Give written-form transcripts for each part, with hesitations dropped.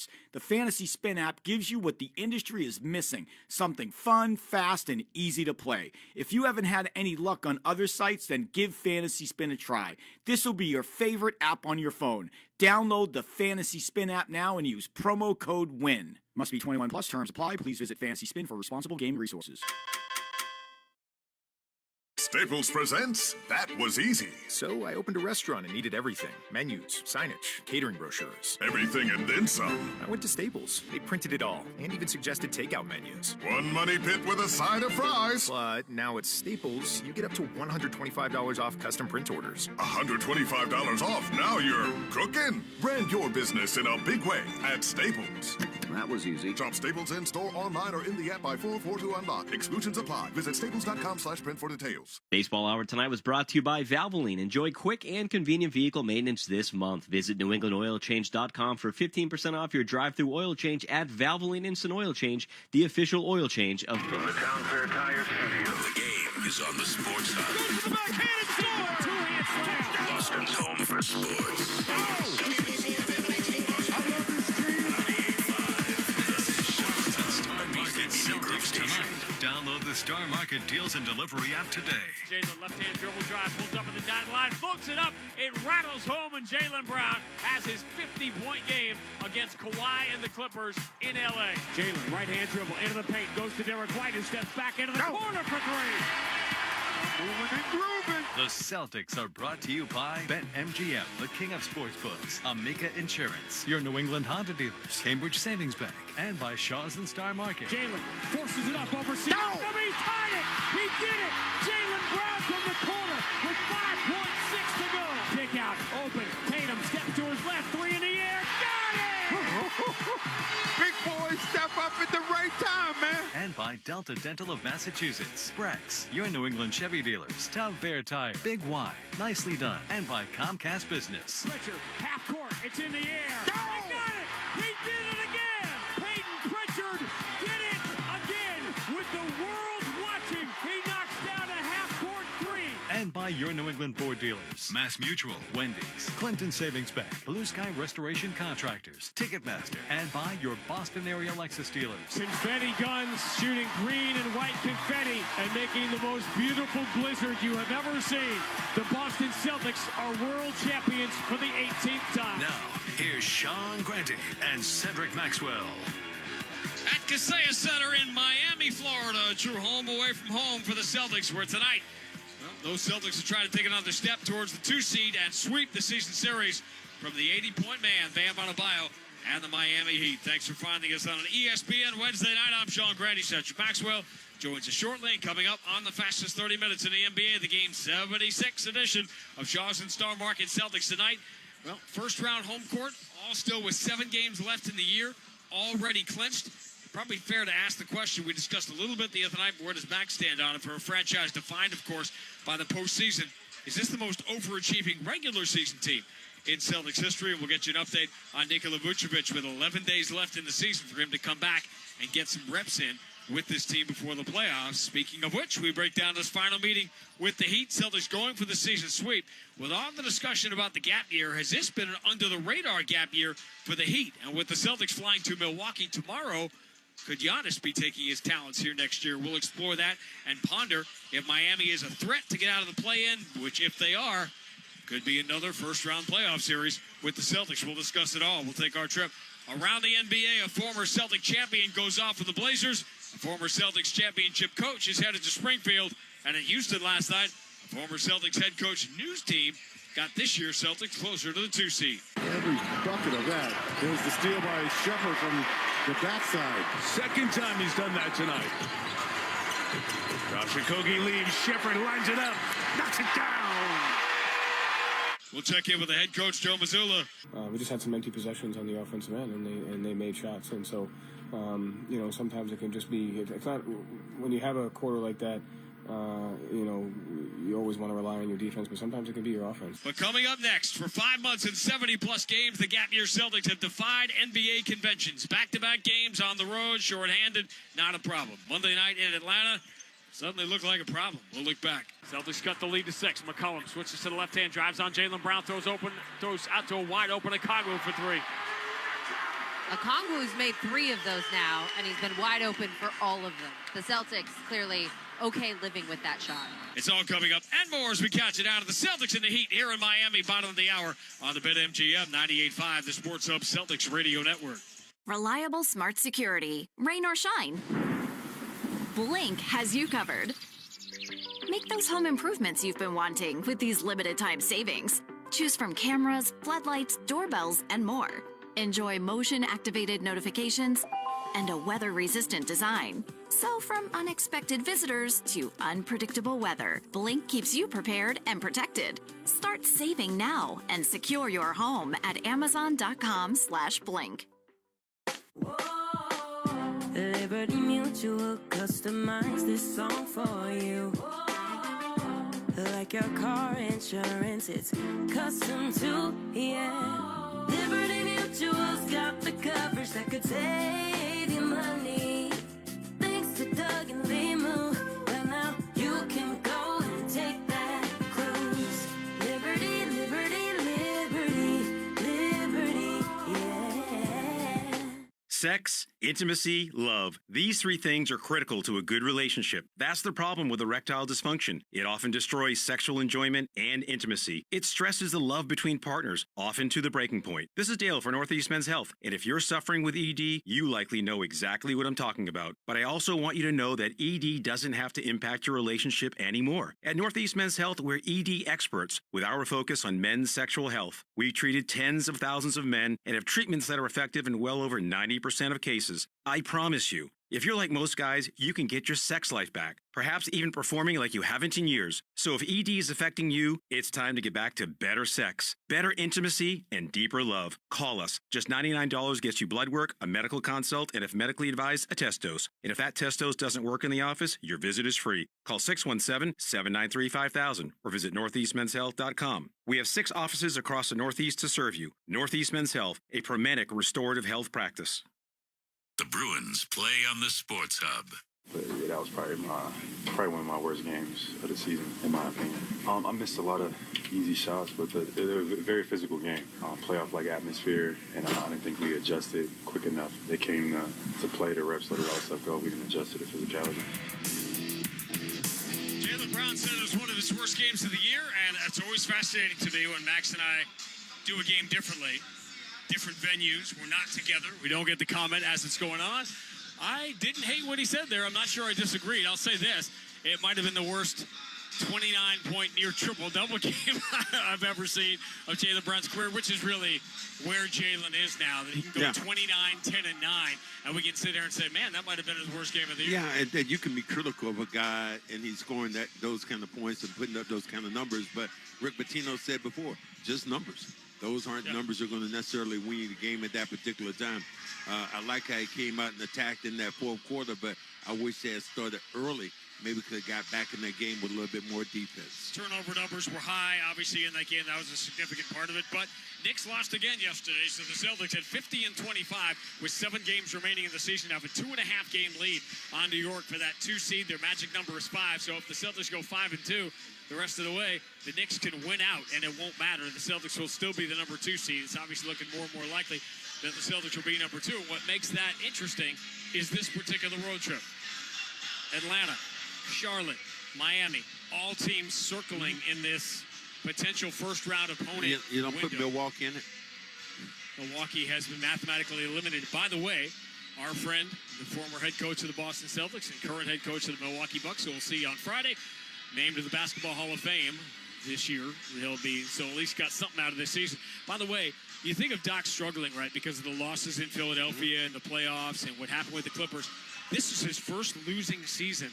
sports. The Fantasy Spin app gives you what the industry is missing, something fun, fast, and easy to play. If you haven't had any luck on other sites, then give Fantasy Spin a try. This will be your favorite app on your phone. Download the Fantasy Spin app now and use promo code WIN. Must be 21 plus. Terms apply. Please visit Fantasy Spin for responsible game resources. Staples presents That Was Easy. So I opened a restaurant and needed everything. Menus, signage, catering brochures. Everything and then some. I went to Staples. They printed it all and even suggested takeout menus. One money pit with a side of fries. But now at Staples, you get up to $125 off custom print orders. $125 off. Now you're cooking. Brand your business in a big way at Staples. That was easy. Shop Staples in store, online, or in the app by 4/4 to unlock. Exclusions apply. Visit staples.com/print for details. Baseball Hour tonight was brought to you by Valvoline. Enjoy quick and convenient vehicle maintenance this month. Visit NewEnglandOilChange.com for 15% off your drive-through oil change at Valvoline Instant Oil Change, the official oil change of From the Town Fair Tire Studio. The game is on the Sports Hub. Goes to the backhand and score! Two-hand slam! Boston's home for sports. Celtics tonight. Download the Star Market Deals and Delivery app today. Jalen left-hand dribble drive, pulls up at the dot line, floats it up, it rattles home, and Jaylen Brown has his 50-point game against Kawhi and the Clippers in L.A. Jalen, right-hand dribble, into the paint, goes to Derek White, who steps back into the corner for three. Moving and grooving. The Celtics are brought to you by BetMGM, the king of sportsbooks, Amica Insurance, your New England Honda dealers, Cambridge Savings Bank, and by Shaw's and Star Market. Jalen forces it up over Seaton. He tied it. He did it. Jaylen Brown from the corner with 5.6 to go. Kick out, open. Tatum steps to his left, three in the air. Got it! Big boys step up at the right time, man. And by Delta Dental of Massachusetts, Brex, your New England Chevy dealers, Town Fair Tire, Big Y, nicely done. And by Comcast Business. Pritchard, half court, it's in the air. They got it! He did it again! Peyton Pritchard did it again with the world watching. He knocks down a half-court three. And by your New England Ford dealers, Mass Mutual, Wendy's, Clinton Savings Bank, Blue Sky Restoration Contractors, Ticketmaster, and by your Boston area Lexus dealers. Confetti guns shooting green and white confetti and making the most beautiful blizzard you have ever seen. The Boston Celtics are world champions for the 18th time. Now, here's Sean Grante and Cedric Maxwell. At Kaseya Center in Miami, Florida, a true home away from home for the Celtics, where tonight, well, those Celtics are trying to take another step towards the 2 seed and sweep the season series from the 80-point man, Bam Adebayo, and the Miami Heat. Thanks for finding us on an ESPN Wednesday night. I'm Sean Grante. Cedric Maxwell joins us shortly. Coming up on the fastest 30 minutes in the NBA, the Game 76 edition of Shaw's and Star Market Celtics tonight. Well, first-round home court, all still with 7 games left in the year, already clinched. Probably fair to ask the question we discussed a little bit the other night, but where does Max stand on it for a franchise defined, of course, by the postseason? Is this the most overachieving regular season team in Celtics history? And we'll get you an update on Nikola Vucevic with 11 days left in the season for him to come back and get some reps in with this team before the playoffs. Speaking of which, we break down this final meeting with the Heat. Celtics going for the season sweep. With all the discussion about the gap year, has this been an under-the-radar gap year for the Heat? And with the Celtics flying to Milwaukee tomorrow, could Giannis be taking his talents here next year? We'll explore that and ponder if Miami is a threat to get out of the play-in, which if they are, could be another first-round playoff series with the Celtics. We'll discuss it all. We'll take our trip around the NBA. A former Celtic champion goes off with the Blazers. A former Celtics championship coach is headed to Springfield. And in Houston last night, a former Celtics head coach news team got this year's Celtics closer to the 2 seed. Every bucket of that. There's the steal by Shepard from the backside. Second time he's done that tonight. Rashikogi leaves. Shepard lines it up. Knocks it down. We'll check in with the head coach, Joe Mazulla. We just had some empty possessions on the offensive end, and they made shots. And so, you know, sometimes it can just be, it's not, when you have a quarter like that, you know, you always want to rely on your defense, but sometimes it can be your offense. But coming up next, for 5 months and 70-plus games, the gap year Celtics have defied NBA conventions. Back-to-back games on the road, short-handed, not a problem. Monday night in Atlanta, suddenly looked like a problem. We'll look back. Celtics cut the lead to 6. McCollum switches to the left hand, drives on Jaylen Brown, throws out to a wide open Okongwu for 3. Okongwu's made 3 of those now, and he's been wide open for all of them. The Celtics clearly okay living with that shot. It's all coming up and more as we catch it out of the Celtics in the Heat here in Miami, bottom of the hour on the BetMGM 98.5, the Sports Hub Celtics Radio Network. Reliable, smart security, rain or shine. Blink has you covered. Make those home improvements you've been wanting with these limited time savings. Choose from cameras, floodlights, doorbells, and more. Enjoy motion-activated notifications and a weather-resistant design. So from unexpected visitors to unpredictable weather, Blink keeps you prepared and protected. Start saving now and secure your home at Amazon.com/Blink. Liberty Mutual customized this song for you. Like your car insurance, it's custom too, yeah. Liberty Mutual's got the coverage that could save you money. Thanks to Doug and Limu, well now you can go and take that cruise. Liberty, liberty, liberty, liberty, yeah. Sex, intimacy, love. These 3 things are critical to a good relationship. That's the problem with erectile dysfunction. It often destroys sexual enjoyment and intimacy. It stresses the love between partners, often to the breaking point. This is Dale for Northeast Men's Health, and if you're suffering with ED, you likely know exactly what I'm talking about. But I also want you to know that ED doesn't have to impact your relationship anymore. At Northeast Men's Health, we're ED experts with our focus on men's sexual health. We've treated tens of thousands of men and have treatments that are effective in well over 90% of cases. I promise you, if you're like most guys, you can get your sex life back, perhaps even performing like you haven't in years. So if ED is affecting you, it's time to get back to better sex, better intimacy, and deeper love. Call us. Just $99 gets you blood work, a medical consult, and if medically advised, a test dose. And if that test dose doesn't work in the office, your visit is free. Call 617-793-5000 or visit northeastmenshealth.com. We have 6 offices across the Northeast to serve you. Northeast Men's Health, a Promenic restorative health practice. The Bruins play on the Sports Hub. But yeah, that was probably one of my worst games of the season, in my opinion. I missed a lot of easy shots, but it was a very physical game. Playoff-like atmosphere, and I didn't think we adjusted quick enough. They came to play, the refs let a lot of stuff go. We didn't adjust to the physicality. Jaylen Brown said it was one of his worst games of the year, and it's always fascinating to me when Max and I do a game differently. Different venues. We're not together. We don't get the comment as it's going on. I didn't hate what he said there. I'm not sure I disagreed. I'll say this. It might have been the worst 29-point near triple-double game I've ever seen of Jaylen Brown's career, which is really where Jaylen is now. That he can go 29, 10, and 9, and we can sit there and say, man, that might have been his worst game of the year. Yeah, and you can be critical of a guy, and he's scoring those kind of points and putting up those kind of numbers, but Rick Pitino said before, just numbers. Those aren't numbers that are going to necessarily win you the game at that particular time. I like how he came out and attacked in that 4th quarter, but I wish they had started early. Maybe could have got back in that game with a little bit more defense. Turnover numbers were high, obviously, in that game. That was a significant part of it. But Knicks lost again yesterday, so the Celtics had 50-25 with 7 games remaining in the season. Have a 2.5-game lead on New York for that 2 seed. Their magic number is 5. So if the Celtics go 5-2 the rest of the way, the Knicks can win out, and it won't matter. The Celtics will still be the number 2 seed. It's obviously looking more and more likely that the Celtics will be number 2. And what makes that interesting is this particular road trip. Atlanta, Charlotte, Miami, all teams circling in this potential first-round opponent. You don't put Milwaukee in it? Milwaukee has been mathematically eliminated. By the way, our friend, the former head coach of the Boston Celtics and current head coach of the Milwaukee Bucks, who we'll see on Friday, named to the Basketball Hall of Fame this year. He'll be, so at least got something out of this season. By the way, you think of Doc struggling, right, because of the losses in Philadelphia and the playoffs and what happened with the Clippers. This is his first losing season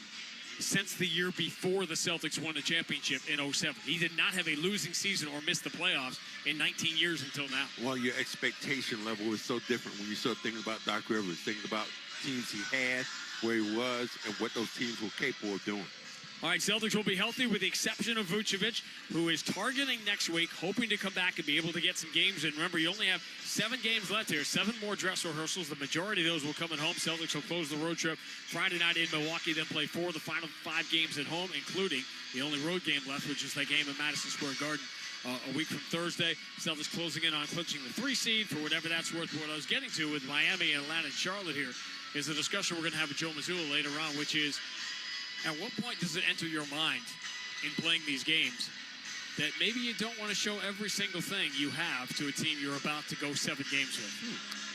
since the year before the Celtics won the championship in 2007. He did not have a losing season or miss the playoffs in 19 years until now. Well, your expectation level is so different when you start thinking about Doc Rivers, thinking about teams he had, where he was, and what those teams were capable of doing. All right, Celtics will be healthy with the exception of Vucevic, who is targeting next week, hoping to come back and be able to get some games in. Remember, you only have 7 games left here, 7 more dress rehearsals. The majority of those will come at home. Celtics will close the road trip Friday night in Milwaukee, then play 4 of the final 5 games at home, including the only road game left, which is that game at Madison Square Garden a week from Thursday. Celtics closing in on clinching the 3 seed for whatever that's worth. What I was getting to with Miami and Atlanta and Charlotte here is the discussion we're going to have with Joe Mazulla later on, which is, at what point does it enter your mind in playing these games that maybe you don't want to show every single thing you have to a team you're about to go 7 games with?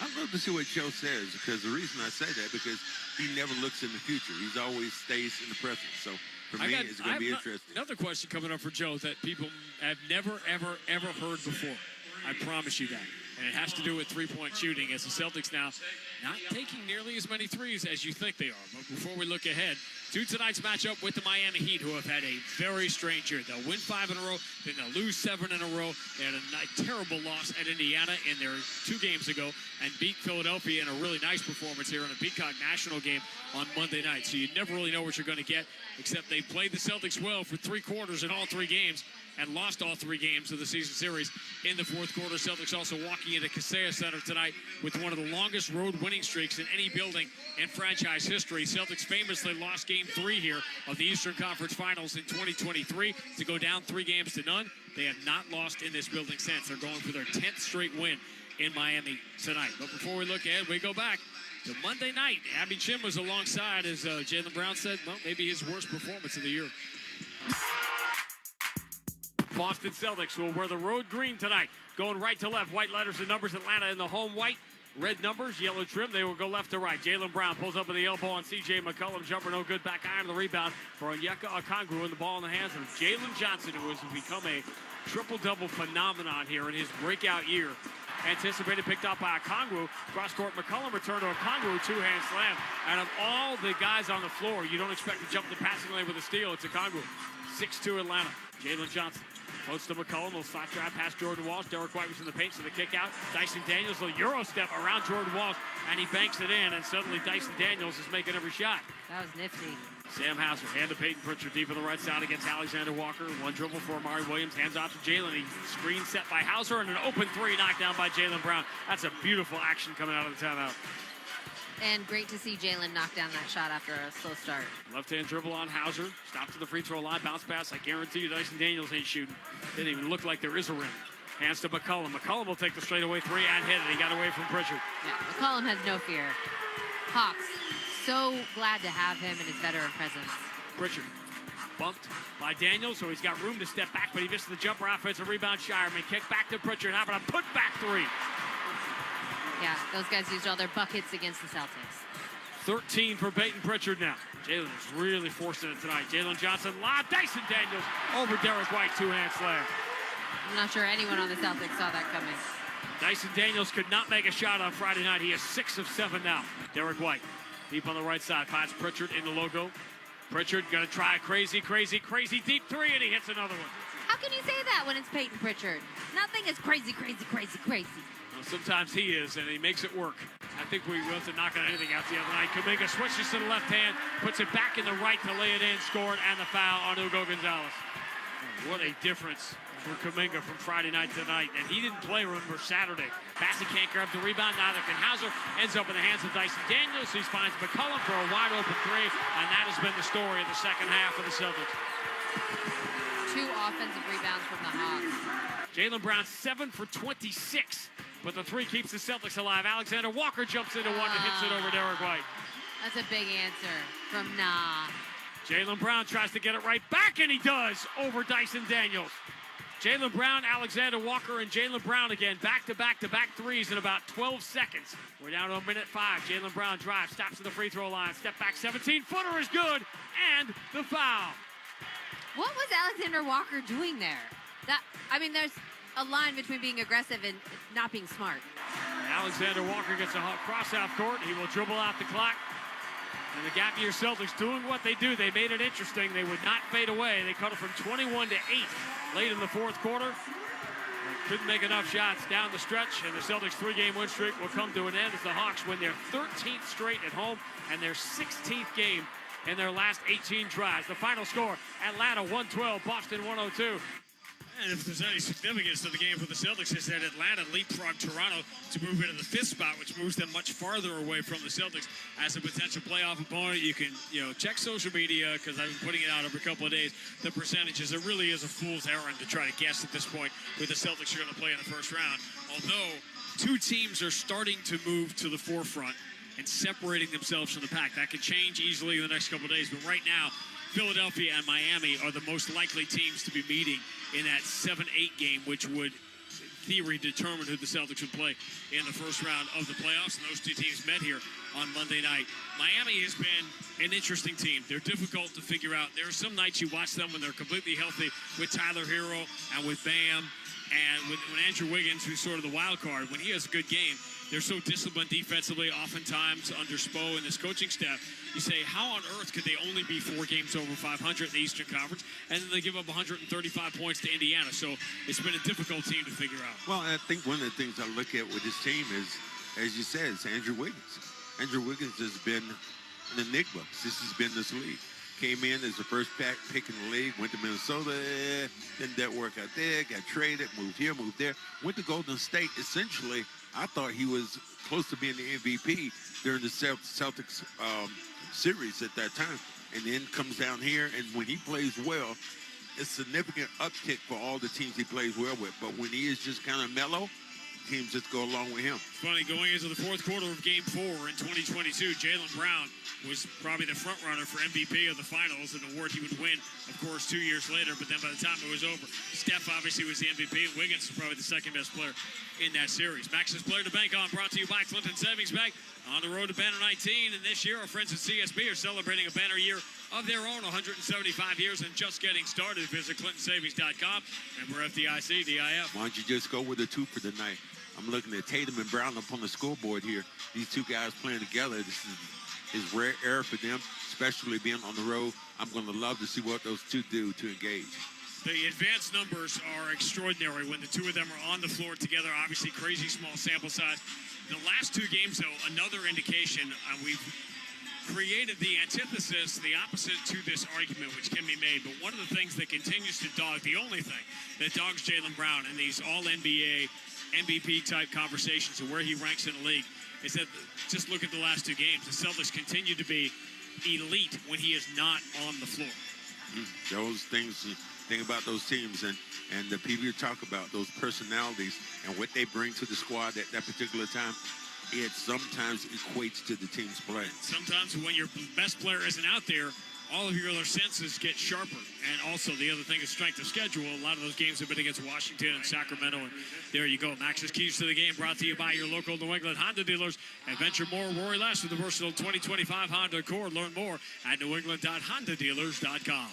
I'd love to see what Joe says, because the reason I say that, because he never looks in the future. He's always stays in the present. So for me, it's going to be interesting. Another question coming up for Joe that people have never, ever, ever heard before. I promise you that. And it has to do with three-point shooting, as the Celtics now not taking nearly as many threes as you think they are. But before we look ahead to tonight's matchup with the Miami Heat, who have had a very strange year. They'll win 5 in a row, then they'll lose 7 in a row. They had a terrible loss at Indiana in their 2 games ago and beat Philadelphia in a really nice performance here in a Peacock National game on Monday night. So you never really know what you're going to get, except they played the Celtics well for 3 quarters in all 3 games and lost all 3 games of the season series in the 4th quarter. Celtics also walking into Kaseya Center tonight with one of the longest road winning streaks in any building in franchise history. Celtics famously lost Game 3 here of the Eastern Conference Finals in 2023 to go down 3 games to none. They have not lost in this building since. They're going for their 10th straight win in Miami tonight. But before we look ahead, we go back to Monday night. Abby Chin was alongside, as Jaylen Brown said, well, maybe his worst performance of the year. Boston Celtics will wear the road green tonight, going right to left. White letters and numbers. Atlanta in the home white. Red numbers, yellow trim. They will go left to right. Jaylen Brown pulls up with the elbow on C.J. McCollum. Jumper no good. Back iron the rebound for Onyeka Okongwu, and the ball in the hands of Jalen Johnson, who has become a triple-double phenomenon here in his breakout year. Anticipated, picked up by Okongwu. Cross-court, McCollum returned to Okongwu, 2-hand slam. And of all the guys on the floor, you don't expect to jump the passing lane with a steal. It's Okongwu. 6'2" Atlanta. Jalen Johnson. Close to McCollum, will slot drive past Jordan Walsh. Derek White was in the paint, so the kick out. Dyson Daniels, a Euro step around Jordan Walsh, and he banks it in, and suddenly Dyson Daniels is making every shot. That was nifty. Sam Hauser, hand to Peyton Pritchard, deep on the right side against Alexander Walker. One dribble for Amari Williams, hands off to Jalen. He screen set by Hauser, and an open 3 knocked down by Jaylen Brown. That's a beautiful action coming out of the timeout. And great to see Jalen knock down that shot after a slow start. Left-hand dribble on Hauser. Stop to the free throw line. Bounce pass. I guarantee you Dyson Daniels ain't shooting. Didn't even look like there is a rim. Hands to McCollum. McCollum will take the straightaway 3 and hit it. He got away from Pritchard. Yeah, McCollum has no fear. Hawks, so glad to have him in his veteran presence. Pritchard bumped by Daniels, so he's got room to step back, but he missed the jumper. Offensive rebound. Shireman kick back to Pritchard. How about a put-back 3? Yeah, those guys used all their buckets against the Celtics. 13 for Peyton Pritchard now. Jalen is really forcing it tonight. Jalen Johnson, lob. Dyson Daniels over Derek White, 2-hand slam. I'm not sure anyone on the Celtics saw that coming. Dyson Daniels could not make a shot on Friday night. He is 6 of 7 now. Derek White, deep on the right side, finds Pritchard in the logo. Pritchard gonna try a crazy deep 3, and he hits another one. How can you say that when it's Peyton Pritchard? Nothing is crazy. Well, sometimes he is, and he makes it work. I think we wasn't knocking anything out the other night. Kuminga switches to the left hand, puts it back in the right to lay it in, scored, and the foul on Hugo Gonzalez. What a difference for Kuminga from Friday night to tonight. And he didn't play, remember, Saturday. Bassett can't grab the rebound, neither can Hauser. Ends up in the hands of Dyson Daniels. He finds McCollum for a wide open 3, and that has been the story of the second half of the Celtics. 2 offensive rebounds from the Hawks. Jaylen Brown 7 for 26. But the 3 keeps the Celtics alive. Alexander Walker jumps into one and hits it over Derek White. That's a big answer from Nah. Jaylen Brown tries to get it right back, and he does over Dyson Daniels. Jaylen Brown, Alexander Walker, and Jaylen Brown again. Back-to-back 3s in about 12 seconds. We're down to 1:05. Jaylen Brown drives, stops at the free throw line. Step back, 17-footer is good, and the foul. What was Alexander Walker doing there? There's a line between being aggressive and not being smart. Alexander Walker gets a cross half court. He will dribble out the clock. And the gap year Celtics doing what they do. They made it interesting. They would not fade away. They cut it from 21 to 8 late in the 4th quarter. Couldn't make enough shots down the stretch, and the Celtics' 3-game win streak will come to an end as the Hawks win their 13th straight at home and their 16th game in their last 18 tries. The final score, Atlanta 112, Boston 102. And if there's any significance to the game for the Celtics, is that Atlanta leapfrogged Toronto to move into the 5th spot, which moves them much farther away from the Celtics as a potential playoff opponent. You can, check social media, because I've been putting it out every couple of days, the percentages. It really is a fool's errand to try to guess at this point who the Celtics are going to play in the first round. Although 2 teams are starting to move to the forefront and separating themselves from the pack. That could change easily in the next couple of days, but right now, Philadelphia and Miami are the most likely teams to be meeting in that 7-8 game, which would, in theory, determine who the Celtics would play in the first round of the playoffs. And those 2 teams met here on Monday night. Miami has been an interesting team. They're difficult to figure out. There are some nights you watch them when they're completely healthy with Tyler Hero and with Bam and with Andrew Wiggins, who's sort of the wild card. When he has a good game, they're so disciplined defensively, oftentimes under Spo and this coaching staff. You say, how on earth could they only be 4 games over 500 in the Eastern Conference, and then they give up 135 points to Indiana? So it's been a difficult team to figure out. Well, I think one of the things I look at with this team is, as you said, it's Andrew Wiggins. Andrew Wiggins has been an enigma since he's been in this league. Came in as the first pick in the league, went to Minnesota, didn't that work out there, got traded, moved here, moved there, went to Golden State. Essentially, I thought he was close to being the MVP during the Celtics series at that time, and then comes down here, and when he plays well, it's a significant uptick for all the teams he plays well with. But when he is just kind of mellow, teams just go along with him. Funny, going into the 4th quarter of Game 4 in 2022, Jaylen Brown was probably the front runner for MVP of the finals, an award he would win, of course, 2 years later. But then by the time it was over, Steph obviously was the MVP. Wiggins was probably the 2nd best player in that series. Max's Player to Bank On, brought to you by Clinton Savings Bank. On the road to Banner 19, and this year our friends at CSB are celebrating a banner year of their own, 175 years and just getting started. Visit ClintonSavings.com. Member FDIC, DIF. Why don't you just go with a 2 for the night? I'm looking at Tatum and Brown up on the scoreboard here. These 2 guys playing together. This is rare air for them, especially being on the road. I'm going to love to see what those 2 do to engage. The advanced numbers are extraordinary when the 2 of them are on the floor together. Obviously, crazy small sample size. The last 2 games, though, another indication. We've created the antithesis, the opposite to this argument, which can be made. But one of the things that continues to dog, the only thing that dogs Jaylen Brown in these all-NBA, MVP-type conversations and where he ranks in the league, is that just look at the last 2 games. The Celtics continue to be elite when he is not on the floor. Those things, think about those teams and the people you talk about, those personalities and what they bring to the squad at that particular time, it sometimes equates to the team's play. Sometimes when your best player isn't out there, all of your other senses get sharper. And also the other thing is strength of schedule. A lot of those games have been against Washington and Sacramento. And there you go. Max's Keys to the Game brought to you by your local New England Honda dealers. Adventure more, Rory Less with the versatile 2025 Honda Accord. Learn more at newengland.hondadealers.com.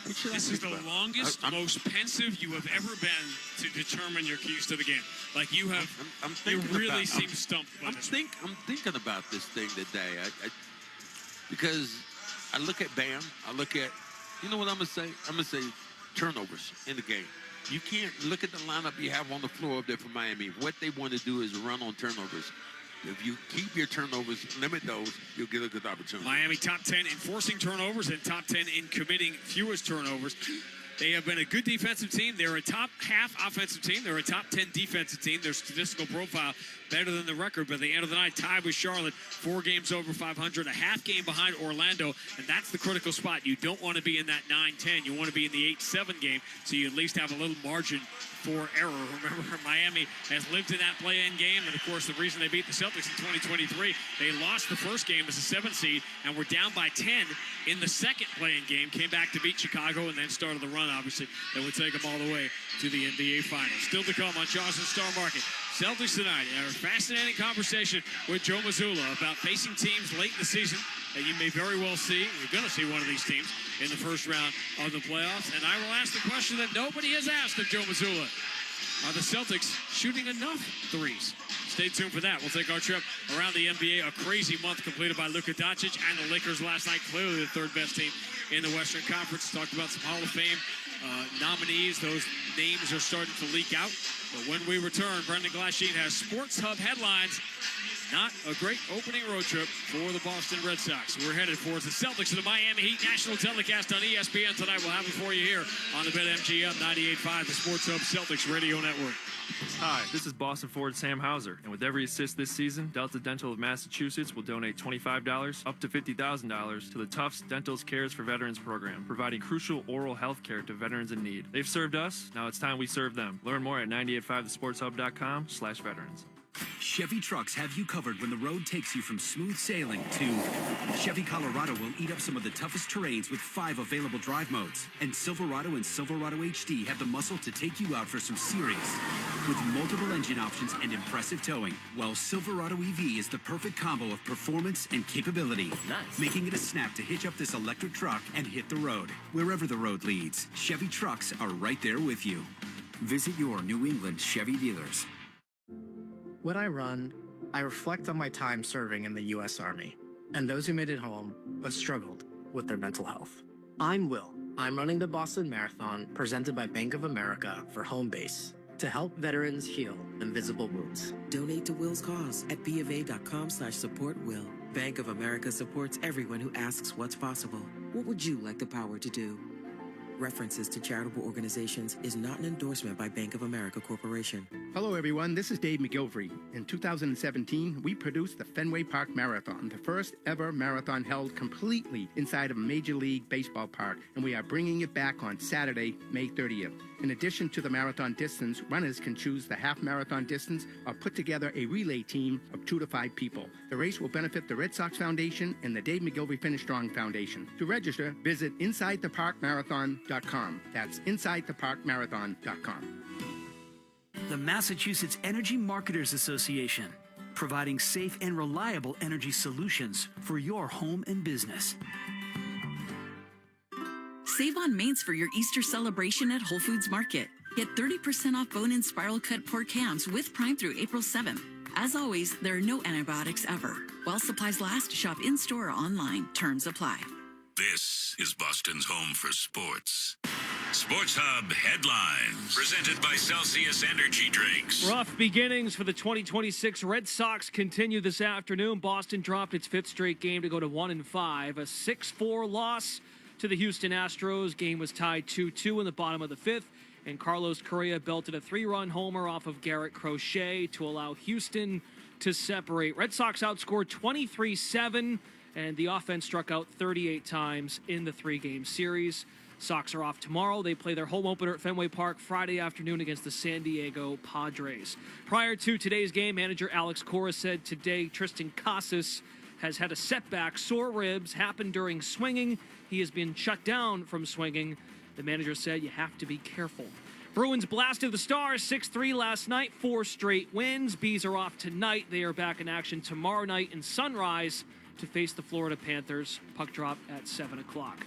This is the longest, most pensive you have ever been to determine your keys to the game. Like you have, you really seem stumped by this. I'm thinking about this thing today. Because I look at Bam, I look at, you know what I'm going to say? I'm going to say turnovers in the game. You can't look at the lineup you have on the floor up there for Miami. What they want to do is run on turnovers. If you keep your turnovers, limit those, you'll get a good opportunity. Miami top 10 in forcing turnovers and top 10 in committing fewest turnovers. They have been a good defensive team. They're a top half offensive team. They're a top 10 defensive team. Their statistical profile better than the record, but at the end of the night, tied with Charlotte, 4 games over 500, a half game behind Orlando, and that's the critical spot. You don't want to be in that 9-10. You want to be in the 8-7 game, so you at least have a little margin for error. Remember, Miami has lived in that play-in game, and of course, the reason they beat the Celtics in 2023, they lost the first game as a 7 seed, and were down by 10 in the second play-in game, came back to beat Chicago, and then started the run, obviously, that would take them all the way to the NBA Finals. Still to come on Charleston Star Market. Celtics tonight, a fascinating conversation with Joe Mazulla about facing teams late in the season that you may very well see. You're going to see one of these teams in the first round of the playoffs. And I will ask the question that nobody has asked of Joe Mazulla. Are the Celtics shooting enough threes? Stay tuned for that. We'll take our trip around the NBA. A crazy month completed by Luka Doncic and the Lakers last night. Clearly the third best team in the Western Conference. Talked about some Hall of Fame nominees. Those names are starting to leak out. But when we return, Brendan Glasheen has Sports Hub headlines Not a great opening road trip for the Boston Red Sox. We're headed for the Celtics and the Miami Heat national telecast on ESPN tonight. We'll have it for you here on the BetMGM 98.5, the Sports Hub Celtics Radio Network. Hi, this is Boston Ford Sam Hauser, and with every assist this season, Delta Dental of Massachusetts will donate $25 up to $50,000 to the Tufts Dental's Cares for Veterans program, providing crucial oral health care to veterans in need. They've served us, now it's time we serve them. Learn more at 985thesportshub.com/veterans. Chevy trucks have you covered when the road takes you from smooth sailing to Chevy Colorado will eat up some of the toughest terrains with 5 available drive modes. And Silverado and Silverado HD have the muscle to take you out for some serious with multiple engine options and impressive towing. While Silverado EV is the perfect combo of performance and capability, making it a snap to hitch up this electric truck and hit the road. Wherever the road leads, Chevy trucks are right there with you. Visit your New England Chevy dealers. When I run, I reflect on my time serving in the U.S. Army and those who made it home but struggled with their mental health. I'm Will. I'm running the Boston Marathon presented by Bank of America for Home Base to help veterans heal invisible wounds. Donate to Will's cause at BofA.com/supportWill. Bank of America supports everyone who asks what's possible. What would you like the power to do? References to charitable organizations is not an endorsement by Bank of America Corporation. Hello, everyone. This is Dave McGilvery. In 2017, we produced the Fenway Park Marathon, the first ever marathon held completely inside of a Major League Baseball park, and we are bringing it back on Saturday, May 30th. In addition to the marathon distance, runners can choose the half marathon distance or put together a relay team of 2 to 5 people. The race will benefit the Red Sox Foundation and the Dave McGilvery Finish Strong Foundation. To register, visit InsideTheParkMarathon.com. That's InsideTheParkMarathon.com. The Massachusetts Energy Marketers Association, providing safe and reliable energy solutions for your home and business. Save on mains for your Easter celebration at Whole Foods Market. Get 30% off bone-in spiral cut pork hams with Prime through April 7th. As always, there are no antibiotics ever. While supplies last, shop in-store or online. Terms apply. This is Boston's home for sports. Sports Hub headlines, presented by Celsius Energy Drinks. Rough beginnings for the 2026 Red Sox continue this afternoon. Boston dropped its 5th straight game to go to 1-5. A 6-4 loss to the Houston Astros. Game was tied 2-2 in the bottom of the 5th, and Carlos Correa belted a 3-run homer off of Garrett Crochet to allow Houston to separate. Red Sox outscored 23-7, and the offense struck out 38 times in the 3-game series. Sox are off tomorrow. They play their home opener at Fenway Park Friday afternoon against the San Diego Padres. Prior to today's game, manager Alex Cora said today Tristan Casas has had a setback. Sore ribs happened during swinging. He has been shut down from swinging. The manager said you have to be careful. Bruins blasted the Stars 6-3 last night, 4 straight wins. Bees are off tonight. They are back in action tomorrow night in Sunrise to face the Florida Panthers. Puck drop at 7 o'clock.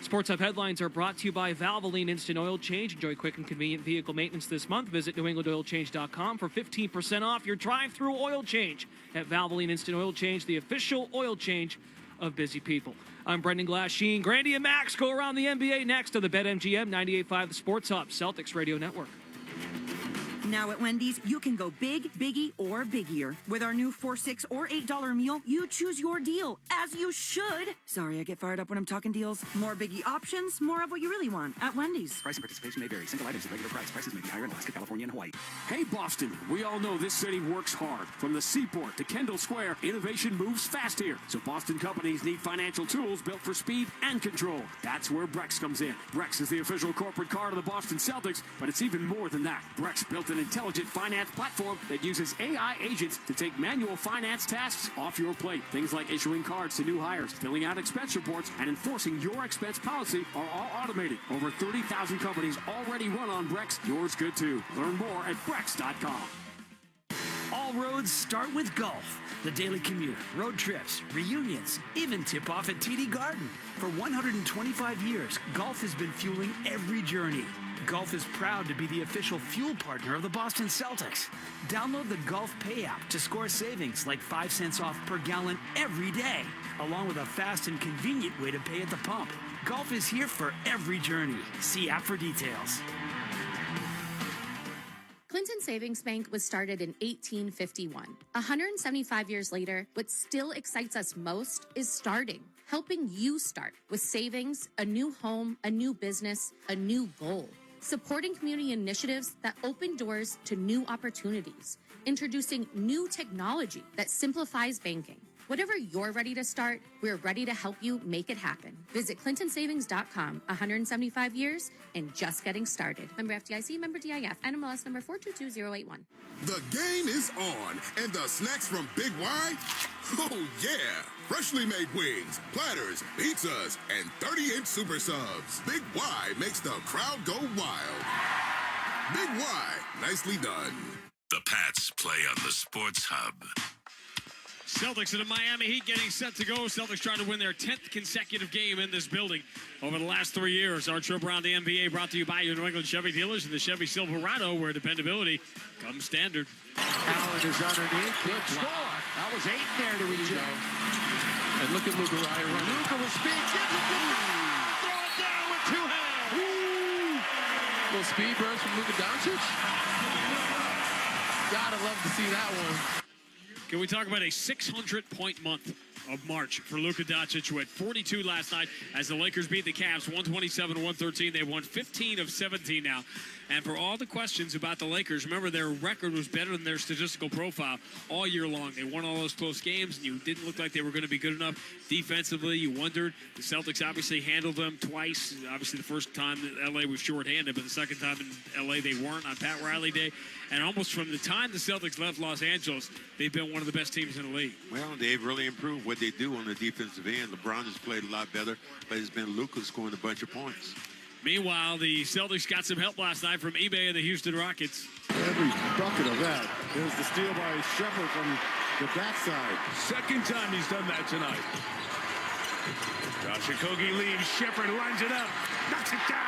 Sports Hub headlines are brought to you by Valvoline Instant Oil Change. Enjoy quick and convenient vehicle maintenance this month. Visit NewEnglandOilChange.com for 15% off your drive-through oil change at Valvoline Instant Oil Change, the official oil change of busy people. I'm Brendan Glasheen. Grandy and Max go around the NBA next on the BetMGM 98.5 The Sports Hub, Celtics Radio Network. Now at Wendy's, you can go big, biggie, or biggier. With our new $4, $6, or $8 meal, you choose your deal, as you should. Sorry, I get fired up when I'm talking deals. More biggie options, more of what you really want at Wendy's. Price and participation may vary. Single items at regular price. Prices may be higher in Alaska, California, and Hawaii. Hey, Boston, we all know this city works hard. From the Seaport to Kendall Square, innovation moves fast here. So Boston companies need financial tools built for speed and control. That's where Brex comes in. Brex is the official corporate card of the Boston Celtics, but it's even more than that. Brex built an intelligent finance platform that uses AI agents to take manual finance tasks off your plate. Things like issuing cards to new hires, filling out expense reports, and enforcing your expense policy are all automated. Over 30,000 companies already run on Brex. Yours could too. Learn more at Brex.com. All roads start with golf. The daily commute, road trips, reunions, even tip-off at TD Garden. For 125 years, golf has been fueling every journey. Golf is proud to be the official fuel partner of the Boston Celtics. Download the Golf Pay app to score savings like 5 cents off per gallon every day, along with a fast and convenient way to pay at the pump. Golf is here for every journey. See app for details. Clinton Savings Bank was started in 1851. 175 years later, what still excites us most is starting, helping you start with savings, a new home, a new business, a new goal. Supporting community initiatives that open doors to new opportunities, introducing new technology that simplifies banking. Whatever you're ready to start, we're ready to help you make it happen. Visit clintonsavings.com. 175 years and just getting started. Member FDIC, member DIF, NMLS number 422081. The game is on, and the snacks from Big Y? Oh, yeah. Freshly made wings, platters, pizzas, and 30-inch super subs. Big Y makes the crowd go wild. Big Y, nicely done. The Pats play on the Sports Hub. Celtics and the Miami Heat getting set to go. Celtics trying to win their 10th consecutive game in this building over the last 3 years. Our trip around the NBA brought to you by your New England Chevy dealers and the Chevy Silverado, where dependability comes standard. Allen is underneath. Good score. That was 8 there to eject. And look at Luka running. Luka with speed. Gives it to throw it down with 2 hands. Little speed burst from Luka Doncic. Gotta love to see that one. Can we talk about a 600-point month of March for Luka Doncic, who had 42 last night as the Lakers beat the Cavs 127-113. They won 15 of 17 now. And for all the questions about the Lakers, remember their record was better than their statistical profile all year long. They won all those close games, and you didn't look like they were going to be good enough defensively. You wondered. The Celtics obviously handled them twice. Obviously, the first time that L.A. was shorthanded, but the second time in L.A. they weren't on Pat Riley Day. And almost from the time the Celtics left Los Angeles, they've been one of the best teams in the league. Well, they've really improved what they do on the defensive end. LeBron has played a lot better, but it's been Luka scoring a bunch of points. Meanwhile, the Celtics got some help last night from eBay and the Houston Rockets. Every bucket of that. There's the steal by Shepard from the backside. Second time he's done that tonight. Josh Okogie leaves. Shepard lines it up. Knocks it down.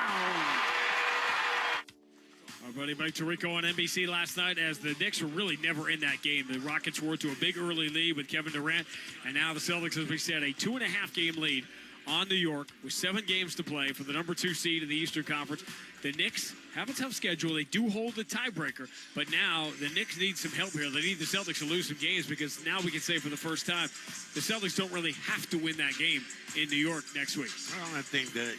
Our buddy Mike Tirico on NBC last night as the Knicks were really never in that game. The Rockets were to a big early lead with Kevin Durant. And now the Celtics, as we said, a 2.5-game lead on New York with 7 games to play for the number 2 seed in the Eastern Conference. The Knicks have a tough schedule. They do hold the tiebreaker, but now the Knicks need some help here. They need the Celtics to lose some games because now we can say for the first time the Celtics don't really have to win that game in New York next week. Well, I think that,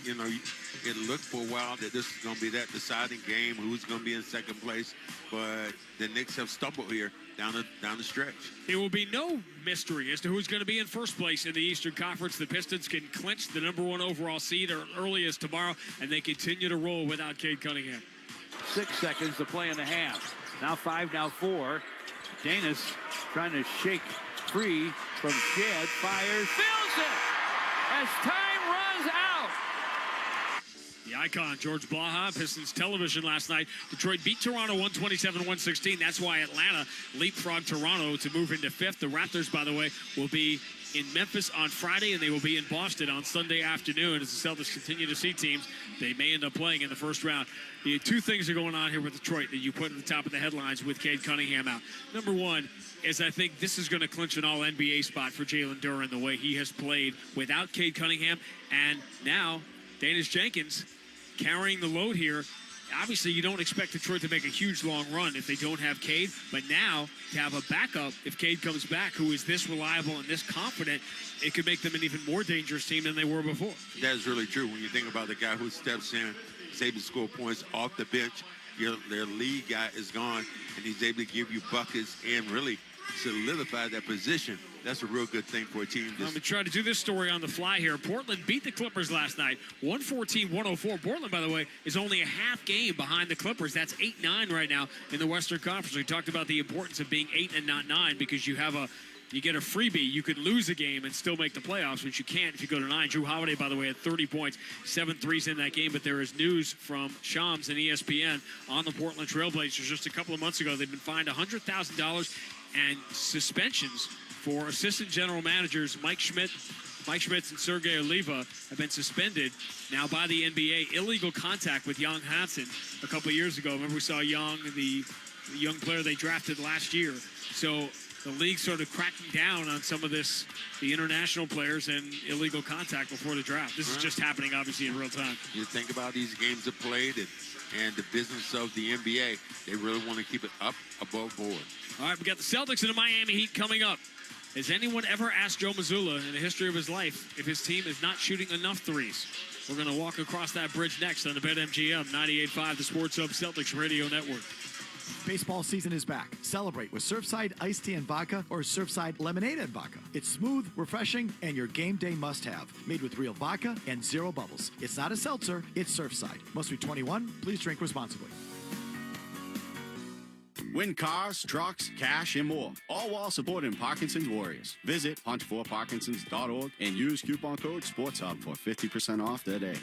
it looked for a while that this is going to be that deciding game, who's going to be in second place, but the Knicks have stumbled here down the stretch. It will be no mystery as to who's going to be in first place in the Eastern Conference. The Pistons can clinch the number 1 overall seed as early as tomorrow, and they continue to roll without Cade Cunningham. 6 seconds to play in the half. Now 5, now 4. Danis trying to shake free from Shed. Fires, fills it as time runs out. The icon, George Blaha, Pistons television last night. Detroit beat Toronto 127-116. That's why Atlanta leapfrogged Toronto to move into 5th. The Raptors, by the way, will be in Memphis on Friday, and they will be in Boston on Sunday afternoon as the Celtics continue to see teams they may end up playing in the first round. The 2 things are going on here with Detroit that you put at the top of the headlines with Cade Cunningham out. Number 1 is I think this is going to clinch an all-NBA spot for Jalen Duren the way he has played without Cade Cunningham. And now Danis Jenkins carrying the load here. Obviously, you don't expect Detroit to make a huge long run if they don't have Cade, but now to have a backup if Cade comes back who is this reliable and this confident, it could make them an even more dangerous team than they were before. That is really true when you think about the guy who steps in, is able to score points off the bench. Their lead guy is gone, and he's able to give you buckets and really solidify that position. That's a real good thing for a team. I'm going to try to do this story on the fly here. Portland beat the Clippers last night, 114-104. Portland, by the way, is only a half game behind the Clippers. That's 8-9 right now in the Western Conference. We talked about the importance of being 8 and not 9 because you get a freebie. You could lose a game and still make the playoffs, which you can't if you go to 9. Drew Holiday, by the way, had 30 points, 7 threes in that game. But there is news from Shams and ESPN on the Portland Trailblazers. Just a couple of months ago, they've been fined $100,000 and suspensions for assistant general managers Mike Schmitz and Sergei Oliva have been suspended now by the NBA. Illegal contact with Young Hansen a couple of years ago. Remember we saw Young, the young player they drafted last year. So the league sort of cracking down on some of this, the international players and illegal contact before the draft. This is just happening, obviously, in real time. You think about these games that played, and and the business of the NBA. They really want to keep it up above board. All right, we got the Celtics and the Miami Heat coming up. Has anyone ever asked Joe Mazulla in the history of his life if his team is not shooting enough threes? We're going to walk across that bridge next on the BetMGM 98.5, the Sports Hub Celtics Radio Network. Baseball season is back. Celebrate with Surfside Iced Tea and Vodka or Surfside Lemonade and Vodka. It's smooth, refreshing, and your game day must-have. Made with real vodka and zero bubbles. It's not a seltzer, it's Surfside. Must be 21. Please drink responsibly. Win cars, trucks, cash, and more, all while supporting Parkinson's Warriors. Visit huntforparkinsons.org and use coupon code SPORTSHUB for 50% off today.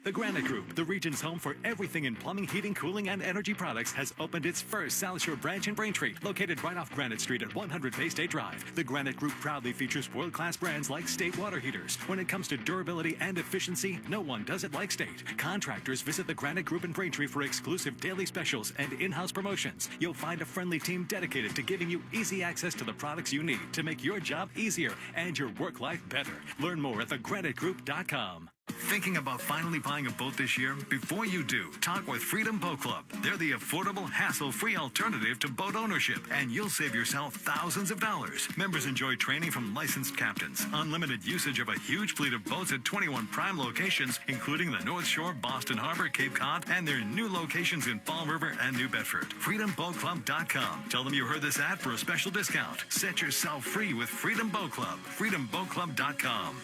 The Granite Group, the region's home for everything in plumbing, heating, cooling, and energy products, has opened its first South Shore branch in Braintree, located right off Granite Street at 100 Bay State Drive. The Granite Group proudly features world-class brands like State water heaters. When it comes to durability and efficiency, no one does it like State. Contractors visit the Granite Group in Braintree for exclusive daily specials and in-house promotions. You'll find a friendly team dedicated to giving you easy access to the products you need to make your job easier and your work life better. Learn more at thegranitegroup.com. Thinking about finally buying a boat this year? Before you do, talk with Freedom Boat Club. They're the affordable, hassle-free alternative to boat ownership, and you'll save yourself thousands of dollars. Members enjoy training from licensed captains, unlimited usage of a huge fleet of boats at 21 prime locations, including the North Shore, Boston Harbor, Cape Cod, and their new locations in Fall River and New Bedford. FreedomBoatClub.com. Tell them you heard this ad for a special discount. Set yourself free with Freedom Boat Club. FreedomBoatClub.com.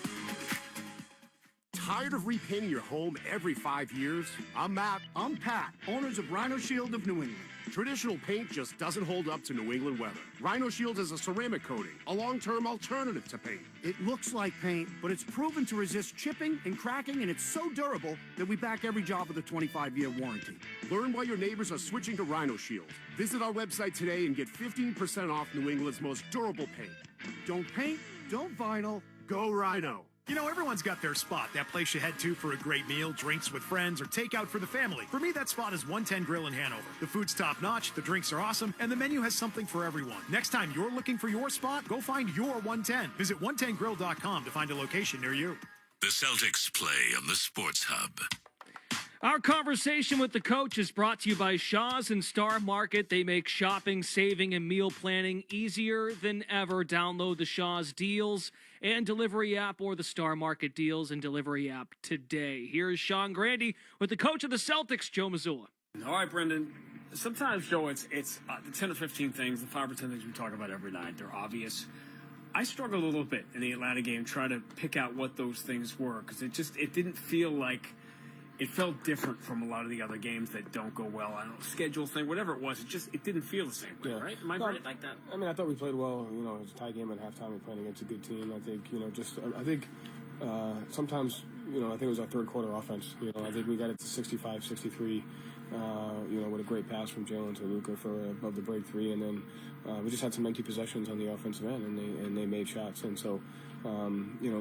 Tired of repainting your home every 5 years? I'm Matt. I'm Pat, owners of Rhino Shield of New England. Traditional paint just doesn't hold up to New England weather. Rhino Shield is a ceramic coating, a long-term alternative to paint. It looks like paint, but it's proven to resist chipping and cracking, and it's so durable that we back every job with a 25-year warranty. Learn why your neighbors are switching to Rhino Shield. Visit our website today and get 15% off New England's most durable paint. Don't paint, don't vinyl, go Rhino. You know, everyone's got their spot, that place you head to for a great meal, drinks with friends, or takeout for the family. For me, that spot is 110 Grill in Hanover. The food's top-notch, the drinks are awesome, and the menu has something for everyone. Next time you're looking for your spot, go find your 110. Visit 110grill.com to find a location near you. The Celtics play on the Sports Hub. Our conversation with the coach is brought to you by Shaw's and Star Market. They make shopping, saving, and meal planning easier than ever. Download the Shaw's Deals and Delivery app or the Star Market Deals and Delivery app today. Here's Sean Grandy with the coach of the Celtics, Joe Mazulla. All right, Brendan. Sometimes, Joe, it's the 10 or 15 things, the 5 or 10 things we talk about every night. They're obvious. I struggled a little bit in the Atlanta game trying to pick out what those things were because it didn't feel like – it felt different from a lot of the other games that don't go well. I don't know, schedule thing, whatever it was. It didn't feel the same way, right? Am I right like that? I mean, I thought we played well. You know, it was a tie game at halftime. We played against a good team. I think, sometimes, I think it was our third quarter offense. I think we got it to 65, 63, with a great pass from Jalen to Luka for above the break three. And then we just had some empty possessions on the offensive end, and they made shots. And so,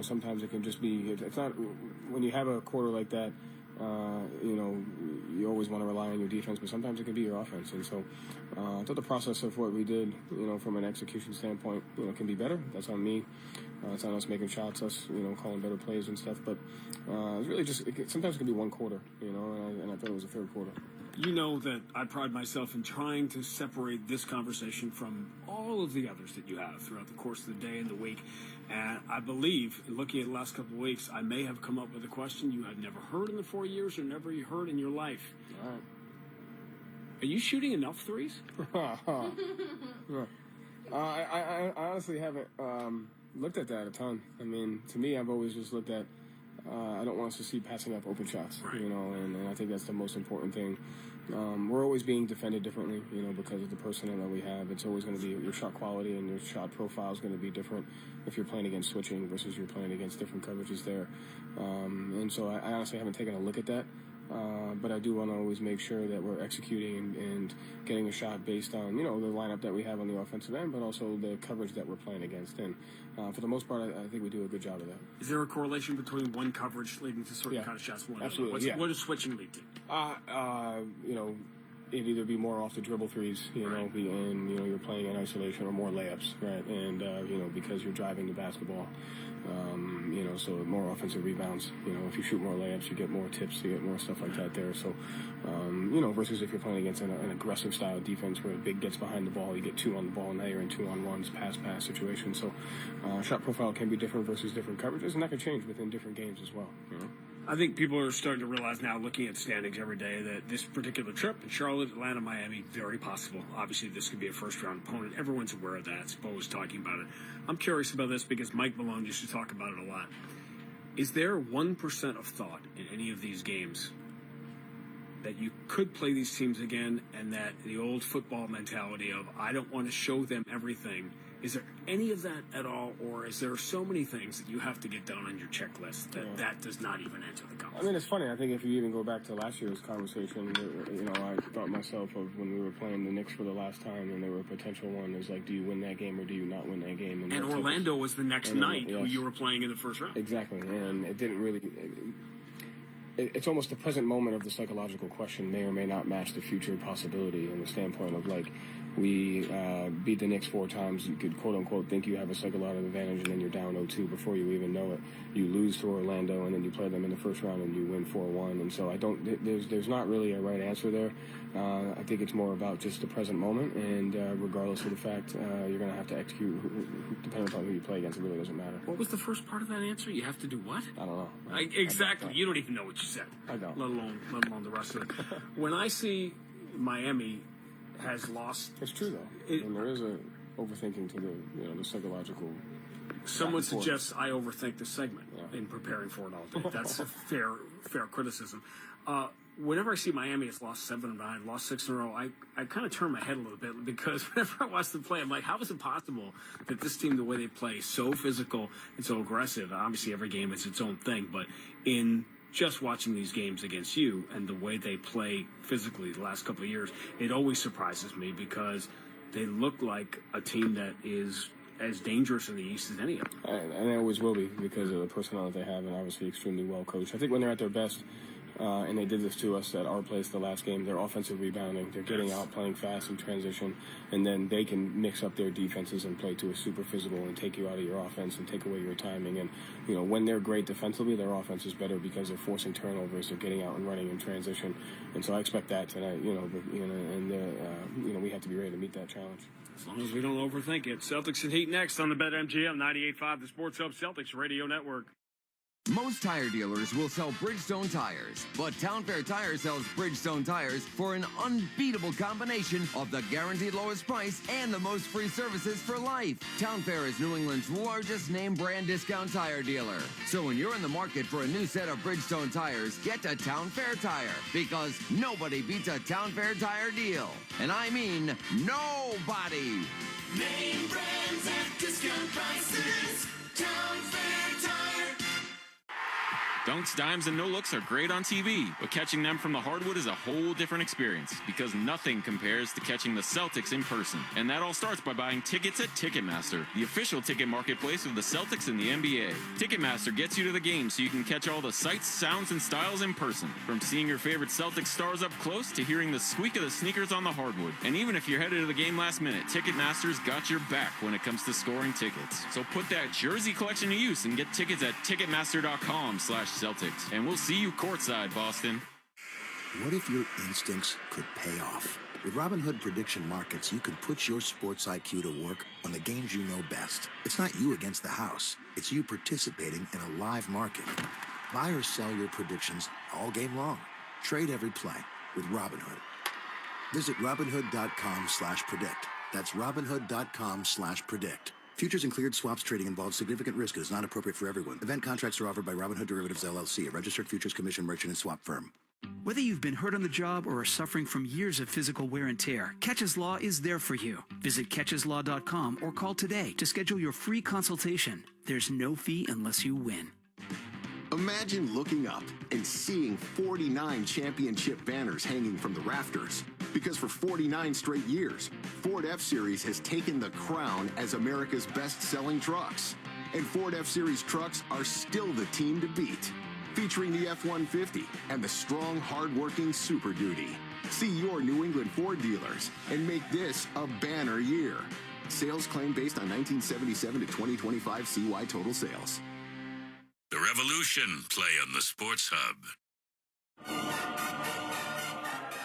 sometimes it can just be, it's not, when you have a quarter like that, you always want to rely on your defense, but sometimes it can be your offense. And so I thought the process of what we did, from an execution standpoint, can be better. That's on me. It's on us making shots, us, calling better plays and stuff. But it's really just, sometimes it can be one quarter, and I thought it was a third quarter. You know that I pride myself in trying to separate this conversation from all of the others that you have throughout the course of the day and the week. And I believe, looking at the last couple of weeks, I may have come up with a question you had never heard in the 4 years or never heard in your life. All right. Are you shooting enough threes? I honestly haven't looked at that a ton. I mean, to me, I've always just looked at I don't want us to see passing up open shots, right. And I think that's the most important thing. We're always being defended differently, because of the personnel that we have. It's always going to be your shot quality and your shot profile is going to be different if you're playing against switching versus you're playing against different coverages there. And so I honestly haven't taken a look at that. But I do want to always make sure that we're executing and getting a shot based on, the lineup that we have on the offensive end, but also the coverage that we're playing against. And for the most part, I think we do a good job of that. Is there a correlation between one coverage leading to certain kind of shots? Absolutely. What does switching lead to? it'd either be more off the dribble threes, you know, and, you know, you're playing in isolation, or more layups, right? And, you know, because you're driving the basketball, you know, so more offensive rebounds. You know, if you shoot more layups, you get more tips, you get more stuff like that there. So, you know, versus if you're playing against an aggressive style defense where a big gets behind the ball, you get 2 on the ball, and now you're in 2-on-1s, pass situation. So, shot profile can be different versus different coverages, and that can change within different games as well, you know? I think people are starting to realize now, looking at standings every day, that this particular trip in Charlotte, Atlanta, Miami, very possible. Obviously, this could be a first-round opponent. Everyone's aware of that. Spo was talking about it. I'm curious about this because Mike Malone used to talk about it a lot. Is there 1% of thought in any of these games that you could play these teams again, and that the old football mentality of, I don't want to show them everything, is there any of that at all, or is there so many things that you have to get done on your checklist that that does not even enter the conversation? I mean, it's funny. I think if you even go back to last year's conversation, you know, I thought myself of when we were playing the Knicks for the last time, and there were a potential one is like, do you win that game or do you not win that game? And Orlando was the next night who you were playing in the first round. Exactly, and it didn't really... It's almost the present moment of the psychological question may or may not match the future possibility in the standpoint of, like, we beat the Knicks 4 times. You could, quote-unquote, think you have a psychological advantage, and then you're down 0-2 before you even know it. You lose to Orlando, and then you play them in the first round, and you win 4-1. And so I don't – there's not really a right answer there. I think it's more about just the present moment, and regardless of the fact, you're going to have to execute depending upon who you play against. It really doesn't matter. What was the first part of that answer? You have to do what? I don't know. Exactly. You don't even know what you said. I don't. Let alone the rest of it. When I see Miami has lost... It's true, though. And there is a overthinking to the psychological... Someone suggests I overthink the segment in preparing for it all day. That's a fair criticism. Whenever I see Miami has lost 7 of 9, lost 6 in a row, I kind of turn my head a little bit, because whenever I watch them play, I'm like, how is it possible that this team, the way they play, so physical and so aggressive? Obviously, every game is its own thing, but in just watching these games against you and the way they play physically the last couple of years, it always surprises me, because they look like a team that is as dangerous in the East as any of them. And they always will be, because of the personnel that they have, and obviously extremely well coached. I think when they're at their best, and they did this to us at our place the last game, they're offensive rebounding. They're getting out, playing fast in transition, and then they can mix up their defenses and play to a super physical and take you out of your offense and take away your timing. And, you know, when they're great defensively, their offense is better because they're forcing turnovers, they're getting out and running in transition. And so I expect that tonight, and we have to be ready to meet that challenge. As long as we don't overthink it. Celtics and Heat next on the BetMGM 98.5, the Sports Hub Celtics Radio Network. Most tire dealers will sell Bridgestone tires, but Town Fair Tire sells Bridgestone tires for an unbeatable combination of the guaranteed lowest price and the most free services for life. Town Fair is New England's largest name brand discount tire dealer. So when you're in the market for a new set of Bridgestone tires, get to Town Fair Tire, because nobody beats a Town Fair tire deal. And I mean nobody. Name brands at discount prices. Town Fair Tire. Dunks, dimes, and no-looks are great on TV, but catching them from the hardwood is a whole different experience, because nothing compares to catching the Celtics in person. And that all starts by buying tickets at Ticketmaster, the official ticket marketplace of the Celtics and the NBA. Ticketmaster gets you to the game so you can catch all the sights, sounds, and styles in person, from seeing your favorite Celtics stars up close to hearing the squeak of the sneakers on the hardwood. And even if you're headed to the game last minute, Ticketmaster's got your back when it comes to scoring tickets. So put that jersey collection to use and get tickets at Ticketmaster.com/Celtics, and we'll see you courtside, Boston. What if your instincts could pay off? With Robinhood Prediction Markets, you can put your sports IQ to work on the games you know best. It's not you against the house. It's you participating in a live market. Buy or sell your predictions all game long. Trade every play with Robinhood. Visit Robinhood.com/predict. That's Robinhood.com/predict. Futures and cleared swaps trading involves significant risk and is not appropriate for everyone. Event contracts are offered by Robinhood Derivatives LLC, a registered futures commission merchant and swap firm. Whether you've been hurt on the job or are suffering from years of physical wear and tear, Catches Law is there for you. Visit CatchesLaw.com or call today to schedule your free consultation. There's no fee unless you win. Imagine looking up and seeing 49 championship banners hanging from the rafters. Because for 49 straight years, Ford F-Series has taken the crown as America's best-selling trucks. And Ford F-Series trucks are still the team to beat. Featuring the F-150 and the strong, hard-working Super Duty. See your New England Ford dealers and make this a banner year. Sales claim based on 1977 to 2025 CY total sales. The Revolution play on the Sports Hub.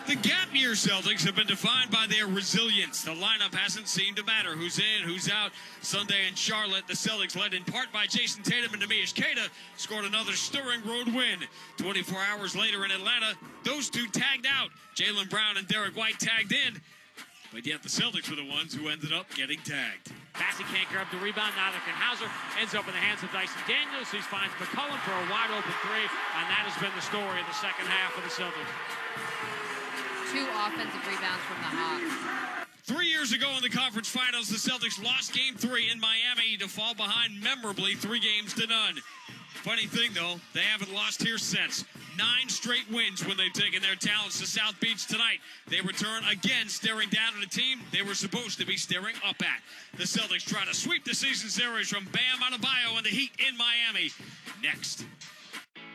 The gap year Celtics have been defined by their resilience. The lineup hasn't seemed to matter who's in, who's out. Sunday in Charlotte, the Celtics, led in part by Jason Tatum and Neemias Queta, scored another stirring road win. 24 hours later in Atlanta, those two tagged out. Jaylen Brown and Derek White tagged in, but yet the Celtics were the ones who ended up getting tagged. Bassey can't grab the rebound, neither can Hauser. Ends up in the hands of Dyson Daniels. He finds McCollum for a wide open three, and that has been the story of the second half of the Celtics. 2 offensive rebounds from the Hawks. 3 years ago in the conference finals, the Celtics lost Game 3 in Miami to fall behind memorably 3-0. Funny thing, though, they haven't lost here since. 9 straight wins when they've taken their talents to South Beach tonight. They return again, staring down at a team they were supposed to be staring up at. The Celtics try to sweep the season series from Bam Adebayo and the Heat in Miami. Next.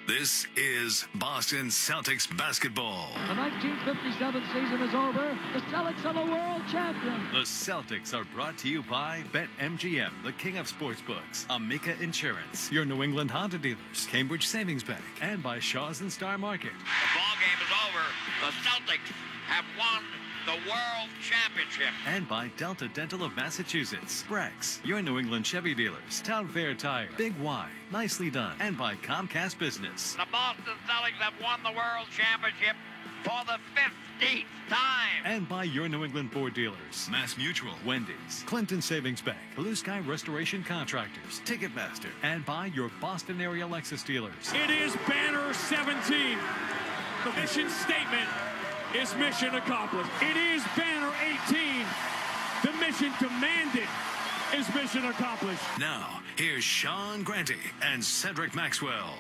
This is Boston Celtics basketball. The 1957 season is over. The Celtics are the world champions. The Celtics are brought to you by BetMGM, the king of sportsbooks, Amica Insurance, your New England Honda dealers, Cambridge Savings Bank, and by Shaw's and Star Market. The ball game is over. The Celtics have won the World Championship. And by Delta Dental of Massachusetts, Brex, your New England Chevy dealers, Town Fair Tire, Big Y, Nicely Done, and by Comcast Business. The Boston Celtics have won the World Championship for the 15th time. And by your New England Ford dealers, Mass Mutual, Wendy's, Clinton Savings Bank, Blue Sky Restoration Contractors, Ticketmaster, and by your Boston area Lexus dealers. It is banner 17. The mission statement is mission accomplished. It is banner 18. The mission demanded is mission accomplished. Now, here's Sean Grante and Cedric Maxwell.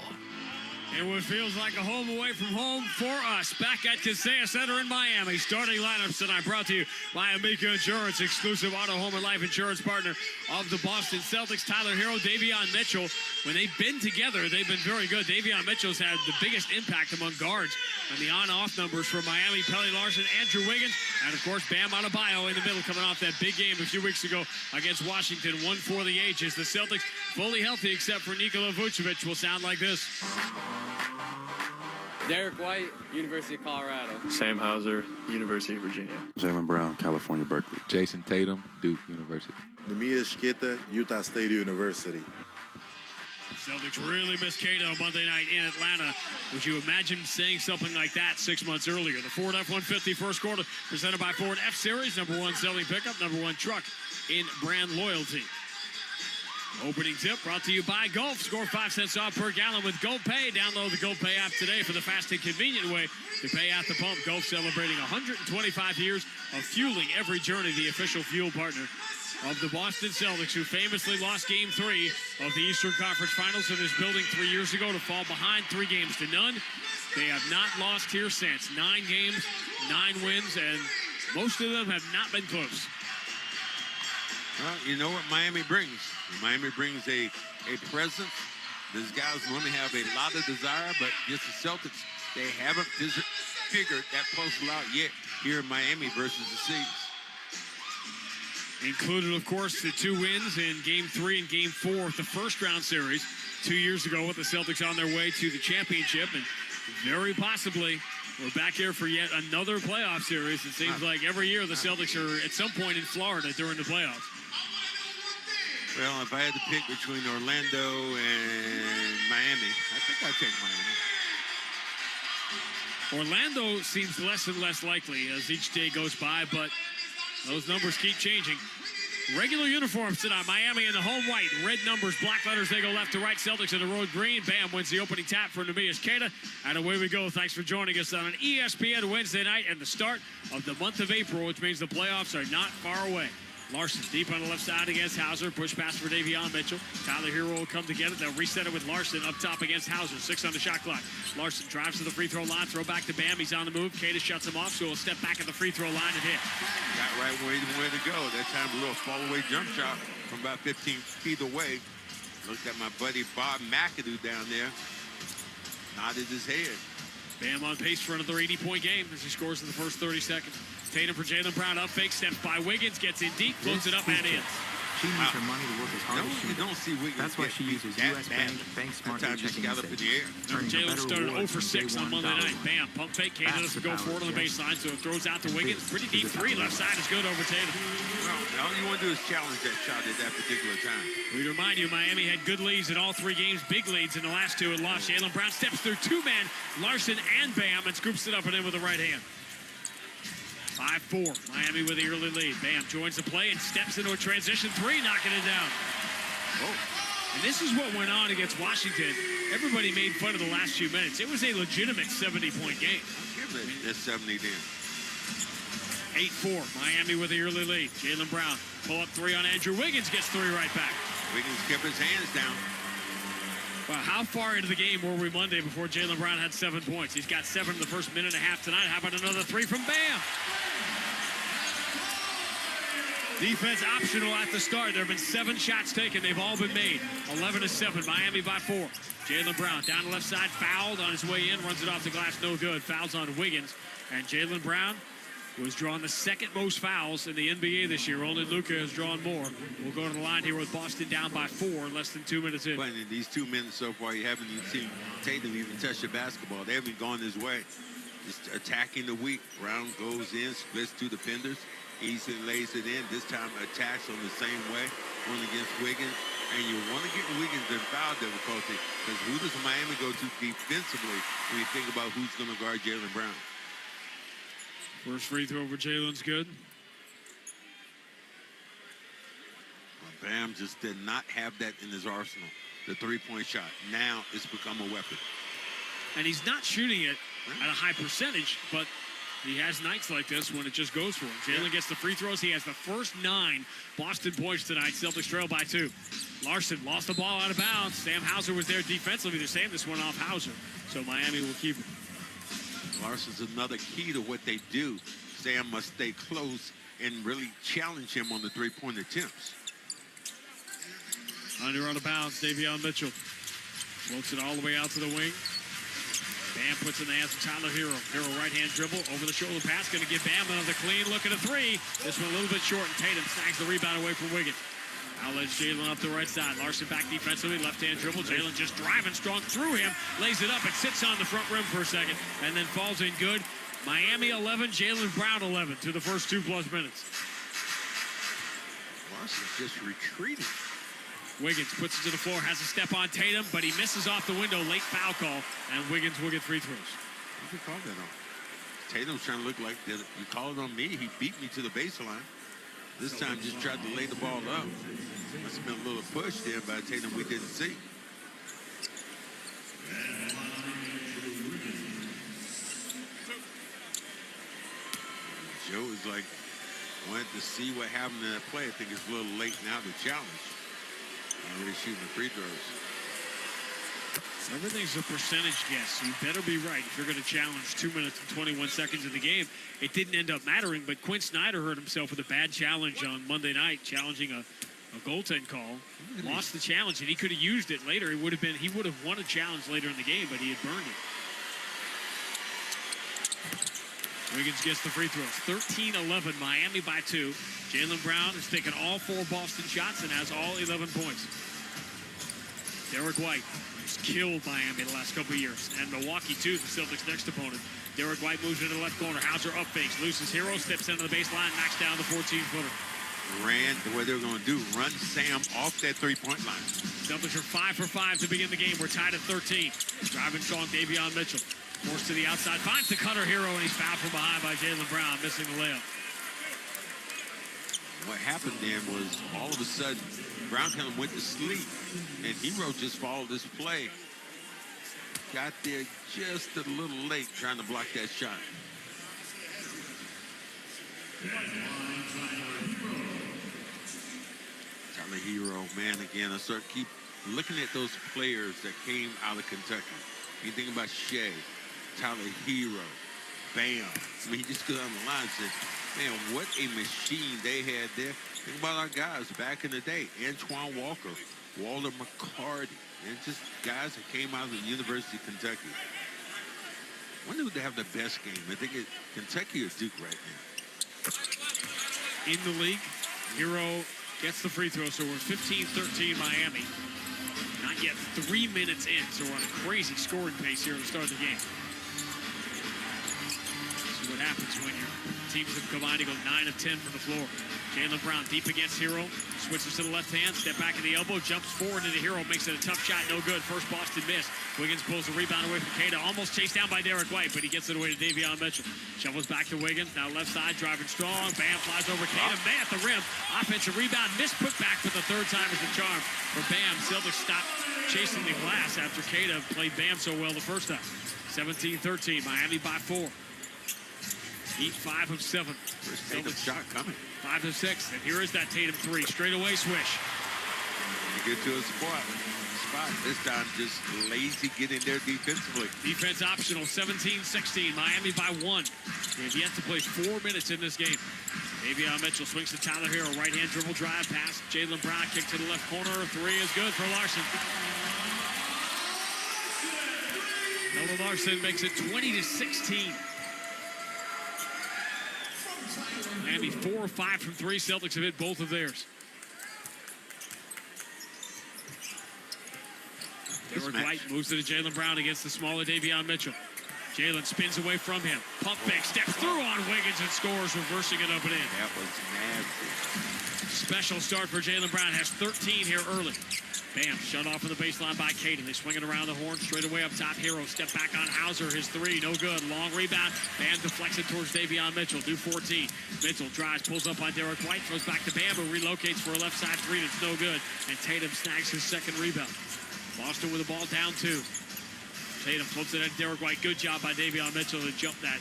And what feels like a home away from home for us. Back at Kaseya Center in Miami. Starting lineups tonight brought to you by Amica Insurance, exclusive auto, home, and life insurance partner of the Boston Celtics. Tyler Hero, Davion Mitchell. When they've been together, they've been very good. Davion Mitchell's had the biggest impact among guards. And the on-off numbers for Miami, Pelly Larson, Andrew Wiggins, and, of course, Bam Adebayo in the middle, coming off that big game a few weeks ago against Washington. One for the ages. The Celtics fully healthy except for Nikola Vucevic will sound like this. Derek White, University of Colorado. Sam Hauser, University of Virginia. Jaylen Brown, California, Berkeley. Jason Tatum, Duke University. Neemias Queta, Utah State University. Celtics really missed Queta on Monday night in Atlanta. Would you imagine saying something like that 6 months earlier? The Ford F-150 first quarter presented by Ford F-Series, #1 selling pickup, #1 truck in brand loyalty. Opening tip brought to you by Gulf. Score 5 cents off per gallon with Gulf Pay. Download the Gulf Pay app today for the fast and convenient way to pay at the pump. Gulf celebrating 125 years of fueling every journey, the official fuel partner of the Boston Celtics, who famously lost Game 3 of the Eastern Conference Finals in this building 3 years ago to fall behind 3-0. They have not lost here since. 9 games, 9 wins, and most of them have not been close. Well, you know what Miami brings? Miami brings a presence. These guys normally have a lot of desire, but just the Celtics, they haven't figured that puzzle out yet here in Miami versus the Seas. Included, of course, the 2 wins in Game 3 and Game 4 of the first-round series 2 years ago with the Celtics on their way to the championship. And very possibly, we're back here for yet another playoff series. It seems like every year the Celtics are at some point in Florida during the playoffs. Well, if I had to pick between Orlando and Miami, I think I'd take Miami. Orlando seems less and less likely as each day goes by, but those numbers keep changing. Regular uniforms tonight. Miami in the home white. Red numbers, black letters. They go left to right. Celtics in the road green. Bam wins the opening tap for Neemias Queta. And away we go. Thanks for joining us on an ESPN Wednesday night and the start of the month of April, which means the playoffs are not far away. Larson deep on the left side against Hauser. Push pass for Davion Mitchell. Tyler Hero will come to get it. They'll reset it with Larson up top against Hauser. 6 on the shot clock. Larson drives to the free throw line. Throw back to Bam. He's on the move. Queta shuts him off, so he'll step back at the free throw line and hit. Got right where he wanted to go. That time a little fall-away jump shot from about 15 feet away. Looked at my buddy Bob McAdoo down there. Nodded his head. Bam on pace for another 80-point game as he scores in the first 30 seconds. Tatum for Jaylen Brown, up fake, steps by Wiggins, gets in deep, floats it up and in. She needs her money to work as hard as she You don't see Wiggins. That's why she uses U.S. Bank Smart checking and savings. Jalen started 0 for 6 on Monday night. Bam, pump fake, Kane doesn't go forward on the baseline, so it throws out to Wiggins. Pretty deep three, left side is good over Tatum. Well, all you want to do is challenge that shot at that particular time. We remind you, Miami had good leads in all 3 games, big leads in the last 2 and lost. Jaylen Brown steps through 2 men, Larson and Bam, and scoops it up and in with the right hand. 5-4, Miami with the early lead. Bam joins the play and steps into a transition 3, knocking it down. Oh. And this is what went on against Washington. Everybody made fun of the last few minutes. It was a legitimate 70-point game. Give it that 70 then. 8-4, Miami with the early lead. Jaylen Brown, pull up 3 on Andrew Wiggins, gets 3 right back. Wiggins kept his hands down. Well, how far into the game were we Monday before Jaylen Brown had 7 points? He's got 7 in the first minute and a half tonight. How about another 3 from Bam? Defense optional at the start. There have been 7 shots taken. They've all been made. 11-7, Miami by 4. Jaylen Brown down the left side, fouled on his way in, runs it off the glass, no good. Fouls on Wiggins. And Jaylen Brown was drawing the 2nd most fouls in the NBA this year. Only Luka has drawn more. We'll go to the line here with Boston down by 4, less than 2 minutes in. But in these 2 minutes so far, you haven't even seen Tatum even touch the basketball. They haven't gone his way. Just attacking the weak. Brown goes in, splits 2 defenders. Easily lays it in. This time attacks on the same way. Going against Wiggins. And you want to get Wiggins in foul difficulty, because who does Miami go to defensively when you think about who's going to guard Jaylen Brown? First free throw for Jalen's good. Well, Bam just did not have that in his arsenal. The 3-point shot. Now it's become a weapon. And he's not shooting it at a high percentage, but he has nights like this when it just goes for him. Jalen gets the free throws. He has the first 9 Boston points tonight. Celtics trail by 2. Larson lost the ball out of bounds. Sam Hauser was there defensively to save this one off Hauser. So Miami will keep it. Larson's another key to what they do. Sam must stay close and really challenge him on the 3-point attempts. Under out of bounds, Davion Mitchell. Floats it all the way out to the wing. Bam puts in the hands of Tyler Hero. Hero right-hand dribble, over-the-shoulder pass, going to give Bam another clean look at a 3. This one a little bit short, and Tatum snags the rebound away from Wiggins. Outlets Jalen up the right side. Larson back defensively, left-hand dribble. Jalen just driving strong through him, lays it up, and sits on the front rim for a second, and then falls in good. Miami 11, Jaylen Brown 11 to the first 2+ minutes. Larson's just retreating. Wiggins puts it to the floor, has a step on Tatum, but he misses off the window. Late foul call, and Wiggins will get free throws. You can call that on. Tatum's trying to look like, you call it on me. He beat me to the baseline. This time just tried to lay the ball up. Must have been a little push there by Tatum we didn't see. Joe is like, wanted to see what happened in that play. I think it's a little late now to challenge. Already shooting the free throws. Everything's a percentage guess. You better be right if you're going to challenge 2 minutes and 21 seconds of the game. It didn't end up mattering, but Quinn Snyder hurt himself with a bad challenge on Monday night, challenging a goaltend call. Lost the challenge, and he could have used it later. He would have won a challenge later in the game, but he had burned it. Wiggins gets the free throws. 13-11, Miami by 2. Jaylen Brown has taken all 4 Boston shots and has all 11 points. Derek White has killed Miami the last couple of years. And Milwaukee, too, the Celtics' next opponent. Derek White moves into the left corner. Hauser up fakes. Loses Hero, steps into the baseline, knocks down the 14-footer. Ran what they were going to do, run Sam off that 3-point line. Celtics are 5 for 5 to begin the game. We're tied at 13. Driving strong, Davion Mitchell. Forced to the outside, finds the cutter Hero, and he's fouled from behind by Jaylen Brown, missing the layup. What happened then was all of a sudden, Brown kind of went to sleep, and Hero just followed this play. Got there just a little late trying to block that shot. Tyler Hero, man, again, I start keep looking at those players that came out of Kentucky. You think about Shea, Tyler Hero, Bam. I mean, he just goes on the line and says, man, what a machine they had there. Think about our guys back in the day. Antoine Walker, Walter McCarty, and just guys that came out of the University of Kentucky. wonder who they have the best game. I think it's Kentucky or Duke right now. In the league, Hero gets the free throw, so we're 15-13 Miami. Not yet 3 minutes in, so we're on a crazy scoring pace here at the start of the game. See what happens when your teams have combined to go 9 of 10 from the floor. Jaylen Brown deep against Hero. Switches to the left hand, step back in the elbow, jumps forward into Hero, makes it a tough shot, no good. First Boston miss. Wiggins pulls the rebound away from Queta, almost chased down by Derek White, but he gets it away to Davion Mitchell. Shovels back to Wiggins, now left side, driving strong. Bam flies over Queta, man at the rim. Offensive rebound, missed put back, but the third time is the charm for Bam. Celtics stopped chasing the glass after Queta played Bam so well the first time. 17-13, Miami by 4. Heat 5 of 7. Tatum shot coming. 5 of 6, and here is that Tatum 3. Straight away swish. You get to a spot. This time just lazy getting there defensively. Defense optional, 17-16. Miami by 1. They have yet to play 4 minutes in this game. Davion Mitchell swings to Tyler Hero. Right-hand dribble drive pass. Jaylen Brown kick to the left corner. 3 is good for Larson. Noah Larson makes it 20-16. Miami 4 of 5 from 3. Celtics have hit both of theirs. Derek White moves to Jaylen Brown against the smaller Davion Mitchell. Jaylen spins away from him. Pump fake, steps through on Wiggins and scores, reversing it up and in. That was nasty. Special start for Jaylen Brown. Has 13 here early. Bam, shut off on the baseline by Caden. They swing it around the horn, straight away up top. Hero, step back on Hauser. His 3, no good. Long rebound. Bam deflects it towards Davion Mitchell. Do 14. Mitchell drives, pulls up on Derek White, throws back to Bam, but relocates for a left side 3 that's no good. And Tatum snags his second rebound. Boston with the ball down 2. Tatum flips it at Derek White. Good job by Davion Mitchell to jump that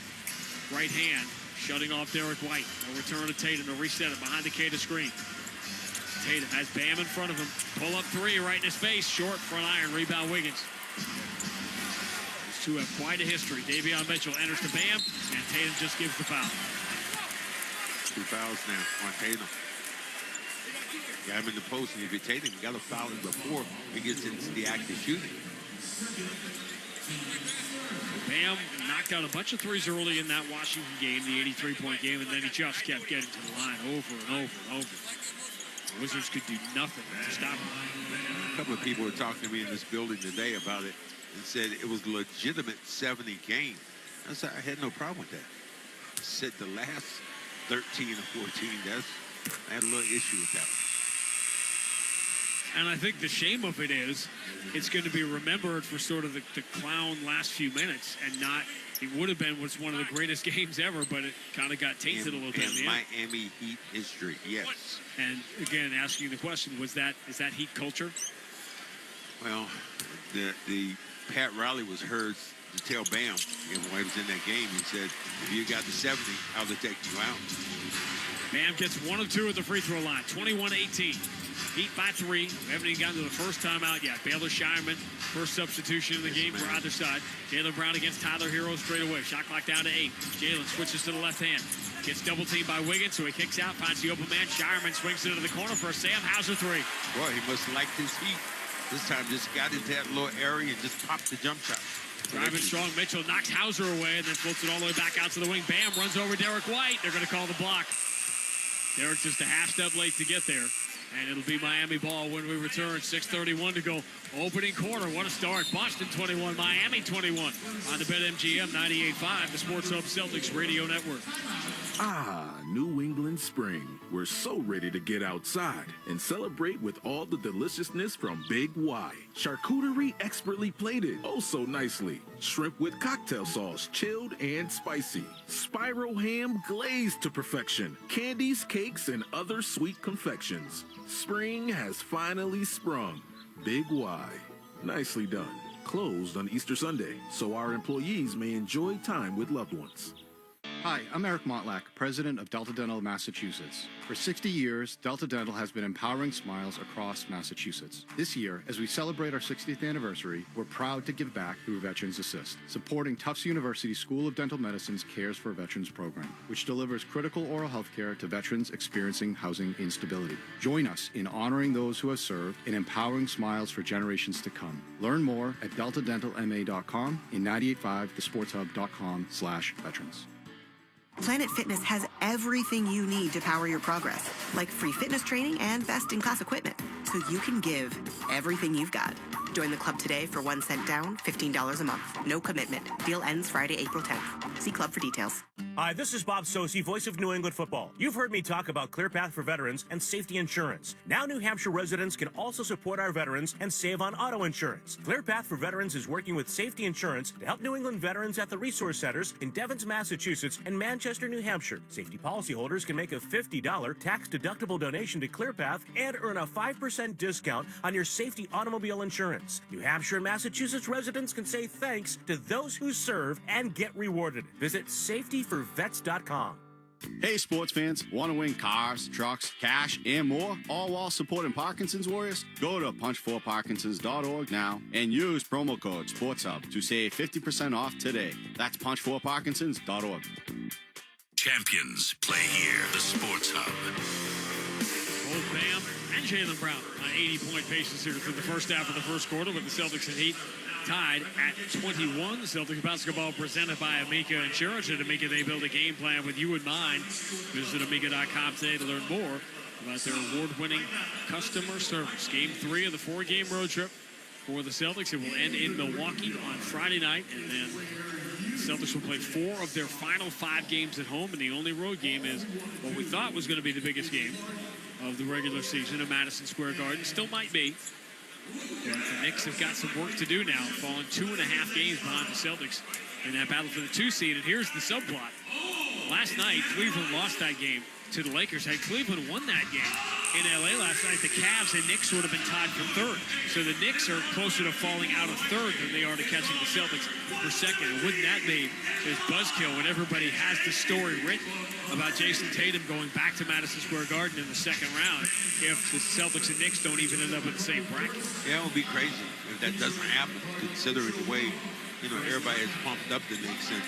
right hand, shutting off Derek White. A return to Tatum to reset it behind the Queta screen. Tatum has Bam in front of him. Pull up 3 right in his face. Short front iron. Rebound Wiggins. These two have quite a history. Davion Mitchell enters to Bam, and Tatum just gives the foul. 2 fouls now on Tatum. Got him in the post, and if you're Tatum, you got to foul him before he gets into the act of shooting. Bam knocked out a bunch of 3s early in that Washington game, the 83-point game, and then he just kept getting to the line over and over and over. The Wizards could do nothing to stop him. A couple of people were talking to me in this building today about it and said it was a legitimate 70 game. I said I had no problem with that. I said the last 13 or 14, I had a little issue with that. And I think the shame of it is it's going to be remembered for sort of the clown last few minutes and not, it would have been was one of the greatest games ever, but it kind of got tainted a little bit in the end. Miami Heat history, yes. And again, asking the question, is that Heat culture? Well, the Pat Riley was heard to tell Bam, when he was in that game, he said, if you got the 70, I'll take you out. Bam gets 1 of 2 at the free throw line, 21-18. Heat by 3. We haven't even gotten to the first time out yet. Baylor Shireman, first substitution in the game for either side. Jaylen Brown against Tyler Hero straight away. Shot clock down to 8. Jaylen switches to the left hand. Gets double teamed by Wiggins, so he kicks out, finds the open man. Shireman swings it into the corner for a Sam Hauser 3. Boy, he must have liked his Heat. This time just got into that little area and just popped the jump shot. Driving strong, Mitchell knocks Hauser away and then floats it all the way back out to the wing. Bam runs over Derek White. They're going to call the block. Derek's just a half step late to get there. And it'll be Miami ball when we return. 6:31 to go. Opening quarter. What a start. Boston 21, Miami 21. On the BetMGM 98.5, the Sports Hub Celtics Radio Network. Ah, New England spring. We're so ready to get outside and celebrate with all the deliciousness from Big Y. Charcuterie expertly plated, oh so nicely. Shrimp with cocktail sauce, chilled and spicy. Spiral ham glazed to perfection. Candies, cakes, and other sweet confections. Spring has finally sprung. Big Y. Nicely done. Closed on Easter Sunday, so our employees may enjoy time with loved ones. Hi, I'm Eric Montlack, president of Delta Dental Massachusetts. For 60 years, Delta Dental has been empowering smiles across Massachusetts. This year, as we celebrate our 60th anniversary, we're proud to give back through Veterans Assist, supporting Tufts University School of Dental Medicine's Cares for Veterans program, which delivers critical oral health care to veterans experiencing housing instability. Join us in honoring those who have served and empowering smiles for generations to come. Learn more at deltadentalma.com and 985thesportshub.com/veterans. Planet Fitness has everything you need to power your progress, like free fitness training and best-in-class equipment, so you can give everything you've got. Join the club today for 1 cent down, $15 a month. No commitment. Deal ends Friday, April 10th. See club for details. Hi, this is Bob Sosi, voice of New England football. You've heard me talk about ClearPath for Veterans and safety insurance. Now New Hampshire residents can also support our veterans and save on auto insurance. ClearPath for Veterans is working with safety insurance to help New England veterans at the resource centers in Devens, Massachusetts and Manchester, New Hampshire. Safety policyholders can make a $50 tax-deductible donation to ClearPath and earn a 5% discount on your safety automobile insurance. New Hampshire and Massachusetts residents can say thanks to those who serve and get rewarded. Visit safetyforvets.com. Hey, sports fans, want to win cars, trucks, cash, and more, all while supporting Parkinson's Warriors? Go to punch4parkinsons.org now and use promo code SportsHub to save 50% off today. That's punch4parkinsons.org. Champions play here, the Sports Hub. Both Bam and Jaylen Brown on 80-point paces here through the first half of the first quarter, with the Celtics and Heat tied at 21. The Celtics basketball presented by Amica Insurance. At Amica, they build a game plan with you in mind. Visit Amica.com today to learn more about their award-winning customer service. Game 3 of the 4-game road trip for the Celtics. It will end in Milwaukee on Friday night, and then the Celtics will play 4 of their final 5 games at home, and the only road game is what we thought was going to be the biggest game of the regular season at Madison Square Garden. Still might be. But the Knicks have got some work to do now, falling 2.5 games behind the Celtics in that battle for the 2 seed. And here's the subplot. Last night, Cleveland lost that game to the Lakers. Had Cleveland won that game in LA last night, the Cavs and Knicks would have been tied for 3rd. So the Knicks are closer to falling out of 3rd than they are to catching the Celtics for 2nd. And wouldn't that be this buzzkill when everybody has the story written about Jason Tatum going back to Madison Square Garden in the 2nd round if the Celtics and Knicks don't even end up in the same bracket? Yeah, it would be crazy if that doesn't happen, considering the way, everybody has pumped up the Knicks. And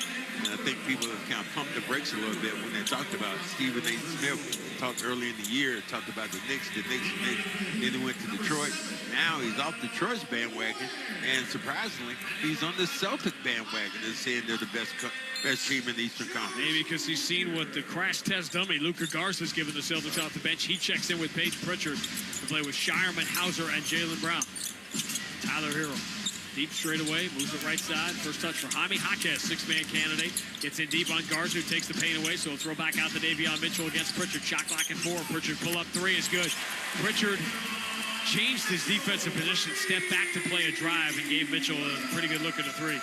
I think people have kind of pumped the brakes a little bit when they talked about Stephen A. Smith. Talked early in the year, talked about the Knicks. Then he went to Detroit. Now he's off Detroit's bandwagon. And surprisingly, he's on the Celtic bandwagon and saying they're the best team in the Eastern Conference. Maybe because he's seen what the crash test dummy Luka Garza's given the Celtics off the bench. He checks in with Paige Pritchard to play with Shireman, Hauser, and Jaylen Brown. Tyler Hero. Deep straight away, moves it right side. First touch for Jaime Jaquez, 6-man candidate. Gets in deep on Garza, who takes the paint away, so he'll throw back out to Davion Mitchell against Pritchard. Shot clock at 4. Pritchard pull up 3 is good. Pritchard changed his defensive position, stepped back to play a drive, and gave Mitchell a pretty good look at a 3.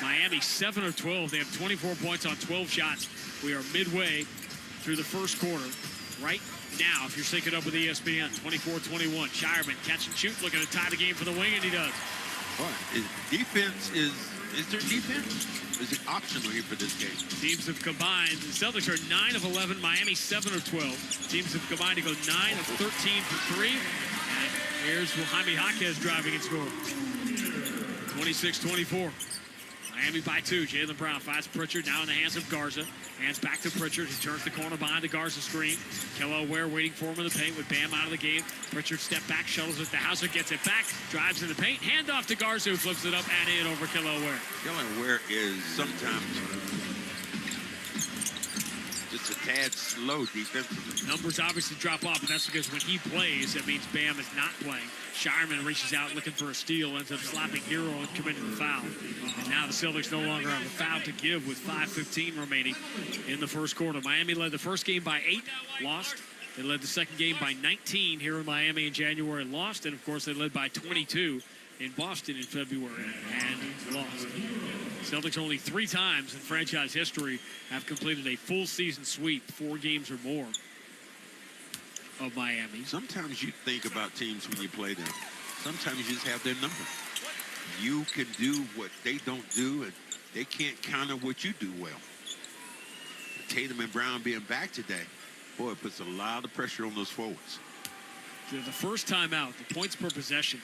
Miami 7 of 12. They have 24 points on 12 shots. We are midway through the first quarter. Right now, if you're syncing up with ESPN, 24-21. Shireman catch and shoot, looking to tie the game for the wing, and he does. What? Is there defense? Is it optional here for this game? Teams have combined. The Celtics are 9 of 11. Miami 7 of 12. Teams have combined to go 9 of 13 for 3. And here's Jaime Jaquez driving and scoring. 26-24. Miami by 2. Jaylen Brown finds Pritchard, now in the hands of Garza. Hands back to Pritchard. He turns the corner behind the Garza screen. Kello Ware waiting for him in the paint with Bam out of the game. Pritchard step back, shuttles it to Hauser, gets it back, drives in the paint, hand off to Garza, who flips it up and in over Kello Ware. Kello Ware is sometimes just a tad slow defensively. Numbers obviously drop off, but that's because when he plays, that means Bam is not playing. Shireman reaches out looking for a steal, ends up slapping Hero and committing the foul. And now the Celtics no longer have a foul to give with 5:15 remaining in the first quarter. Miami led the first game by 8, lost. They led the second game by 19 here in Miami in January, lost. And, of course, they led by 22 in Boston in February and lost. Celtics only 3 times in franchise history have completed a full season sweep, 4 games or more of Miami. Sometimes you think about teams when you play them. Sometimes you just have their number. You can do what they don't do, and they can't counter what you do well. Tatum and Brown being back today, boy, it puts a lot of pressure on those forwards. The first time out, the points per possession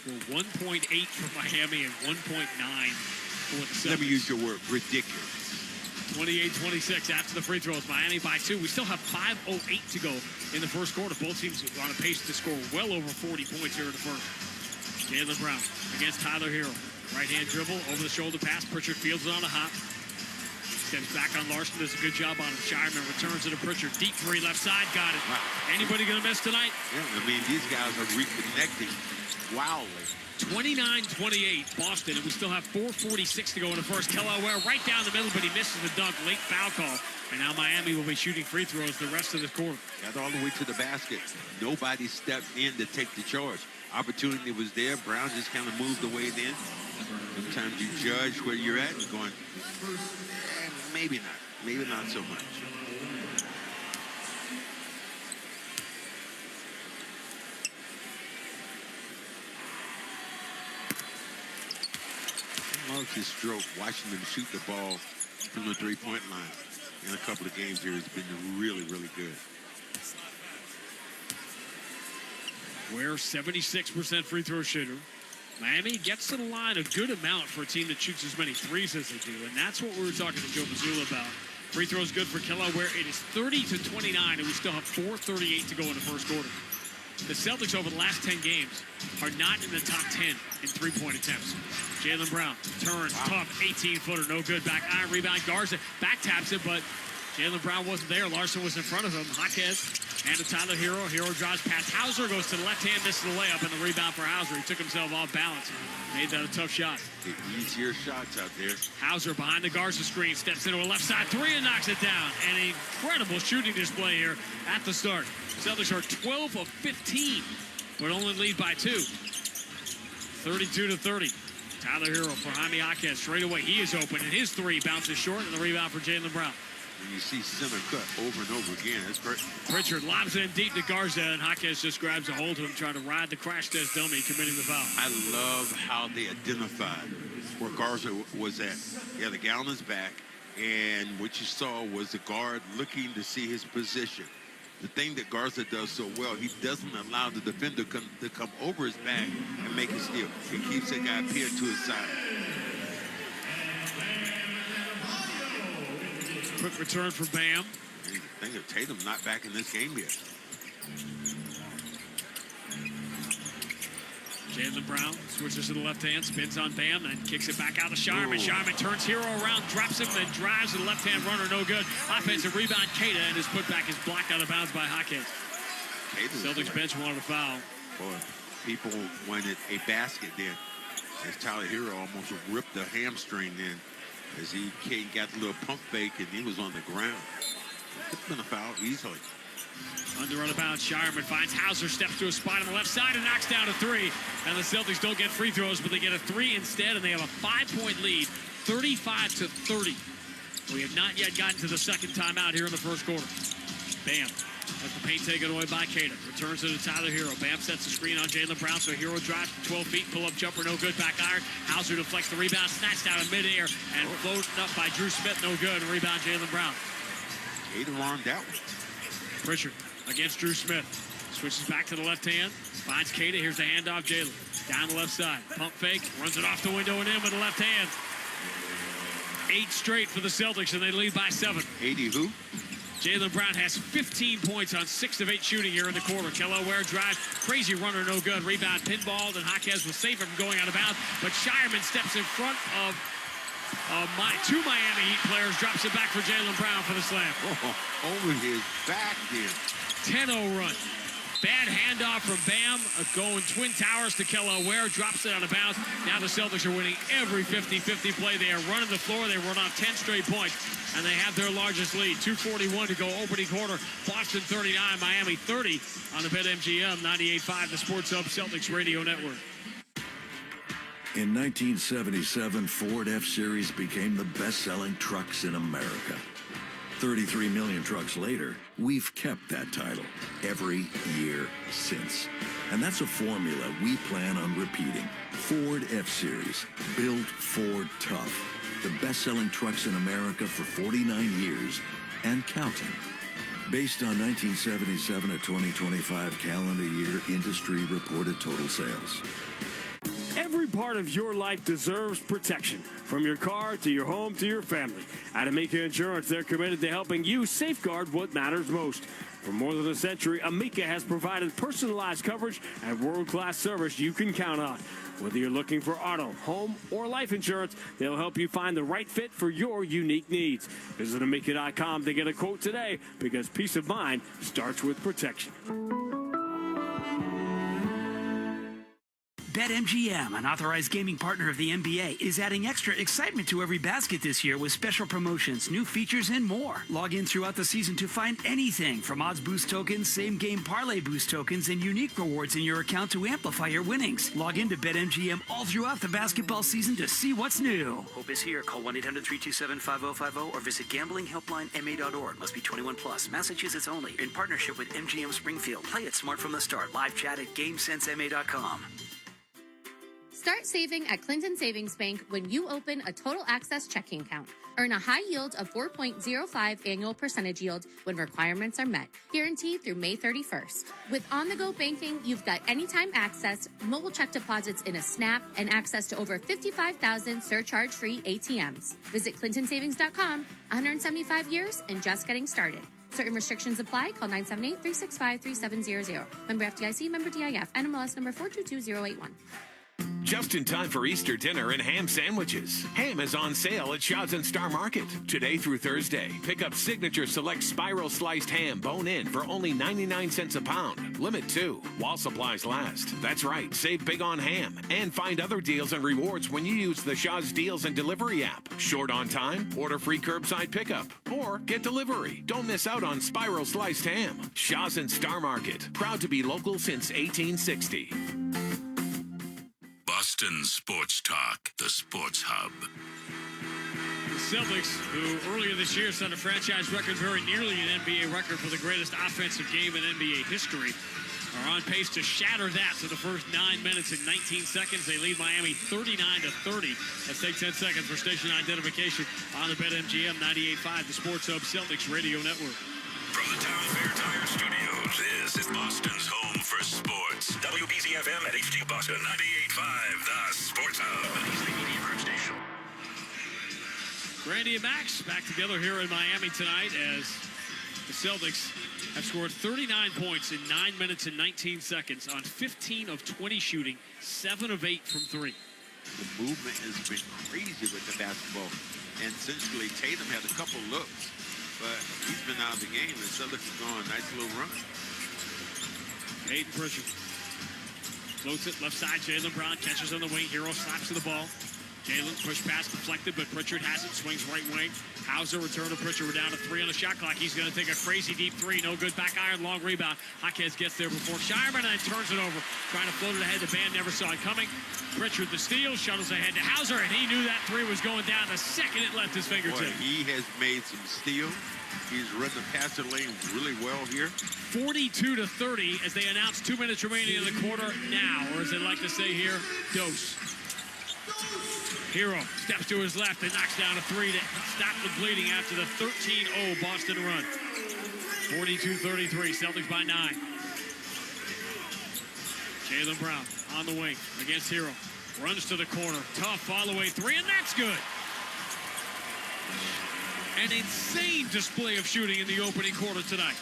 were 1.8 for Miami and 1.9 for the Celtics. Let me use your word, ridiculous. 28-26 after the free throws. Miami by 2. We still have 5:08 to go in the first quarter. Both teams are on a pace to score well over 40 points here in the first. Jaylen Brown against Tyler Hero. Right-hand dribble, over-the-shoulder pass. Pritchard fields it on a hop. Steps back on Larson, does a good job on him. Shireman returns it to Pritchard. Deep three, left side, got it. Wow. Anybody going to miss tonight? Yeah, I mean, these guys are reconnecting wildly. 29-28, Boston, and we still have 4:46 to go in the first. Kelly Ware right down the middle, but he misses the dunk. Late foul call. And now Miami will be shooting free throws the rest of the quarter. Got all the way to the basket. Nobody stepped in to take the charge. Opportunity was there. Brown just kind of moved the way in. Sometimes you judge where you're at and going, maybe not. Maybe not so much. Marcus Stroke, watching them shoot the ball from the three-point line in a couple of games here has been really, really good. Ware, 76% free throw shooter. Miami gets to the line a good amount for a team that shoots as many threes as they do, and that's what we were talking to Joe Mazulla about. Free throws good for Kelly Ware. It is 30-29, and we still have 4:38 to go in the first quarter. The Celtics over the last 10 games are not in the top 10 in three-point attempts. Jaylen Brown turns, tough, 18-footer, no good. Back iron rebound. Garza back taps it, but Jaylen Brown wasn't there. Larson was in front of him. Jaquez and to Tyler Hero. Hero drives past Hauser, goes to the left hand, misses the layup, and the rebound for Hauser. He took himself off balance. Made that a tough shot. The easier shots out there. Hauser behind the Garza screen, steps into a left side three and knocks it down. And an incredible shooting display here at the start. Celtics are 12 of 15, but only lead by 2. 32-30. Tyler Hero for Jaime Jaquez straight away. He is open, and his three bounces short, and the rebound for Jaylen Brown. And you see center cut over and over again. That's great. Pritchard lobs it in deep to Garza, and Jaquez just grabs a hold of him, trying to ride the crash test dummy, committing the foul. I love how they identified where Garza was at. Yeah, the guy on his back, and what you saw was the guard looking to see his position. The thing that Garza does so well, he doesn't allow the defender to come over his back and make a steal. He keeps that guy pinned to his side. Quick return for Bam. The thing of Tatum's not back in this game yet. Jaylen Brown switches to the left hand, spins on Bam, then kicks it back out to Shireman. Shireman turns Hero around, drops him, then drives to the left-hand runner, no good. Offensive rebound, Keita, and his putback is blocked out of bounds by Jaquez. Celtics bench wanted a foul. Boy, people wanted a basket then, as Tyler Hero almost ripped the hamstring then, as he got the little pump fake, and he was on the ground. It's been a foul easily. Under on the bounce, Shireman finds Hauser, steps to a spot on the left side and knocks down a three. And the Celtics don't get free throws, but they get a three instead, and they have a 5-point lead, 35-30. We have not yet gotten to the second timeout here in the first quarter. Bam. That's the paint taken away by Keita. Returns it to Tyler Hero. Bam sets the screen on Jaylen Brown, so Hero drives 12 feet, pull-up jumper, no good, back iron. Hauser deflects the rebound, snatched out in midair, and floated up by Drew Smith, no good, and rebound Jaylen Brown. Keita armed out. Pritchard against Drew Smith. Switches back to the left hand. Finds Keita. Here's the handoff. Jaylen down the left side. Pump fake. Runs it off the window and in with the left hand. 8 straight for the Celtics, and they lead by 7. 80 who? Jaylen Brown has 15 points on 6 of 8 shooting here in the quarter. Kelly Ware drives. Crazy runner, no good. Rebound pinballed, and Jaquez will save him from going out of bounds. But Shireman steps in front of two Miami Heat players, drops it back for Jaylen Brown for the slam. Over his back there. 10-0 run. Bad handoff from Bam, going Twin Towers to Kelly Ware, drops it out of bounds. Now the Celtics are winning every 50-50 play. They are running the floor. They run off 10 straight points, and they have their largest lead. 2:41 to go, opening quarter. Boston 39, Miami 30 on the BetMGM 98.5, the Sports Hub Celtics Radio Network. In 1977, Ford F-Series became the best-selling trucks in America. 33 million trucks later, we've kept that title every year since. And that's a formula we plan on repeating. Ford F-Series, built Ford tough. The best-selling trucks in America for 49 years, and counting. Based on 1977 to 2025 calendar year industry reported total sales. Every part of your life deserves protection, from your car to your home to your family. At Amica Insurance, they're committed to helping you safeguard what matters most. For more than a century, Amica has provided personalized coverage and world-class service you can count on. Whether you're looking for auto, home, or life insurance, they'll help you find the right fit for your unique needs. Visit Amica.com to get a quote today, because peace of mind starts with protection. BetMGM, an authorized gaming partner of the NBA, is adding extra excitement to every basket this year with special promotions, new features, and more. Log in throughout the season to find anything from odds boost tokens, same-game parlay boost tokens, and unique rewards in your account to amplify your winnings. Log in to BetMGM all throughout the basketball season to see what's new. Hope is here. Call 1-800-327-5050 or visit gamblinghelplinema.org. Must be 21 plus. Massachusetts only. In partnership with MGM Springfield. Play it smart from the start. Live chat at GameSenseMA.com. Start saving at Clinton Savings Bank when you open a total access checking account. Earn a high yield of 4.05 annual percentage yield when requirements are met. Guaranteed through May 31st. With on-the-go banking, you've got anytime access, mobile check deposits in a snap, and access to over 55,000 surcharge-free ATMs. Visit ClintonSavings.com. 175 years and just getting started. Certain restrictions apply. Call 978-365-3700. Member FDIC, member DIF, NMLS number 422081. Just in time for Easter dinner and ham sandwiches. Ham is on sale at Shaw's and Star Market today through Thursday. Pick up Signature Select Spiral Sliced Ham bone-in for only 99 cents a pound. Limit 2 while supplies last. That's right, save big on ham and find other deals and rewards when you use the Shaw's Deals and Delivery app. Short on time? Order free curbside pickup or get delivery. Don't miss out on Spiral Sliced Ham. Shaw's and Star Market, proud to be local since 1860. Boston Sports Talk, the Sports Hub. The Celtics, who earlier this year set a franchise record, very nearly an NBA record for the greatest offensive game in NBA history, are on pace to shatter that to the first 9 minutes and 19 seconds. They lead Miami 39-30. Let's take 10 seconds for station identification on the BetMGM 98.5, the Sports Hub Celtics Radio Network. From the Town Fair Tire Studios, this is Boston's home for sports. WBZ-FM at HD Boston 98.5, the Sports Hub. Easily Media Group Station. Randy and Max back together here in Miami tonight as the Celtics have scored 39 points in 9 minutes and 19 seconds on 15 of 20 shooting, 7 of 8 from 3. The movement has been crazy with the basketball. And essentially, Tatum had a couple looks, but he's been out of the game. The Celtics have gone a nice little run. Hayden Pritchard floats it left side. Jaylen Brown catches on the wing. Hero slaps to the ball. Jaylen push pass deflected, but Pritchard has it. Swings right wing. Hauser return to Pritchard. We're down to 3 on the shot clock. He's going to take a crazy deep 3. No good. Back iron. Long rebound. Jaquez gets there before Shireman and turns it over. Trying to float it ahead. The band never saw it coming. Pritchard the steal. Shuttles ahead to Hauser, and he knew that 3 was going down the second it left his fingertips. Boy, he has made some steals. He's run the passer lane really well here. 42-30 as they announce 2 minutes remaining in the quarter now, or as they like to say here, dose. Hero steps to his left and knocks down a 3 to stop the bleeding after the 13-0 Boston run. 42-33, Celtics by 9. Jaylen Brown on the wing against Hero. Runs to the corner. Tough follow-away 3, and that's good. An insane display of shooting in the opening quarter tonight.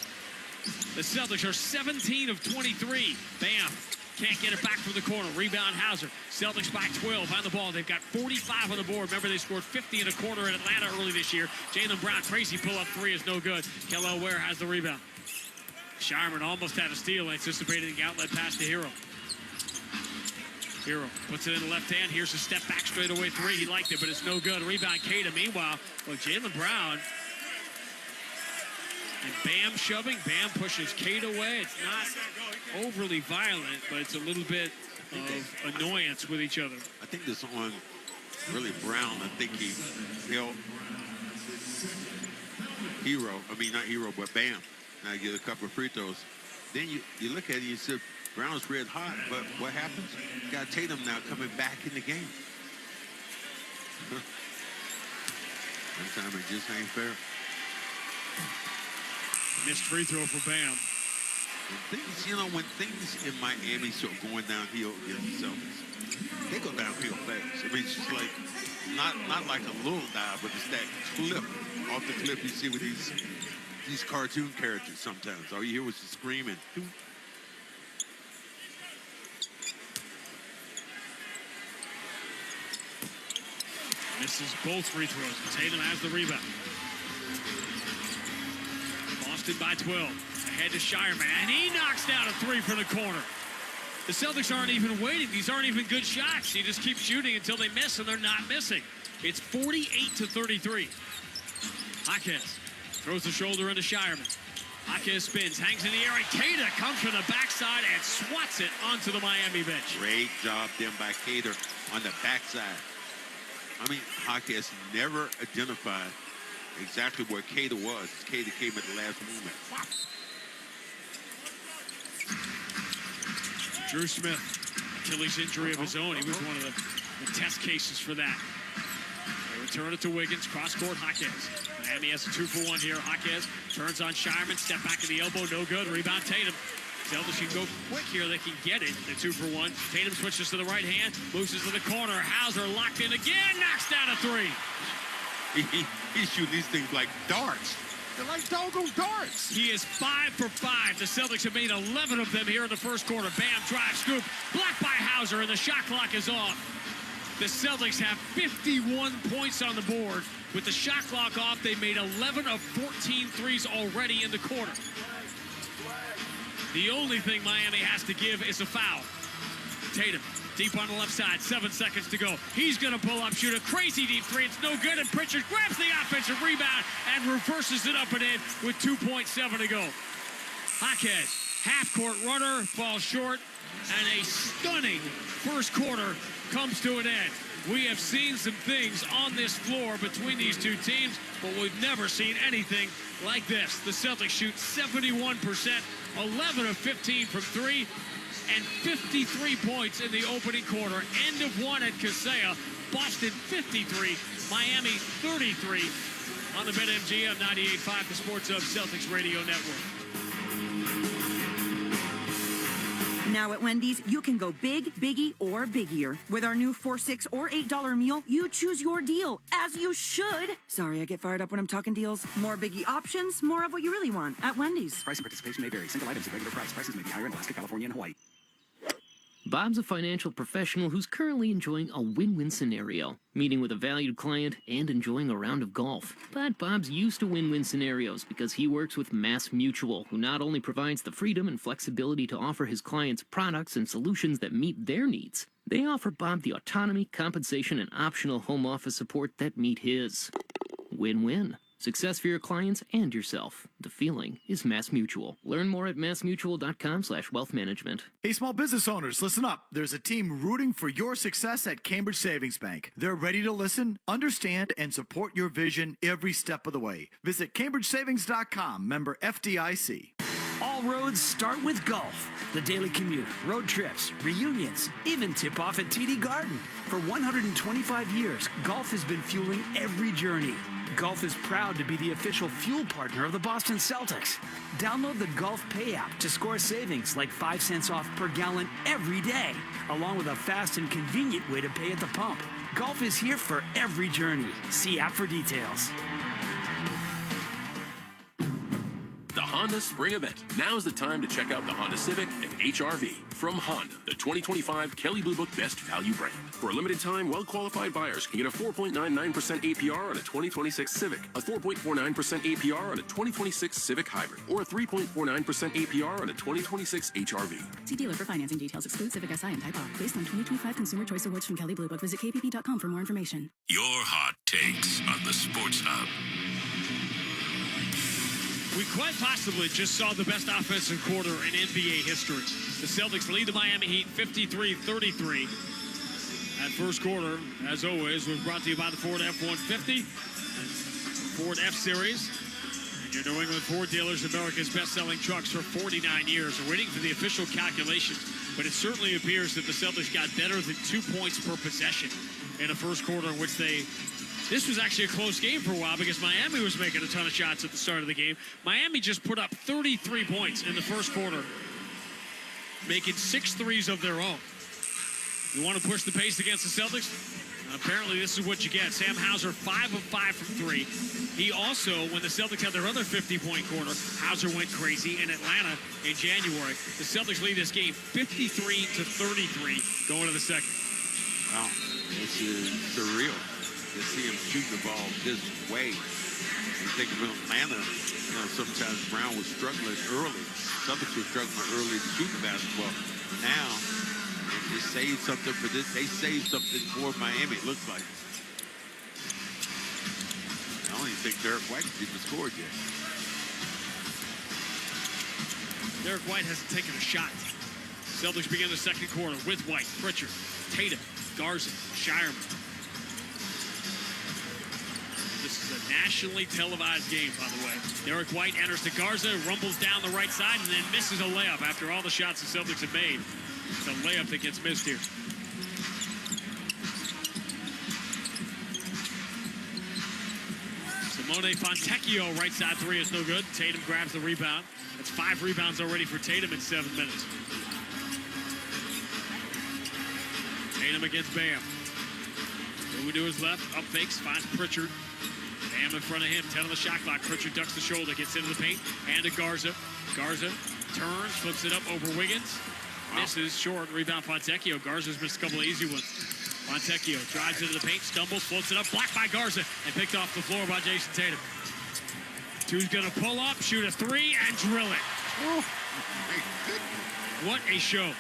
The Celtics are 17 of 23. Bam. Can't get it back from the corner. Rebound Hauser. Celtics by 12 on the ball. They've got 45 on the board. Remember, they scored 50 in a quarter in Atlanta early this year. Jaylen Brown, crazy pull-up 3 is no good. Kel'el Ware has the rebound. Shireman almost had a steal, anticipating the outlet pass to Hero. Hero puts it in the left hand. Here's a step back straightaway 3. He liked it, but it's no good. Rebound Cada. Meanwhile, look, Jaylen Brown and Bam shoving. Bam pushes Kate away. It's not overly violent, but it's a little bit of annoyance with each other. I think this on really Brown. I think he held Hero. I mean, not Hero, but Bam. Now get a couple of free throws. Then you look at it, you said Brown's red hot, but what happens? You got Tatum now coming back in the game. Sometimes it just ain't fair. Missed free throw for Bam. When things in Miami start going downhill against the Celtics, they go downhill fast. I mean, it's just like, not like a little dive, but it's that clip, off the clip you see with these cartoon characters sometimes. All you hear was the screaming. Misses both free throws. Tatum has the rebound. Boston by 12. Ahead to Shireman, and he knocks down a three from the corner. The Celtics aren't even waiting. These aren't even good shots. You just keep shooting until they miss, and they're not missing. It's 48-33. Jaquez throws the shoulder into Shireman. Jaquez spins, hangs in the air, and Queta comes from the backside and swats it onto the Miami bench. Great job done by Queta on the backside. I mean, Jaquez never identified exactly where Queta was. Queta came at the last moment. Drew Smith, Achilles injury of his own. He was one of the test cases for that. They return it to Wiggins, cross-court Jaquez. Miami has a 2-for-1 here. Jaquez turns on Shireman, step back in the elbow, no good. Rebound Tatum. Celtics can go quick here. They can get it. The 2-for-1. Tatum switches to the right hand, moves to the corner. Hauser locked in again, knocks down a three. He's shooting these things like darts. They're like doggone darts. He is 5 for 5. The Celtics have made 11 of them here in the first quarter. Bam, drive, scoop, blocked by Hauser, and the shot clock is off. The Celtics have 51 points on the board. With the shot clock off, they made 11 of 14 threes already in the quarter. The only thing Miami has to give is a foul. Tatum, deep on the left side, 7 seconds to go. He's going to pull up, shoot a crazy deep three. It's no good, and Pritchard grabs the offensive rebound and reverses it up and in with 2.7 to go. Jaquez, half-court runner, falls short, and a stunning first quarter comes to an end. We have seen some things on this floor between these two teams, but we've never seen anything like this. The Celtics shoot 71%, 11 of 15 from three, and 53 points in the opening quarter. End of one at Kaseya. Boston 53, Miami 33 on the BetMGM 98.5, the Sports Hub Celtics Radio Network. Now at Wendy's, you can go big, biggie, or biggier. With our new $4, $6, or $8 meal, you choose your deal, as you should. Sorry, I get fired up when I'm talking deals. More biggie options, more of what you really want at Wendy's. Price and participation may vary. Single items at regular price. Prices may be higher in Alaska, California, and Hawaii. Bob's a financial professional who's currently enjoying a win-win scenario, meeting with a valued client and enjoying a round of golf. But Bob's used to win-win scenarios because he works with Mass Mutual, who not only provides the freedom and flexibility to offer his clients products and solutions that meet their needs, they offer Bob the autonomy, compensation, and optional home office support that meet his. Win-win. Success for your clients and yourself. The feeling is Mass Mutual. Learn more at massmutual.com/wealth management. Hey, small business owners, listen up. There's a team rooting for your success at Cambridge Savings Bank. They're ready to listen, understand, and support your vision every step of the way. Visit CambridgeSavings.com, member FDIC. All roads start with golf. The daily commute, road trips, reunions, even tip-off at TD Garden. For 125 years, golf has been fueling every journey. Golf is proud to be the official fuel partner of the Boston Celtics. Download the Golf Pay app to score savings like 5 cents off per gallon every day, along with a fast and convenient way to pay at the pump. Golf is here for every journey. See app for details. The Honda Spring Event. Now's the time to check out the Honda Civic and HR-V from Honda, the 2025 Kelley Blue Book Best Value brand. For a limited time, well-qualified buyers can get a 4.99% APR on a 2026 Civic, a 4.49% APR on a 2026 Civic Hybrid, or a 3.49% APR on a 2026 HR-V. See dealer for financing details. Exclude Civic Si and Tipoff. Based on 2025 Consumer Choice Awards from Kelley Blue Book. Visit kpp.com for more information. Your hot takes on the Sports Hub. We quite possibly just saw the best offensive quarter in NBA history. The Celtics lead the Miami Heat 53-33. That first quarter, as always, was brought to you by the Ford F-150, Ford F-Series, and your New England Ford dealers, America's best-selling trucks for 49 years. We're waiting for the official calculations, but it certainly appears that the Celtics got better than 2 points per possession in the first quarter, in which they This was actually a close game for a while because Miami was making a ton of shots at the start of the game. Miami just put up 33 points in the first quarter, making 6 threes of their own. You want to push the pace against the Celtics? Apparently, this is what you get. Sam Hauser, 5 of 5 from 3. He also, when the Celtics had their other 50-point quarter, Hauser went crazy in Atlanta in January. The Celtics lead this game 53-33 going to the second. Wow, this is surreal to see him shoot the ball this way. You think of Atlanta, sometimes Brown was struggling early. Celtics were struggling early to shoot the basketball. Now, they saved something for this. They saved something for Miami, it looks like. I don't even think Derek White even scored yet. Derek White hasn't taken a shot. Celtics begin the second quarter with White, Pritchard, Tatum, Garza, Shireman. This is a nationally televised game, by the way. Derek White enters to Garza, rumbles down the right side, and then misses a layup after all the shots the Celtics have made. It's a layup that gets missed here. Simone Fontecchio, right side three is no good. Tatum grabs the rebound. That's 5 rebounds already for Tatum in 7 minutes. Tatum against Bam. Moving to his left, up fakes, finds Pritchard. Bam in front of him, 10 on the shot clock. Pritchard ducks the shoulder, gets into the paint, and to Garza. Garza turns, flips it up over Wiggins. Misses, short, rebound Fontecchio. Garza's missed a couple of easy ones. Fontecchio drives into the paint, stumbles, floats it up, blocked by Garza, and picked off the floor by Jason Tatum. Two's gonna pull up, shoot a 3, and drill it. Oh. What a show.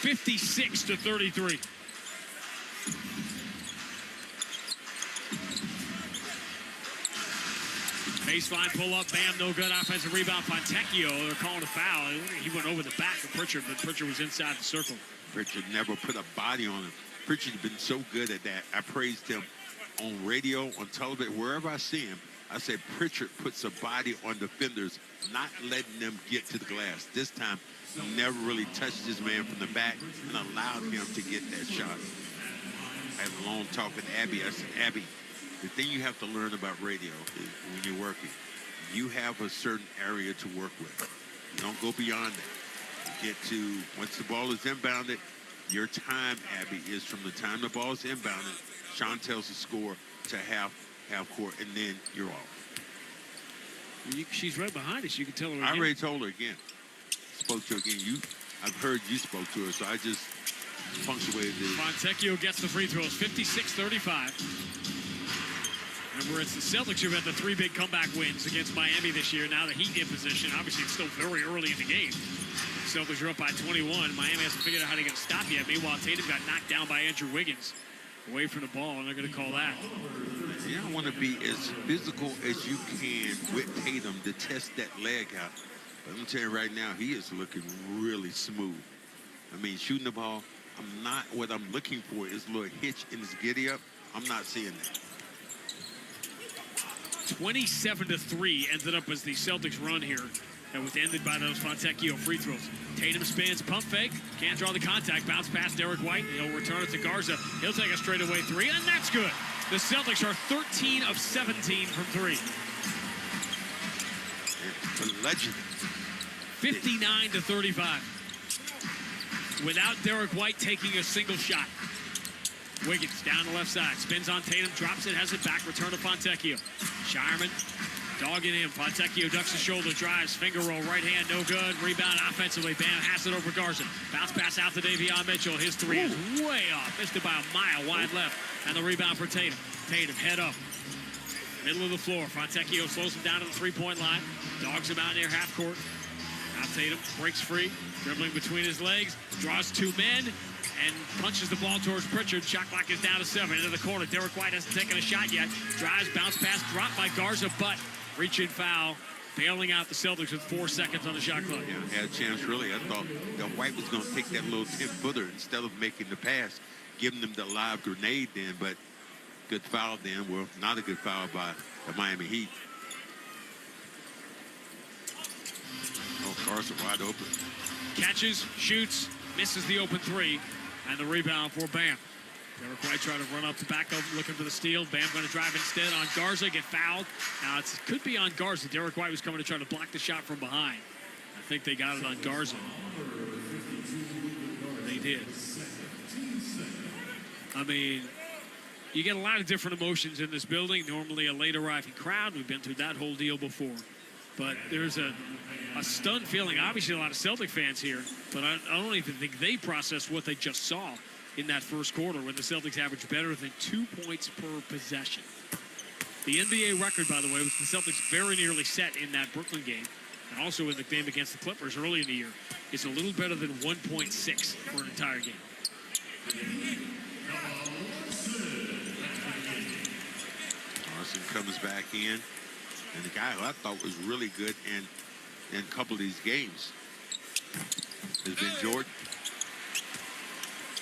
56-33. Baseline pull up, Bam, no good. Offensive rebound, Fontecchio. They're calling a foul. He went over the back of Pritchard, but Pritchard was inside the circle. Pritchard never put a body on him. Pritchard's been so good at that. I praised him on radio, on television, wherever I see him. I say Pritchard puts a body on defenders, not letting them get to the glass. This time, he never really touched his man from the back and allowed him to get that shot. I had a long talk with Abby. I said, Abby, the thing you have to learn about radio is when you're working, you have a certain area to work with. You don't go beyond that. You get to, once the ball is inbounded, your time, Abby, is from the time the ball is inbounded, Sean tells the score, to half court, and then you're off. She's right behind us. You can tell her again. I already told her again. Spoke to her again. I've heard you spoke to her, so I just punctuated it. Fontecchio gets the free throws, 56-35. Remember, it's the Celtics who've had the 3 big comeback wins against Miami this year. Now the Heat in position. Obviously, it's still very early in the game. The Celtics are up by 21. Miami hasn't figured out how to get a stop yet. Meanwhile, Tatum got knocked down by Andrew Wiggins. Away from the ball, and they're going to call that. You don't want to be as physical as you can with Tatum to test that leg out. But I'm telling you right now, he is looking really smooth. I mean, shooting the ball, what I'm looking for is a little hitch in his giddy up. I'm not seeing that. 27-3 ended up as the Celtics run here. That was ended by those Fontecchio free throws. Tatum spins, pump fake, can't draw the contact, bounce past Derek White. He'll return it to Garza. He'll take a straightaway 3, and that's good. The Celtics are 13 of 17 from 3. The legend. 59-35. Without Derek White taking a single shot. Wiggins down the left side, spins on Tatum, drops it, has it back, return to Fontecchio. Shireman dogging him. Fontecchio ducks the shoulder, drives, finger roll, right hand, no good. Rebound offensively. Bam has it over Garza. Bounce pass out to Davion Mitchell. His 3 is way off. Missed it by a mile wide left. And the rebound for Tatum. Tatum head up. Middle of the floor. Fontecchio slows him down to the 3-point line. Dogs him out near half court. Now Tatum breaks free. Dribbling between his legs. Draws 2 men. And punches the ball towards Pritchard. Shot clock is down to 7. Into the corner. Derek White hasn't taken a shot yet. Drives, bounce pass, dropped by Garza, but reach-in foul, bailing out the Celtics with 4 seconds on the shot clock. Yeah, had a chance, really. I thought that White was going to take that little 10-footer instead of making the pass, giving them the live grenade then, but good foul then. Well, not a good foul by the Miami Heat. Oh, Carson wide open. Catches, shoots, misses the open 3. And the rebound for Bam. Derek White trying to run up the back up, looking for the steal. Bam going to drive instead on Garza, get fouled. Now it could be on Garza. Derek White was coming to try to block the shot from behind. I think they got it on Garza. They did. I mean, you get a lot of different emotions in this building. Normally a late arriving crowd. We've been through that whole deal before. But there's a stunned feeling. Obviously a lot of Celtic fans here, but I don't even think they processed what they just saw in that first quarter when the Celtics averaged better than 2 points per possession. The NBA record, by the way, was the Celtics very nearly set in that Brooklyn game, and also in the game against the Clippers early in the year. It's a little better than 1.6 for an entire game. Carson comes back in, and the guy who I thought was really good in a couple of these games has been Jordan.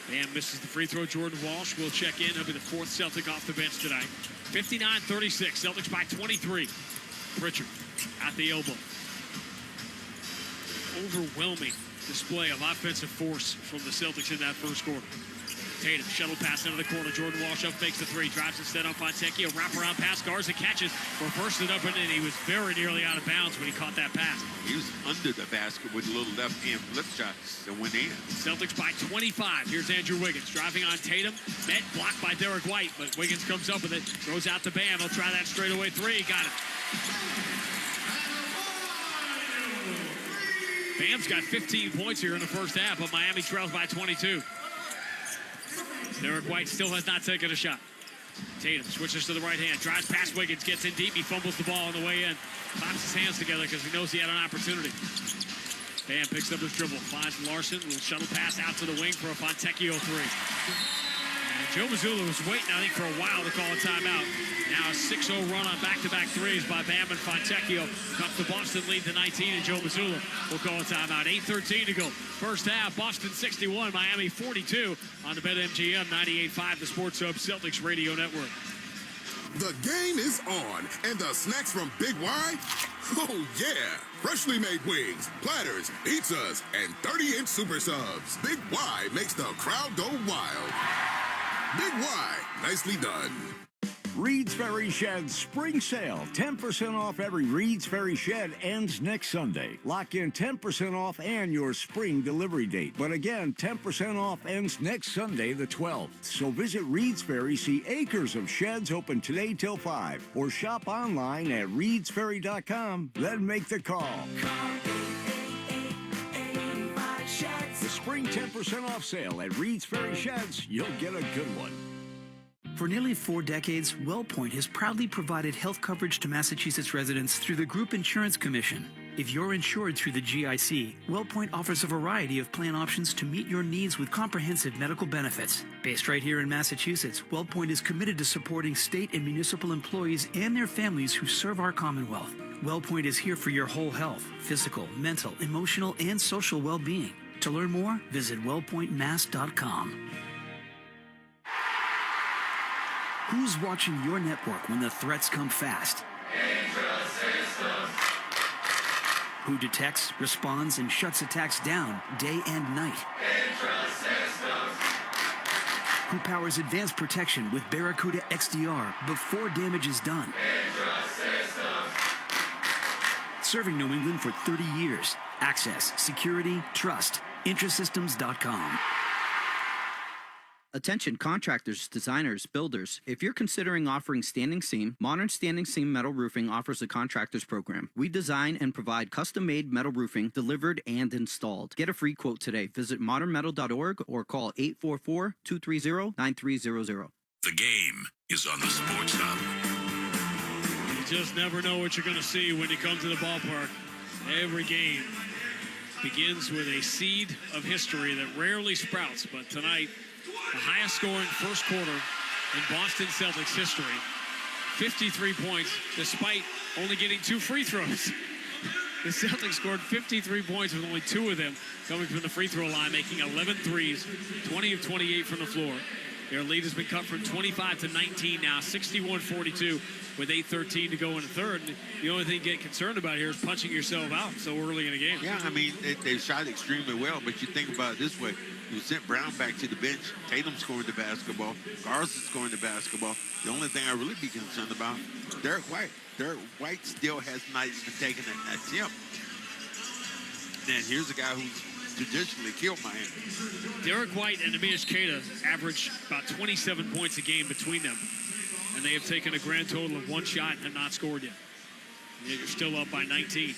Bam misses the free throw. Jordan Walsh will check in. He'll be the fourth Celtic off the bench tonight. 59-36. Celtics by 23. Pritchard at the elbow. Overwhelming display of offensive force from the Celtics in that first quarter. Tatum, shuttle pass into the corner. Jordan Walsh up, fakes the three, drives instead on Fontecchio. Wraparound pass, Garza catches, reversed it up, and then he was very nearly out of bounds when he caught that pass. He was under the basket with a little left-hand flip shot that went in. Celtics by 25. Here's Andrew Wiggins driving on Tatum. Met, blocked by Derek White, but Wiggins comes up with it, throws out to Bam. He'll try that straightaway three. Got it. Bam's got 15 points here in the first half, but Miami trails by 22. Derek White still has not taken a shot. Tatum switches to the right hand, drives past Wiggins, gets in deep. He fumbles the ball on the way in. Claps his hands together because he knows he had an opportunity. Bam picks up his dribble, finds Larson, little shuttle pass out to the wing for a Fontecchio three. And Joe Mazulla was waiting, I think, for a while to call a timeout. Now a 6-0 run on back-to-back threes by Bam and Fontecchio. Cuts the Boston lead to 19, and Joe Mazulla will call a timeout. 8:13 to go. First half, Boston 61, Miami 42 on the BetMGM 98.5, the Sports Hub Celtics Radio Network. The game is on, and the snacks from Big Y? Oh, yeah. Freshly made wings, platters, pizzas, and 30-inch super subs. Big Y makes the crowd go wild. Big Y, nicely done. Reed's Ferry Shed Spring Sale. 10% off every Reed's Ferry Shed ends next Sunday. Lock in 10% off and your spring delivery date. But again, 10% off ends next Sunday, the 12th. So visit Reed's Ferry, see acres of sheds open today till 5. Or shop online at reedsferry.com. Then make the call. The spring 10% off sale at Reed's Ferry Sheds. You'll get a good one. For nearly 4 decades, WellPoint has proudly provided health coverage to Massachusetts residents through the Group Insurance Commission. If you're insured through the GIC, WellPoint offers a variety of plan options to meet your needs with comprehensive medical benefits. Based right here in Massachusetts, WellPoint is committed to supporting state and municipal employees and their families who serve our Commonwealth. WellPoint is here for your whole health, physical, mental, emotional, and social well-being. To learn more, visit wellpointmass.com. Who's watching your network when the threats come fast? Who detects, responds, and shuts attacks down day and night? Who powers advanced protection with Barracuda XDR before damage is done? Serving New England for 30 years. Access, security, trust. Intrasystems.com. Attention contractors, designers, builders. If you're considering offering standing seam, Modern Standing Seam Metal Roofing offers a contractors program. We design and provide custom-made metal roofing delivered and installed. Get a free quote today. Visit modernmetal.org or call 844-230-9300. The game is on the Sports Hub. You just never know what you're going to see when you come to the ballpark. Every game begins with a seed of history that rarely sprouts, but tonight, the highest scoring first quarter in Boston Celtics history. 53 points, despite only getting 2 free throws. The Celtics scored 53 points with only 2 of them coming from the free throw line, making 11 threes, 20 of 28 from the floor. Their lead has been cut from 25 to 19 now, 61-42 with 8:13 to go in the third. And the only thing to get concerned about here is punching yourself out so early in the game. Yeah, I mean, they shot extremely well, but you think about it this way. You sent Brown back to the bench. Tatum scoring the basketball. Garza scoring the basketball. The only thing I really be concerned about, Derek White. Derek White still has not even taken an attempt. And here's a guy who's traditionally killed Miami. Derek White and Amish Keita average about 27 points a game between them. And they have taken a grand total of 1 shot and have not scored yet. And yet you're still up by 19.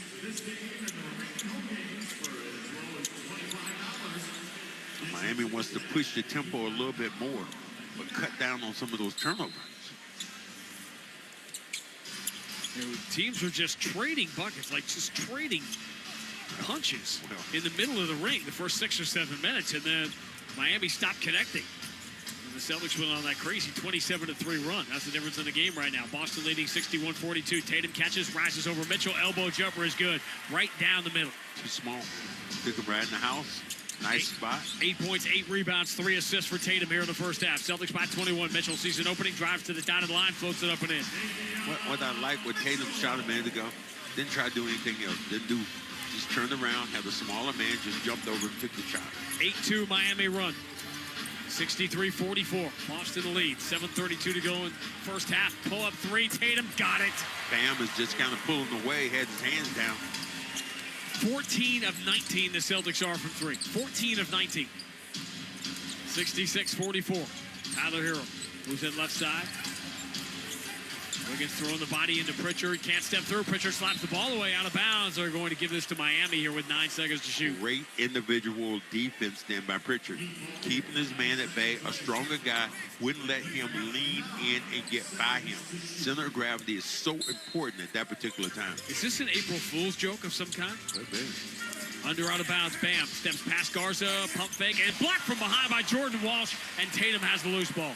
Miami wants to push the tempo a little bit more, but cut down on some of those turnovers. Teams are just trading buckets, like just trading punches in the middle of the ring the first 6 or 7 minutes, and then Miami stopped connecting. And the Celtics went on that crazy 27-3 run. That's the difference in the game right now. Boston leading 61-42. Tatum catches, rises over Mitchell. Elbow jumper is good. Right down the middle. Too small. Took him right in the house. Nice spot. 8 points, 8 rebounds, 3 assists for Tatum here in the first half. Celtics by 21. Mitchell sees an opening, drives to the dotted line, floats it up and in. What I like what Tatum shot a minute ago, didn't try to do anything else. Just turned around, had a smaller man, just jumped over and took the shot. 8-2 Miami run. 63-44. Boston the lead. 7:32 to go in first half. Pull up 3. Tatum got it. Bam is just kind of pulling away, had his hands down. 14 of 19 the Celtics are from 3. 14 of 19. 66-44. Tyler Hero moves in left side. Wiggins throwing the body into Pritchard. Can't step through. Pritchard slaps the ball away out of bounds. They're going to give this to Miami here with 9 seconds to shoot. Great individual defense then by Pritchard. Keeping his man at bay. A stronger guy wouldn't let him lean in and get by him. Center of gravity is so important at that particular time. Is this an April Fool's joke of some kind? Could be. Under out of bounds. Bam. Steps past Garza. Pump fake. And blocked from behind by Jordan Walsh. And Tatum has the loose ball.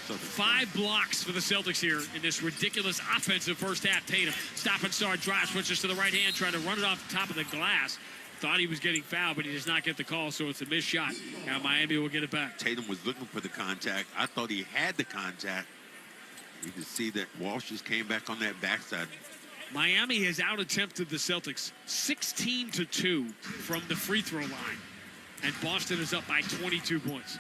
5 blocks for the Celtics here in this ridiculous offensive first half. Tatum, stop and start, drive, switches to the right hand, trying to run it off the top of the glass. Thought he was getting fouled, but he does not get the call, so it's a missed shot. Now Miami will get it back. Tatum was looking for the contact. I thought he had the contact. You can see that Walsh just came back on that backside. Miami has out-attempted the Celtics 16-2 from the free throw line, and Boston is up by 22 points.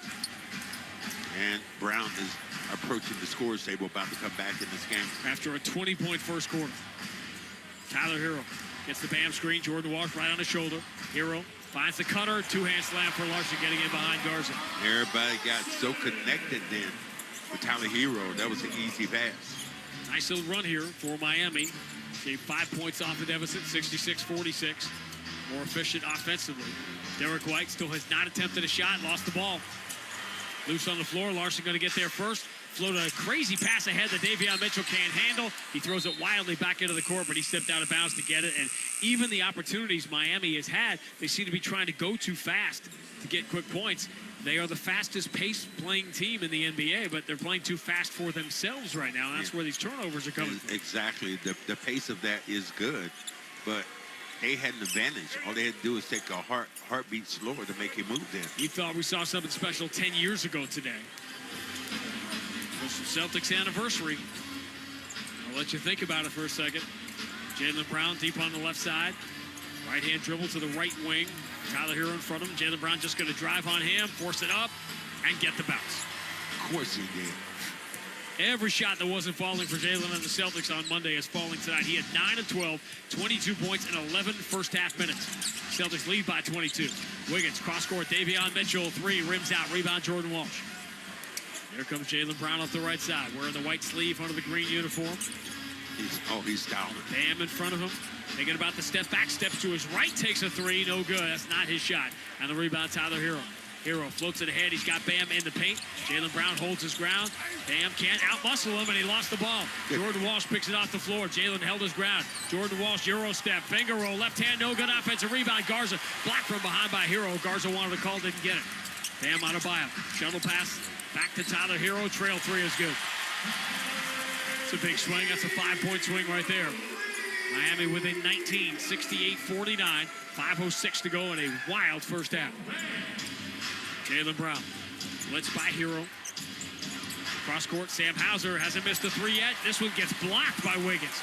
And Brown is approaching the scores table, about to come back in this game. After a 20-point first quarter. Tyler Hero gets the Bam screen. Jordan Walsh right on his shoulder. Hero finds the cutter. 2-hand slam for Larson, getting in behind Garza. Everybody got so connected then with Tyler Hero. That was an easy pass. Nice little run here for Miami. Gave 5 points off the deficit, 66-46. More efficient offensively. Derek White still has not attempted a shot, lost the ball. Loose on the floor. Larson going to get there first. Floated a crazy pass ahead that Davion Mitchell can't handle. He throws it wildly back into the court, but he stepped out of bounds to get it. And even the opportunities Miami has had, they seem to be trying to go too fast to get quick points. They are the fastest pace playing team in the NBA, but they're playing too fast for themselves right now. And that's where these turnovers are coming from. Exactly. The pace of that is good, but they had an advantage. All they had to do is take a heartbeat slower to make him move then. You thought we saw something special 10 years ago today. It was the Celtics anniversary. I'll let you think about it for a second. Jaylen Brown deep on the left side. Right-hand dribble to the right wing. Tyler Hero in front of him. Jaylen Brown just going to drive on him, force it up, and get the bounce. Of course he did. Every shot that wasn't falling for Jaylen and the Celtics on Monday is falling tonight. He had 9 of 12, 22 points in 11 first-half minutes. Celtics lead by 22. Wiggins, cross-court, Davion Mitchell, 3, rims out, rebound, Jordan Walsh. Here comes Jaylen Brown off the right side, wearing the white sleeve under the green uniform. He's down. Bam in front of him, thinking about the step back, steps to his right, takes a 3, no good. That's not his shot. And the rebound, Tyler Hero. Hero floats it ahead. He's got Bam in the paint. Jaylen Brown holds his ground. Bam can't out-muscle him, and he lost the ball. Jordan Walsh picks it off the floor. Jaylen held his ground. Jordan Walsh, Euro step. Finger roll, left hand, no good. Offensive rebound. Garza blocked from behind by Hero. Garza wanted to call, didn't get it. Bam out of bio. Shuttle pass back to Tyler Hero. Trail 3 is good. It's a big swing. That's a 5-point swing right there. Miami within 19, 68-49. 5:06 to go in a wild first half. Jaylen Brown, blitzed by Hero. Cross court, Sam Hauser hasn't missed a 3 yet. This one gets blocked by Wiggins.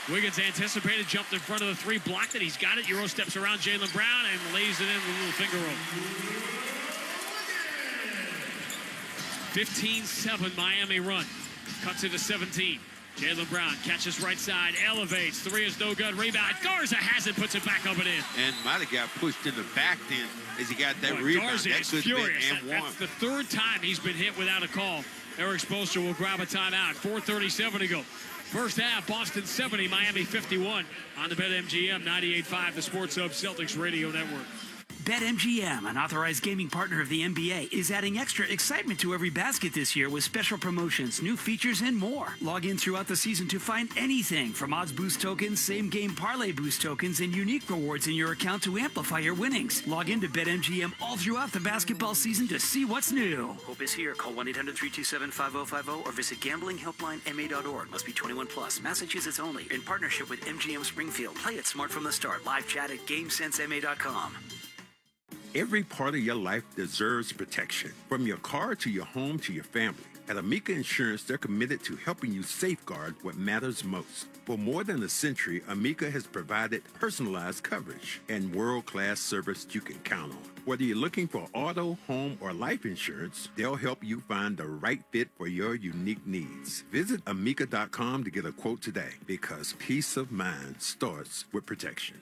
Wiggins anticipated, jumped in front of the three, blocked it. He's got it. Euro steps around Jaylen Brown and lays it in with a little finger roll. 15-7 Miami run. Cuts it to 17. Jaylen Brown catches right side, elevates. Three is no good. Rebound. Garza has it, puts it back up and in. And might have got pushed in the back then as he got that rebound. Garza That is could have been furious. and one. That's the third time he's been hit without a call. Eric Spoelstra will grab a timeout. 4:37 to go. First half, Boston 70, Miami 51 on the BetMGM 98.5, the Sports Hub Celtics Radio Network. BetMGM, an authorized gaming partner of the NBA, is adding extra excitement to every basket this year with special promotions, new features, and more. Log in throughout the season to find anything from odds boost tokens, same-game parlay boost tokens, and unique rewards in your account to amplify your winnings. Log in to BetMGM all throughout the basketball season to see what's new. Hope is here. Call 1-800-327-5050 or visit gamblinghelplinema.org. Must be 21 plus. Massachusetts only. In partnership with MGM Springfield. Play it smart from the start. Live chat at GameSenseMA.com. Every part of your life deserves protection, from your car to your home to your family. At Amica Insurance, they're committed to helping you safeguard what matters most. For more than a century, Amica has provided personalized coverage and world-class service you can count on. Whether you're looking for auto, home, or life insurance, they'll help you find the right fit for your unique needs. Visit Amica.com to get a quote today, because peace of mind starts with protection.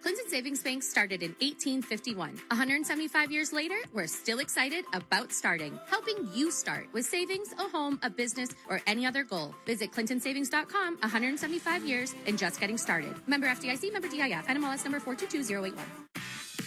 Clinton Savings Bank started in 1851. 175 years later, we're still excited about starting, helping you start with savings, a home, a business, or any other goal. Visit clintonsavings.com, 175 years and just getting started. Member FDIC, member DIF, NMLS number 422081.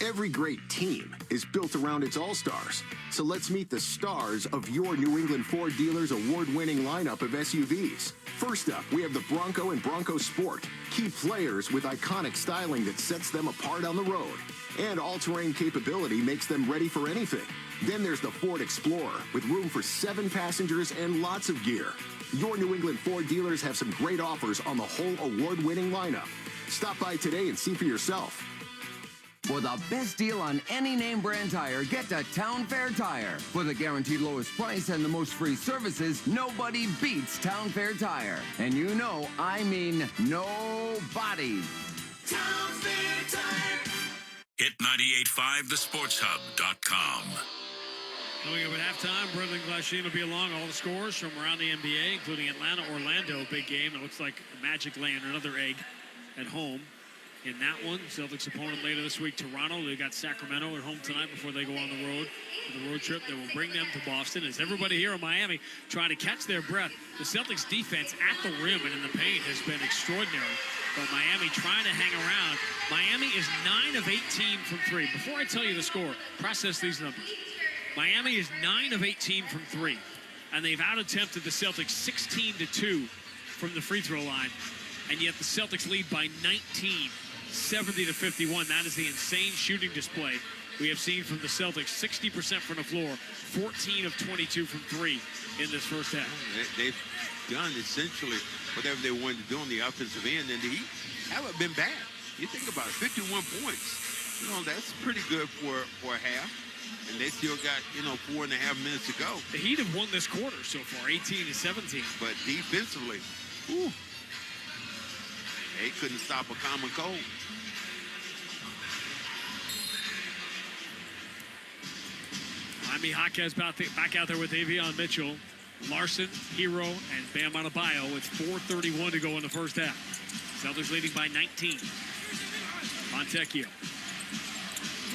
Every great team is built around its all-stars. So let's meet the stars of your New England Ford dealers' award-winning lineup of SUVs. First up, we have the Bronco and Bronco Sport. Key players with iconic styling that sets them apart on the road. And all-terrain capability makes them ready for anything. Then there's the Ford Explorer with room for 7 passengers and lots of gear. Your New England Ford dealers have some great offers on the whole award-winning lineup. Stop by today and see for yourself. For the best deal on any name brand tire, get to Town Fair Tire. For the guaranteed lowest price and the most free services, nobody beats Town Fair Tire. And you know, I mean nobody. Town Fair Tire. Hit 98.5 thesportshub.com. Coming up at halftime, Brendan Glasheen will be along. All the scores from around the NBA, including Atlanta, Orlando, big game. It looks like Magic laying another egg at home. In that one, Celtics opponent later this week, Toronto. They got Sacramento at home tonight before they go on the road for the road trip that will bring them to Boston. As everybody here in Miami trying to catch their breath, the Celtics defense at the rim and in the paint has been extraordinary. But Miami trying to hang around. Miami is 9 of 18 from 3. Before I tell you the score, process these numbers. Miami is 9 of 18 from 3. And they've out-attempted the Celtics 16-2 from the free throw line. And yet the Celtics lead by 19. 70-51. That is the insane shooting display we have seen from the Celtics. 60% from the floor, 14 of 22 from 3 in this first half. They've done essentially whatever they wanted to do on the offensive end, and the Heat haven't been bad. You think about it, 51 points. You know, that's pretty good for a half. And they still got, 4.5 minutes to go. The Heat have won this quarter so far, 18-17. But defensively, they couldn't stop a common cold. Miami Hawkeyes back out there with Avion Mitchell, Larson, Hero, and Bam Adebayo with 4:31 to go in the first half. Celtics leading by 19. Fontecchio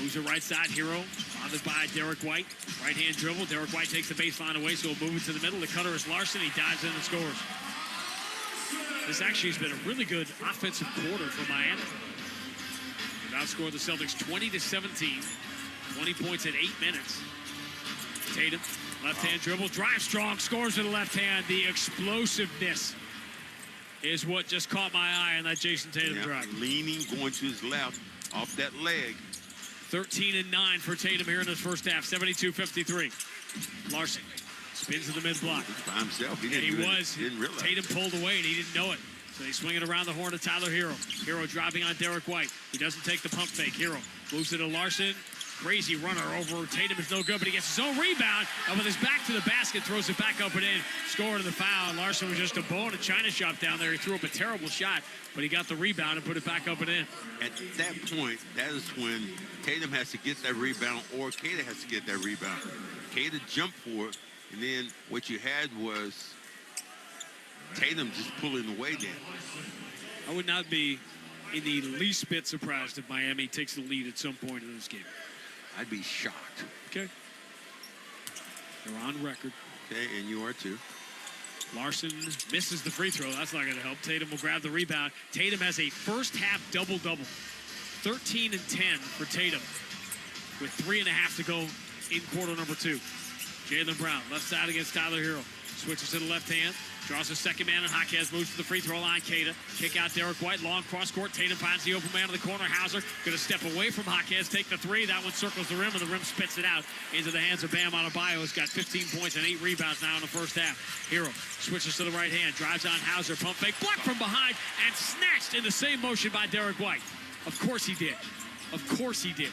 moves to right side. Hero bothered by Derek White. Right-hand dribble. Derek White takes the baseline away, so he'll move it to the middle. The cutter is Larson. He dives in and scores. This actually has been a really good offensive quarter for Miami. They've outscored the Celtics 20-17. 20 points in 8 minutes. Tatum, left-hand dribble, drive strong, scores with the left hand. The explosiveness is what just caught my eye on that Jason Tatum drive. Leaning, going to his left, off that leg. 13 and 9 for Tatum here in this first half, 72-53. Larson spins to the mid-block. By himself, he didn't realize. Tatum pulled away, and he didn't know it. So he's swinging around the horn to Tyler Hero. Hero driving on Derek White. He doesn't take the pump fake. Hero moves it to Larson. Crazy runner over. Tatum is no good, but he gets his own rebound. And with his back to the basket, throws it back up and in. Scoring the foul. Larson was just a ball in a china shop down there. He threw up a terrible shot, but he got the rebound and put it back up and in. At that point, that is when Tatum has to get that rebound or Kata has to get that rebound. Kata jumped for it, and then what you had was Tatum just pulling away there. I would not be in the least bit surprised if Miami takes the lead at some point in this game. I'd be shocked. Okay. They're on record. Okay, and you are too. Larson misses the free throw. That's not going to help. Tatum will grab the rebound. Tatum has a first-half double-double. 13 and 10 for Tatum with 3.5 to go in quarter number 2. Jaylen Brown, left side against Tyler Hero. Switches to the left hand. Draws a second man, and Jaquez moves to the free throw line. Kata, kick out Derek White, long cross court. Tatum finds the open man in the corner. Hauser going to step away from Jaquez, take the three. That one circles the rim, and the rim spits it out into the hands of Bam Adebayo. He's got 15 points and 8 rebounds now in the first half. Hero switches to the right hand, drives on Hauser, pump fake, blocked from behind, and snatched in the same motion by Derek White. Of course he did. Of course he did.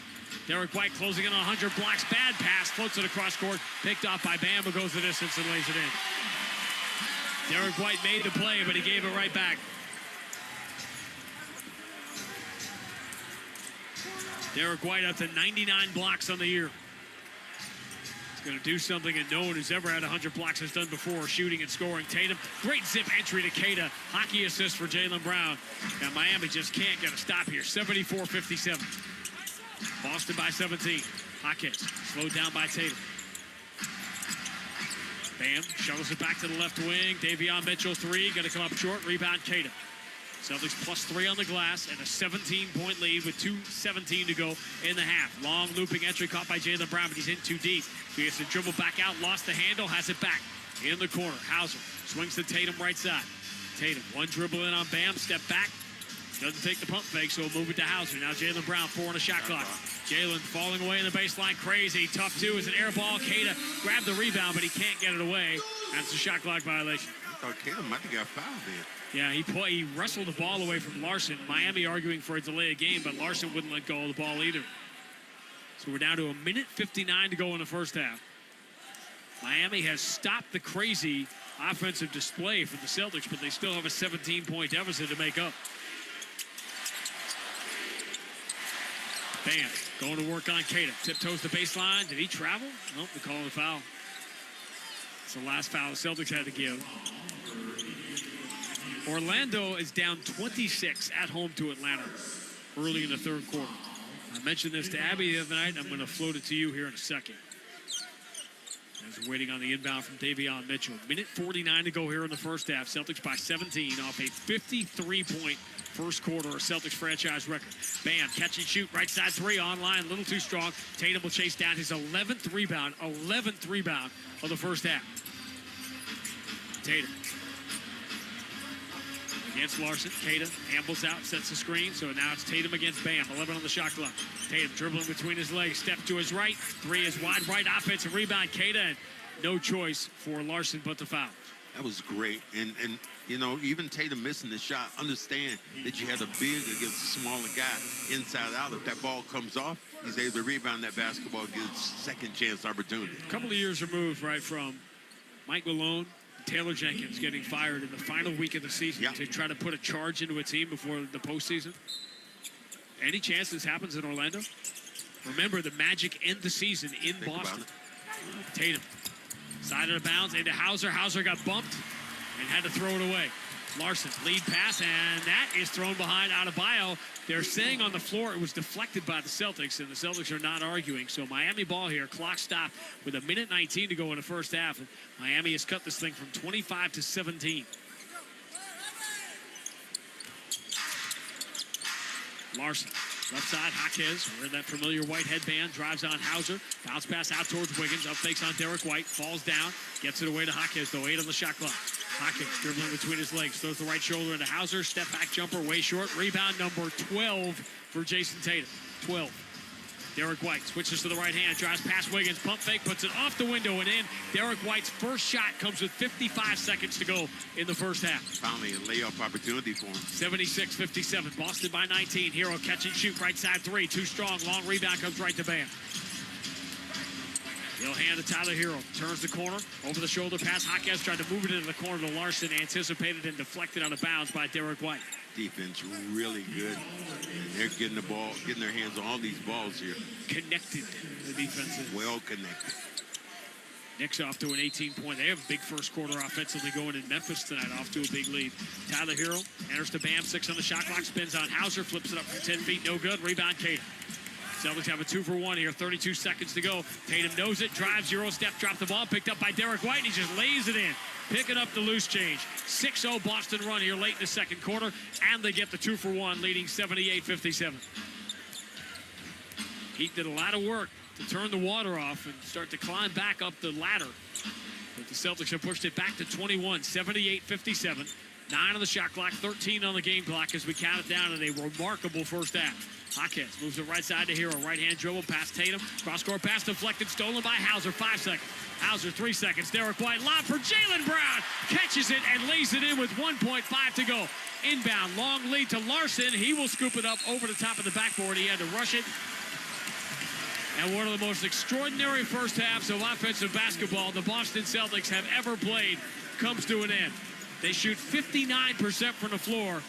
Derek White closing in on 100 blocks. Bad pass, floats it across court, picked off by Bam, who goes the distance and lays it in. Derek White made the play, but he gave it right back. Derek White up to 99 blocks on the year. He's going to do something that no one who's ever had 100 blocks has done before, shooting and scoring. Tatum, great zip entry to Kata. Hockey assist for Jaylen Brown. Now Miami just can't get a stop here. 74-57. Boston by 17. Jaquez slowed down by Tatum. Bam shuttles it back to the left wing. Davion Mitchell, 3, going to come up short. Rebound, Kata. Celtics +3 on the glass and a 17-point lead with 2:17 to go in the half. Long looping entry caught by Jaylen Brown, but he's in too deep. He has to dribble back out, lost the handle, has it back in the corner. Hauser swings to Tatum right side. Tatum, one dribble in on Bam, step back. Doesn't take the pump fake, so we'll move it to Hauser. Now Jaylen Brown, 4 on a shot clock. Jaylen falling away in the baseline, crazy. Tough 2 is an air ball. Kata grabbed the rebound, but he can't get it away. That's a shot clock violation. I thought Kata might have got fouled there. Yeah, he wrestled the ball away from Larson. Miami arguing for a delay of game, but Larson wouldn't let go of the ball either. So we're down to 1:59 to go in the first half. Miami has stopped the crazy offensive display for the Celtics, but they still have a 17-point deficit to make up. Bam, going to work on Kata. Tiptoes the baseline. Did he travel? Nope, they call it a foul. It's the last foul the Celtics had to give. Orlando is down 26 at home to Atlanta early in the third quarter. I mentioned this to Abby the other night. I'm going to float it to you here in a second. As we're waiting on the inbound from Davion Mitchell. 1:49 to go here in the first half. Celtics by 17 off a 53-point first quarter, Celtics franchise record. Bam, catch and shoot, right side 3, online, a little too strong. Tatum will chase down his 11th rebound of the first half. Tatum against Larson. Kata ambles out, sets the screen, so now it's Tatum against Bam, 11 on the shot clock. Tatum dribbling between his legs, step to his right, 3 is wide right, offensive rebound, Kata, and no choice for Larson but the foul. That was great, and you know, even Tatum missing the shot, understand that you had a big against a smaller guy inside out. If that ball comes off, he's able to rebound that basketball, gives second chance opportunity. A couple of years removed, right, from Mike Malone, Taylor Jenkins getting fired in the final week of the season to try to put a charge into a team before the postseason. Any chance this happens in Orlando? Remember, the Magic end the season in Boston. Tatum, side of the bounds into Hauser. Hauser got bumped and had to throw it away. Larson, lead pass, and that is thrown behind Adebayo. They're saying on the floor it was deflected by the Celtics, and the Celtics are not arguing. So Miami ball here, clock stop with 1:19 to go in the first half. And Miami has cut this thing from 25 to 17. Larson, left side, Jaquez, wearing that familiar white headband, drives on Hauser, bounce pass out towards Wiggins, up fakes on Derek White, falls down, gets it away to Jaquez, though 8 on the shot clock. Jaquez dribbling between his legs, throws the right shoulder into Hauser, step back jumper, way short, rebound number 12 for Jason Tatum. 12. Derek White switches to the right hand, drives past Wiggins, pump fake, puts it off the window and in. Derek White's first shot comes with 55 seconds to go in the first half. Finally a layup opportunity for him. 76-57, Boston by 19. Hero catch and shoot, right side three, too strong, long rebound comes right to Bam. He'll hand to Tyler Hero, turns the corner, over the shoulder pass. Jaquez tried to move it into the corner to Larson, anticipated and deflected out of bounds by Derek White. Defense really good. And they're getting the ball, getting their hands on all these balls here. Connected, the defense is. Well connected. Knicks off to an 18-point. They have a big first quarter offensively going in Memphis tonight, off to a big lead. Tyler Hero enters to Bam, 6 on the shot clock, spins on Hauser, flips it up from 10 feet, no good. Rebound, Tatum. Celtics have a 2-for-1 here, 32 seconds to go. Tatum knows it, drives, Euro step, dropped the ball, picked up by Derek White, and he just lays it in, picking up the loose change. 6-0 Boston run here late in the second quarter, and they get the 2-for-1, leading 78-57. Heat did a lot of work to turn the water off and start to climb back up the ladder. But the Celtics have pushed it back to 21, 78-57. 9 on the shot clock, 13 on the game clock as we count it down in a remarkable first half. Jaquez moves it right side to Hero. Right-hand dribble past Tatum. Cross-court pass deflected, stolen by Hauser. 5 seconds. Hauser, 3 seconds. Derek White, lob for Jaylen Brown. Catches it and lays it in with 1.5 to go. Inbound, long lead to Larson. He will scoop it up over the top of the backboard. He had to rush it. And one of the most extraordinary first halves of offensive basketball the Boston Celtics have ever played comes to an end. They shoot 59% from the floor,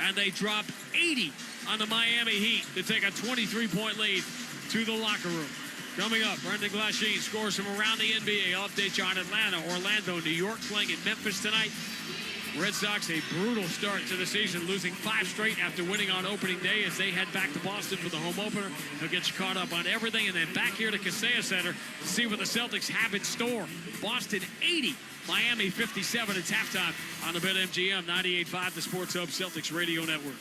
and they drop 80 on the Miami Heat to take a 23-point lead to the locker room. Coming up, Brendan Glasheen scores from around the NBA. I'll update you on Atlanta, Orlando, New York playing in Memphis tonight. Red Sox, a brutal start to the season, losing 5 straight after winning on opening day as they head back to Boston for the home opener. He'll get you caught up on everything, and then back here to Kaseya Center to see what the Celtics have in store. Boston 80, Miami 57. It's halftime on the BetMGM 98.5, the Sports Hub Celtics Radio Network.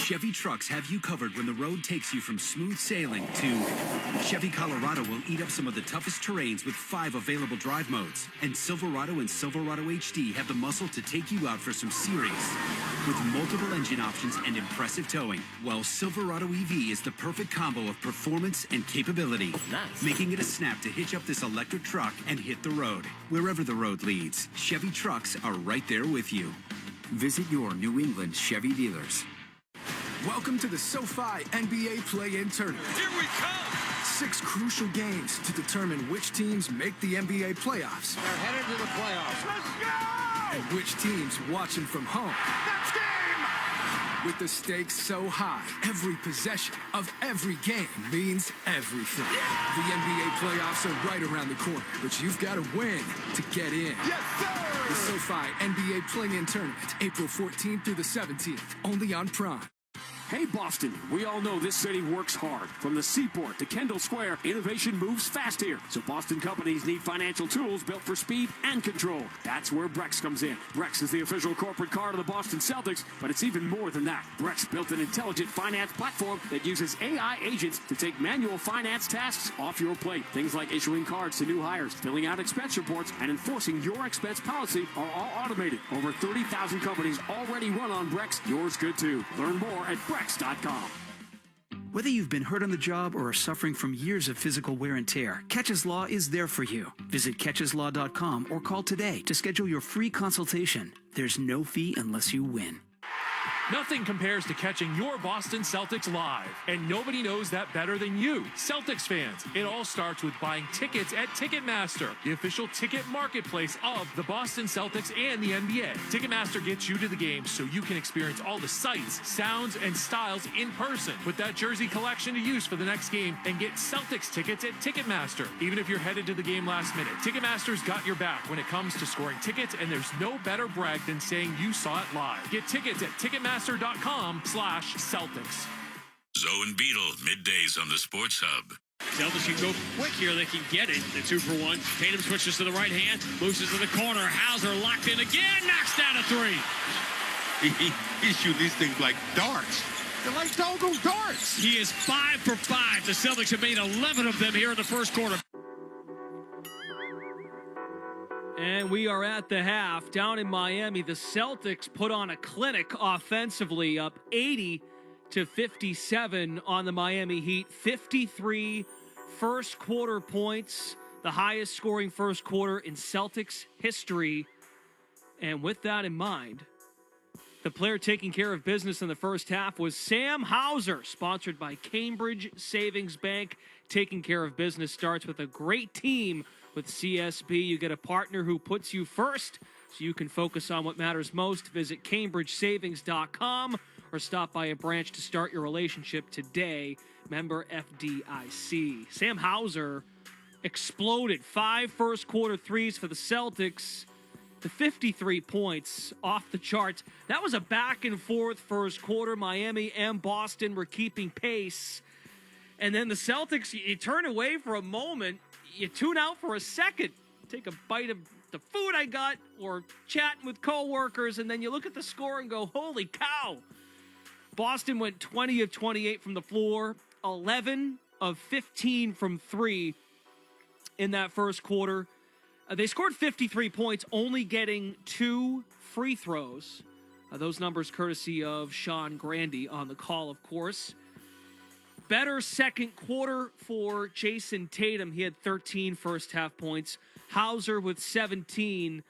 Chevy trucks have you covered when the road takes you from smooth sailing to Chevy Colorado will eat up some of the toughest terrains with 5 available drive modes. And Silverado and Silverado HD have the muscle to take you out for some serious with multiple engine options and impressive towing. While Silverado EV is the perfect combo of performance and capability, making it a snap to hitch up this electric truck and hit the road. Wherever the road leads, Chevy trucks are right there with you. Visit your New England Chevy dealers. Welcome to the SoFi NBA Play-In Tournament. Here we come! 6 crucial games to determine which teams make the NBA playoffs. They're headed to the playoffs. Let's go! And which teams watching from home. Next game! With the stakes so high, every possession of every game means everything. Yeah! The NBA playoffs are right around the corner, but you've got to win to get in. Yes, sir! The SoFi NBA Play-In Tournament, April 14th through the 17th, only on Prime. Hey, Boston, we all know this city works hard. From the Seaport to Kendall Square, innovation moves fast here. So Boston companies need financial tools built for speed and control. That's where Brex comes in. Brex is the official corporate card of the Boston Celtics, but it's even more than that. Brex built an intelligent finance platform that uses AI agents to take manual finance tasks off your plate. Things like issuing cards to new hires, filling out expense reports, and enforcing your expense policy are all automated. Over 30,000 companies already run on Brex. Yours could too. Learn more at Brex.com. Whether you've been hurt on the job or are suffering from years of physical wear and tear, Catches Law is there for you. Visit catcheslaw.com or call today to schedule your free consultation. There's no fee unless you win. Nothing compares to catching your Boston Celtics live, and nobody knows that better than you, Celtics fans. It all starts with buying tickets at Ticketmaster, the official ticket marketplace of the Boston Celtics and the NBA. Ticketmaster gets you to the game so you can experience all the sights, sounds, and styles in person. Put that jersey collection to use for the next game and get Celtics tickets at Ticketmaster, even if you're headed to the game last minute. Ticketmaster's got your back when it comes to scoring tickets, and there's no better brag than saying you saw it live. Get tickets at Ticketmaster.com/Celtics. Zoe and Beetle, middays on the Sports Hub. Celtics can go quick here. They can get it. The 2-for-1. Tatum switches to the right hand, moves it to the corner. Hauser locked in again, knocks down a 3. He shoots these things like darts. They're like doggo darts. He is 5 for 5. The Celtics have made 11 of them here in the first quarter. And we are at the half. Down in Miami, the Celtics put on a clinic offensively, up 80-57 on the Miami Heat. 53 first quarter points, the highest scoring first quarter in Celtics history. And with that in mind, the player taking care of business in the first half was Sam Hauser, sponsored by Cambridge Savings Bank. Taking care of business starts with a great team with CSB. You get a partner who puts you first so you can focus on what matters most. Visit CambridgeSavings.com or stop by a branch to start your relationship today. Member FDIC. Sam Hauser exploded 5 first quarter threes for the Celtics. The 53 points off the charts. That was a back and forth first quarter. Miami and Boston were keeping pace. And then the Celtics, you turn away for a moment, you tune out for a second, take a bite of the food I got or chatting with coworkers, and then you look at the score and go, holy cow. Boston went 20 of 28 from the floor, 11 of 15 from 3 in that first quarter. They scored 53 points, only getting 2 free throws. Those numbers courtesy of Sean Grandy on the call, of course. Better second quarter for Jason Tatum. He had 13 first half points. Hauser with 17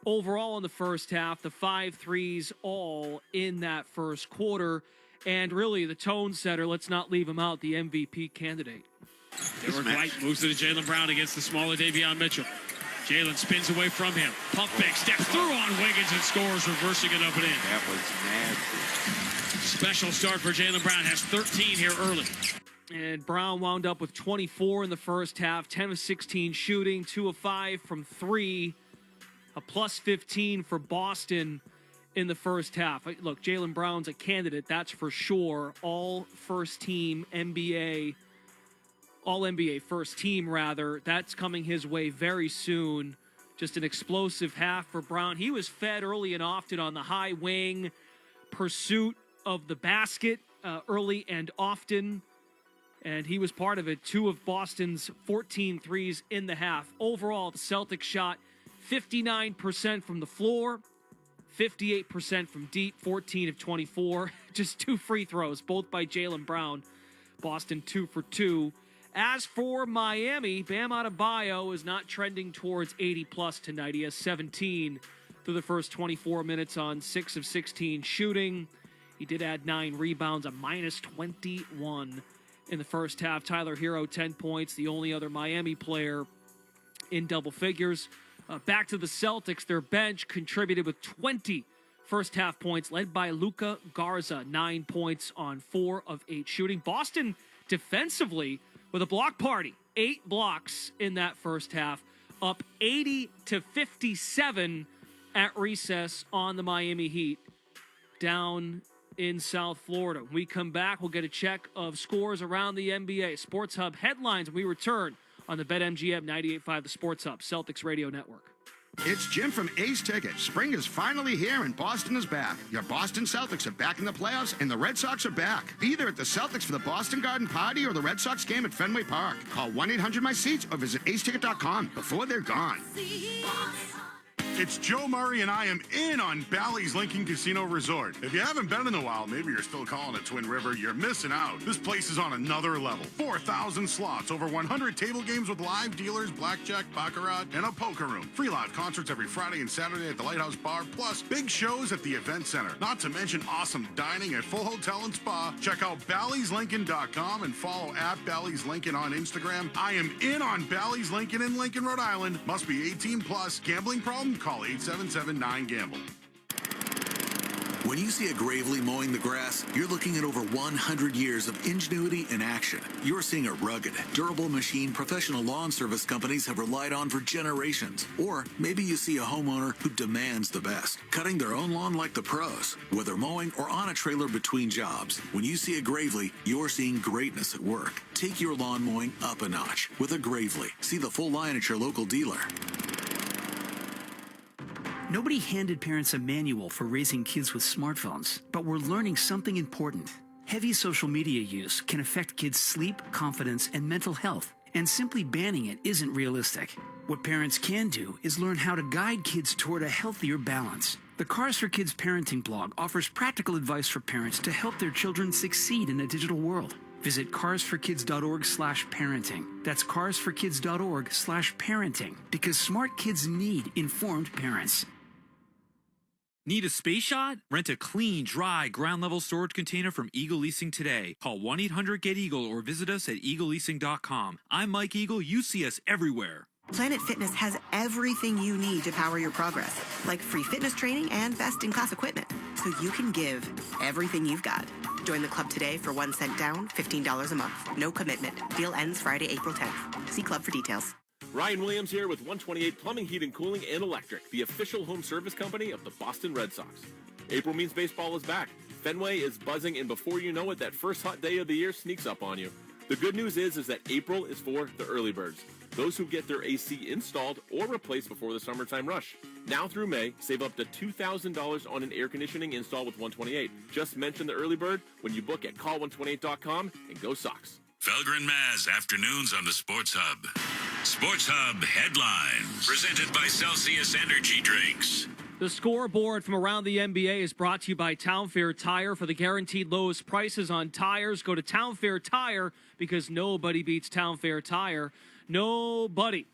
overall in the first half. The 5 threes all in that first quarter. And really the tone setter, let's not leave him out, the MVP candidate. Derek White moves to Jaylen Brown against the smaller Davion Mitchell. Jaylen spins away from him. Pump fake, steps through on Wiggins and scores, reversing it up and in. That was nasty. Special start for Jaylen Brown. Has 13 here early. And Brown wound up with 24 in the first half, 10 of 16 shooting, 2 of 5 from 3, a plus 15 for Boston in the first half. Look, Jaylen Brown's a candidate, that's for sure. All first team NBA, all NBA first team rather. That's coming his way very soon. Just an explosive half for Brown. He was fed early and often on the high wing, pursuit of the basket early and often. And he was part of it. 2 of Boston's 14 threes in the half. Overall, the Celtics shot 59% from the floor, 58% from deep, 14 of 24. Just 2 free throws, both by Jaylen Brown. Boston 2 for 2. As for Miami, Bam Adebayo is not trending towards 80-plus tonight. He has 17 through the first 24 minutes on 6 of 16 shooting. He did add 9 rebounds, a minus 21 in the first half. Tyler Hero, 10 points, the only other Miami player in double figures. Back to the Celtics, their bench contributed with 20 first half points, led by Luka Garza, 9 points on 4 of 8 shooting. Boston defensively with a block party, 8 blocks in that first half, up 80-57 at recess on the Miami Heat down in South Florida. When we come back, we'll get a check of scores around the NBA. Sports Hub headlines when we return on the BetMGM 98.5, the Sports Hub, Celtics Radio Network. It's Jim from Ace Ticket. Spring is finally here and Boston is back. Your Boston Celtics are back in the playoffs and the Red Sox are back. Be there at the Celtics for the Boston Garden Party or the Red Sox game at Fenway Park. Call 1-800-MY-SEATS or visit aceticket.com before they're gone. It's Joe Murray, and I am in on Bally's Lincoln Casino Resort. If you haven't been in a while, maybe you're still calling it Twin River, you're missing out. This place is on another level. 4,000 slots, over 100 table games with live dealers, blackjack, baccarat, and a poker room. Free live concerts every Friday and Saturday at the Lighthouse Bar, plus big shows at the event center. Not to mention awesome dining at full hotel and spa. Check out Bally'sLincoln.com and follow at Bally's Lincoln on Instagram. I am in on Bally's Lincoln in Lincoln, Rhode Island. Must be 18 plus. Gambling problem? Call 877-9-GAMBLE. When you see a Gravely mowing the grass, you're looking at over 100 years of ingenuity in action. You're seeing a rugged, durable machine professional lawn service companies have relied on for generations. Or maybe you see a homeowner who demands the best, cutting their own lawn like the pros. Whether mowing or on a trailer between jobs, when you see a Gravely, you're seeing greatness at work. Take your lawn mowing up a notch with a Gravely. See the full line at your local dealer. Nobody handed parents a manual for raising kids with smartphones, but we're learning something important. Heavy social media use can affect kids' sleep, confidence, and mental health, and simply banning it isn't realistic. What parents can do is learn how to guide kids toward a healthier balance. The Cars for Kids parenting blog offers practical advice for parents to help their children succeed in a digital world. Visit carsforkids.org/parenting. That's carsforkids.org/parenting, because smart kids need informed parents. Need a space shot? Rent a clean, dry, ground-level storage container from Eagle Leasing today. Call 1-800-GET-EAGLE or visit us at eagleleasing.com. I'm Mike Eagle. You see us everywhere. Planet Fitness has everything you need to power your progress, like free fitness training and best-in-class equipment, so you can give everything you've got. Join the club today for 1 cent down, $15 a month. No commitment. Deal ends Friday, April 10th. See club for details. Ryan Williams here with 128 Plumbing, Heating, Cooling, and Electric, the official home service company of the Boston Red Sox. April means baseball is back. Fenway is buzzing, and before you know it, that first hot day of the year sneaks up on you. The good news is that April is for the early birds, those who get their AC installed or replaced before the summertime rush. Now through May, save up to $2,000 on an air conditioning install with 128. Just mention the early bird when you book at call128.com and go Sox. Felger and Maz, afternoons on the Sports Hub. Sports Hub headlines, presented by Celsius Energy Drinks. The scoreboard from around the NBA is brought to you by Town Fair Tire. For the guaranteed lowest prices on tires, go to Town Fair Tire, because nobody beats Town Fair Tire. Nobody.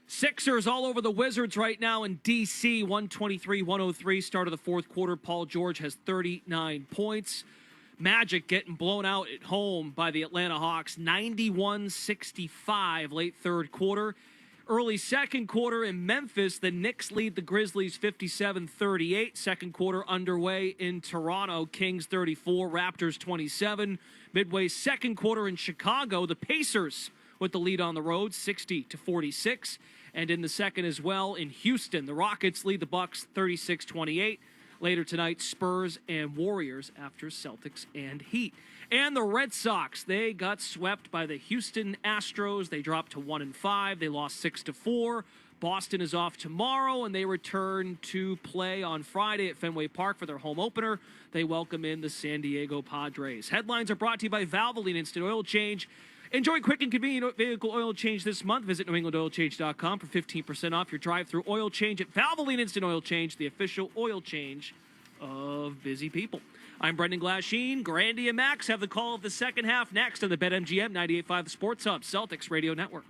Sixers all over the Wizards right now in D.C. 123-103. Start of the fourth quarter. Paul George has 39 points. Magic getting blown out at home by the Atlanta Hawks. 91-65 late third quarter. Early second quarter in Memphis, the Knicks lead the Grizzlies 57-38. Second quarter underway in Toronto. Kings 34, Raptors 27. Midway second quarter in Chicago, the Pacers with the lead on the road, 60-46. And in the second as well in Houston, the Rockets lead the Bucks 36-28. Later tonight, Spurs and Warriors after Celtics and Heat. And the Red Sox, they got swept by the Houston Astros. They dropped to 1-5. They lost 6-4. Boston is off tomorrow, and they return to play on Friday at Fenway Park for their home opener. They welcome in the San Diego Padres. Headlines are brought to you by Valvoline Instant Oil Change. Enjoy quick and convenient vehicle oil change this month. Visit NewEnglandOilChange.com for 15% off your drive-through oil change at Valvoline Instant Oil Change, the official oil change of busy people. I'm Brendan Glasheen. Grandy and Max have the call of the second half next on the BetMGM 98.5 Sports Hub Celtics Radio Network.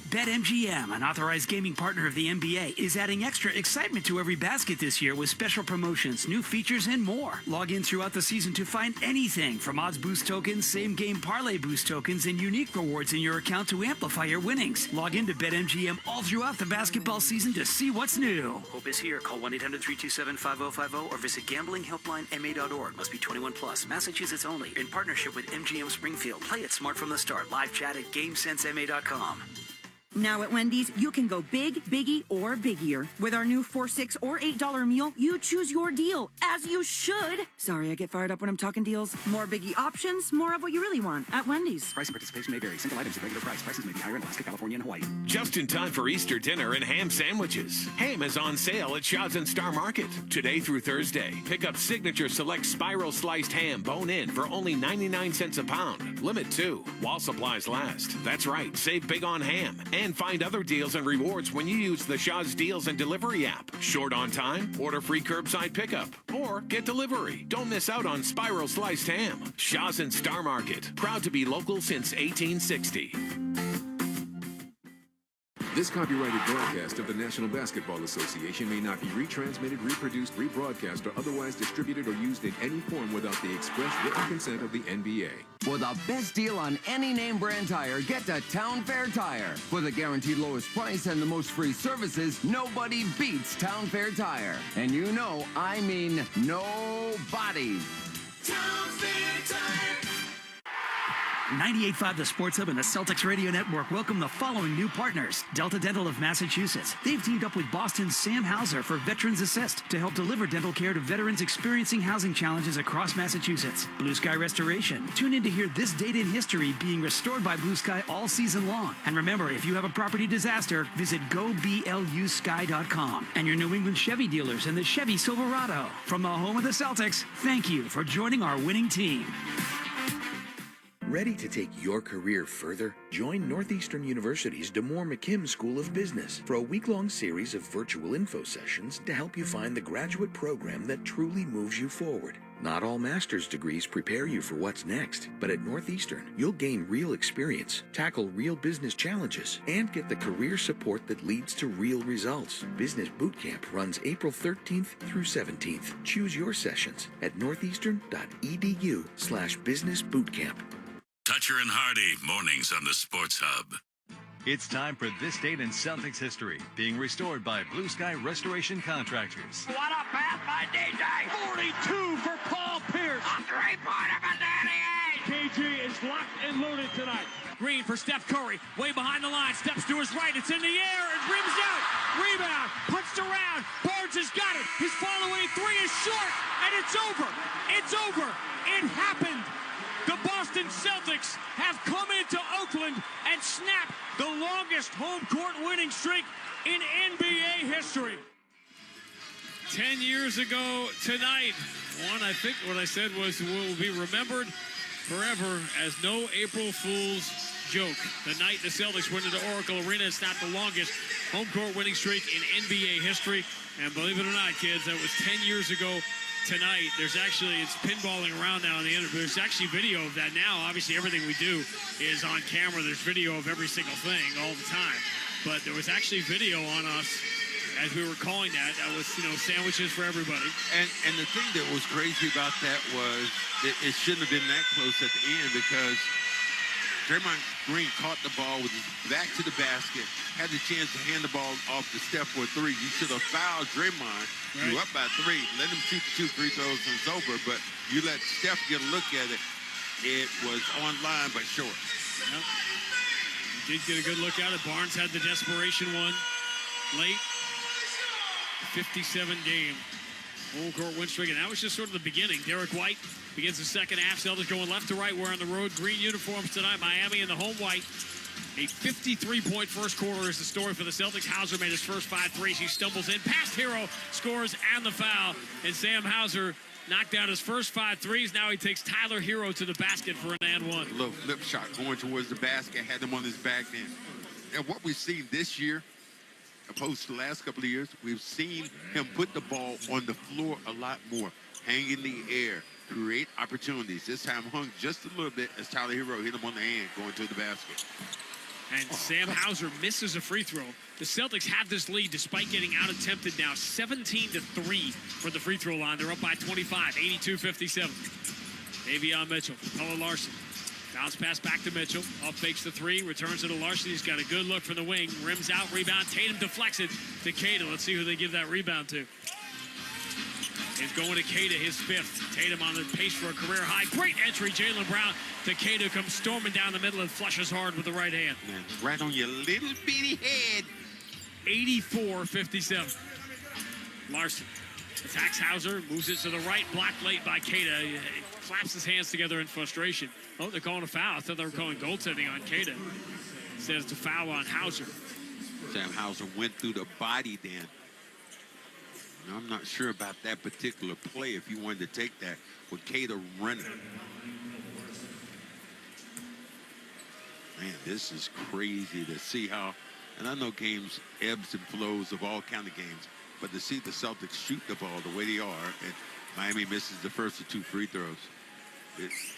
BetMGM, an authorized gaming partner of the NBA, is adding extra excitement to every basket this year with special promotions, new features, and more. Log in throughout the season to find anything from odds boost tokens, same-game parlay boost tokens, and unique rewards in your account to amplify your winnings. Log in to BetMGM all throughout the basketball season to see what's new. Hope is here. Call 1-800-327-5050 or visit gamblinghelplinema.org. Must be 21 plus. Massachusetts only. In partnership with MGM Springfield. Play it smart from the start. Live chat at GameSenseMA.com. Now at Wendy's, you can go big, biggie, or biggier. With our new $4, $6, or $8 meal, you choose your deal, as you should. Sorry, I get fired up when I'm talking deals. More biggie options, more of what you really want at Wendy's. Price and participation may vary. Single items at regular price. Prices may be higher in Alaska, California, and Hawaii. Just in time for Easter dinner and ham sandwiches. Ham is on sale at Shaw's and Star Market today through Thursday. Pick up signature select spiral sliced ham bone in for only 99 cents a pound. Limit 2 while supplies last. That's right. Save big on ham and find other deals and rewards when you use the Shaw's Deals and Delivery app. Short on time? Order free curbside pickup or get delivery. Don't miss out on spiral sliced ham. Shaw's and Star Market. Proud to be local since 1860. This copyrighted broadcast of the National Basketball Association may not be retransmitted, reproduced, rebroadcast, or otherwise distributed or used in any form without the express written consent of the NBA. For the best deal on any name brand tire, get to Town Fair Tire. For the guaranteed lowest price and the most free services, nobody beats Town Fair Tire. And you know, I mean nobody. Town Fair Tire. 98.5 The Sports Hub and the Celtics Radio Network welcome the following new partners. Delta Dental of Massachusetts. They've teamed up with Boston's Sam Hauser for Veterans Assist to help deliver dental care to veterans experiencing housing challenges across Massachusetts. Blue Sky Restoration. Tune in to hear this date in history being restored by Blue Sky all season long. And remember, if you have a property disaster, visit goblusky.com. And your New England Chevy dealers and the Chevy Silverado. From the home of the Celtics, thank you for joining our winning team. Ready to take your career further? Join Northeastern University's DeMoore McKim School of Business for a week-long series of virtual info sessions to help you find the graduate program that truly moves you forward. Not all master's degrees prepare you for what's next, but at Northeastern, you'll gain real experience, tackle real business challenges, and get the career support that leads to real results. Business Bootcamp runs April 13th through 17th. Choose your sessions at northeastern.edu/businessbootcamp. Toucher and Hardy, mornings on the Sports Hub. It's time for This Date in Celtics History, being restored by Blue Sky Restoration Contractors. What a pass by DJ! 42 for Paul Pierce! A three-pointer for Danny Ainge! KG is locked and loaded tonight. Green for Steph Curry, way behind the line, steps to his right, it's in the air, it rims out, rebound, punched around, Barnes has got it, his following three is short, and it's over! It's over! It happened! The Boston Celtics have come into Oakland and snapped the longest home court winning streak in NBA history. 10 years ago tonight, I think what I said was will be remembered forever as no April Fool's joke. The night the Celtics went into Oracle Arena, it's not the longest home court winning streak in NBA history. And believe it or not, kids, that was 10 years ago tonight. There's actually, it's pinballing around now on the internet, but there's actually video of that now. Obviously, everything we do is on camera. There's video of every single thing all the time. But there was actually video on us as we were calling that. That was, sandwiches for everybody. And the thing that was crazy about that was it shouldn't have been that close at the end because Draymond Green caught the ball with his back to the basket, had the chance to hand the ball off to Steph for a three. You should have fouled Draymond. Right. You up by three. Let him shoot the 2 free throws and it's over. But you let Steph get a look at it. It was on line but short. Yep. You did get a good look at it. Barnes had the desperation one late. 57-game home court win streak. And that was just sort of the beginning. Derek White begins the second half. Celtics going left to right. We're on the road. Green uniforms tonight. Miami in the home white. A 53-point first quarter is the story for the Celtics. Hauser made his first 5 threes. He stumbles in past Hero, scores, and the foul. And Sam Hauser knocked down his first 5 threes. Now he takes Tyler Hero to the basket for an and one. A little flip shot going towards the basket. Had him on his back then. And what we've seen this year, opposed to the last couple of years, we've seen him put the ball on the floor a lot more. Hang in the air. Create opportunities. This time hung just a little bit as Tyler Hero hit him on the hand going to the basket. And Sam Hauser misses a free throw. The Celtics have this lead despite getting out-attempted now 17-3 for the free throw line. They're up by 25, 82-57. Davion Mitchell, Pella Larson. Bounce pass back to Mitchell. Off fakes the three, returns it to Larson. He's got a good look from the wing. Rims out, rebound. Tatum deflects it to Keita. Let's see who they give that rebound to. It's going to Keita, his 5th. Tatum on the pace for a career high. Great entry, Jaylen Brown to Keita, comes storming down the middle and flushes hard with the right hand. Man, right on your little bitty head. 84-57. Larson attacks Hauser, moves it to the right, blocked late by Keita. He claps his hands together in frustration. Oh, they're calling a foul. I thought they were calling goaltending on Keita. Instead, it's a foul on Hauser. Sam Hauser went through the body then. I'm not sure about that particular play if you wanted to take that with Keita running. Man, this is crazy to see how, and I know games ebbs and flows of all kind of games, but to see the Celtics shoot the ball the way they are, and Miami misses the first of 2 free throws. It's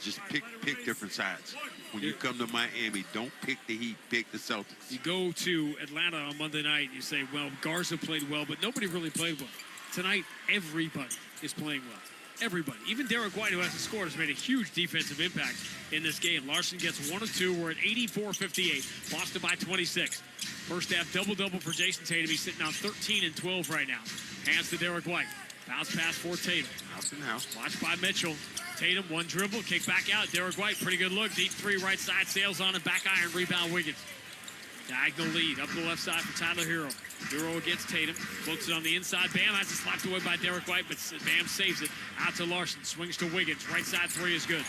just pick different sides. When you come to Miami, don't pick the Heat, pick the Celtics. You go to Atlanta on Monday night, you say, well, Garza played well, but nobody really played well. Tonight, everybody is playing well. Everybody. Even Derek White, who hasn't scored, has made a huge defensive impact in this game. Larson gets 1 of 2. We're at 84-58. Boston by 26. First half double-double for Jason Tatum. He's sitting on 13 and 12 right now. Hands to Derek White. Bounce pass for Tatum. House and house. Watched by Mitchell. Tatum, 1 dribble, kick back out. Derek White, pretty good look. Deep 3, right side, sails on it. Back iron, rebound Wiggins. Diagonal lead up the left side for Tyler Hero. Hero against Tatum. Floats it on the inside. Bam has it slapped away by Derek White, but Bam saves it. Out to Larson. Swings to Wiggins. Right side 3 is good.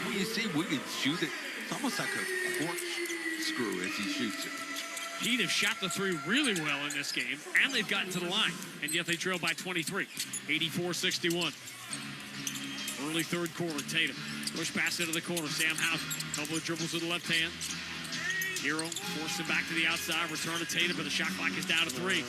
When you see Wiggins shoot it, it's almost like a corkscrew as he shoots it. Heat have shot the 3 really well in this game, and they've gotten to the line, and yet they trail by 23. 84-61. Early third quarter, Tatum. Push pass into the corner. Sam House. Couple of dribbles with the left hand. Hero forced him back to the outside. Return to Tatum, but the shot clock is down to 3.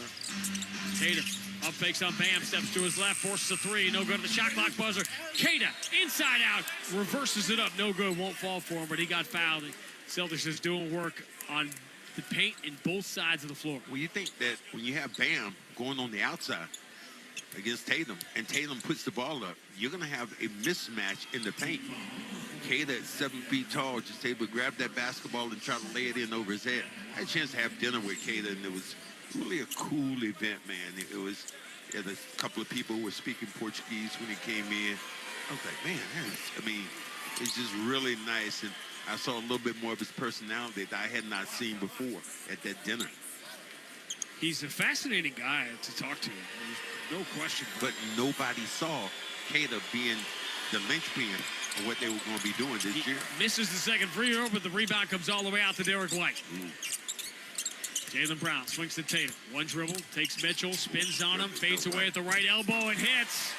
Tatum up fakes on Bam. Steps to his left. Forces a 3. No good at the shot clock buzzer. Queta inside out. Reverses it up. No good. Won't fall for him, but he got fouled. Celtics is doing work on the paint in both sides of the floor. Well, you think that when you have Bam going on the outside against Tatum, and Tatum puts the ball up, you're going to have a mismatch in the paint. Queta at 7 feet tall, just able to grab that basketball and try to lay it in over his head. I had a chance to have dinner with Queta, and it was really a cool event, man. It was, a couple of people were speaking Portuguese when he came in. I was like, man, it's just really nice. And I saw a little bit more of his personality that I had not seen before at that dinner. He's a fascinating guy to talk to. There's no question. But nobody saw Queta being the linchpin of what they were going to be doing this year. Misses the second free throw, but the rebound comes all the way out to Derek White. Jaylen Brown swings to Tatum. One dribble, takes Mitchell, spins on him, fades away at the right elbow, and hits.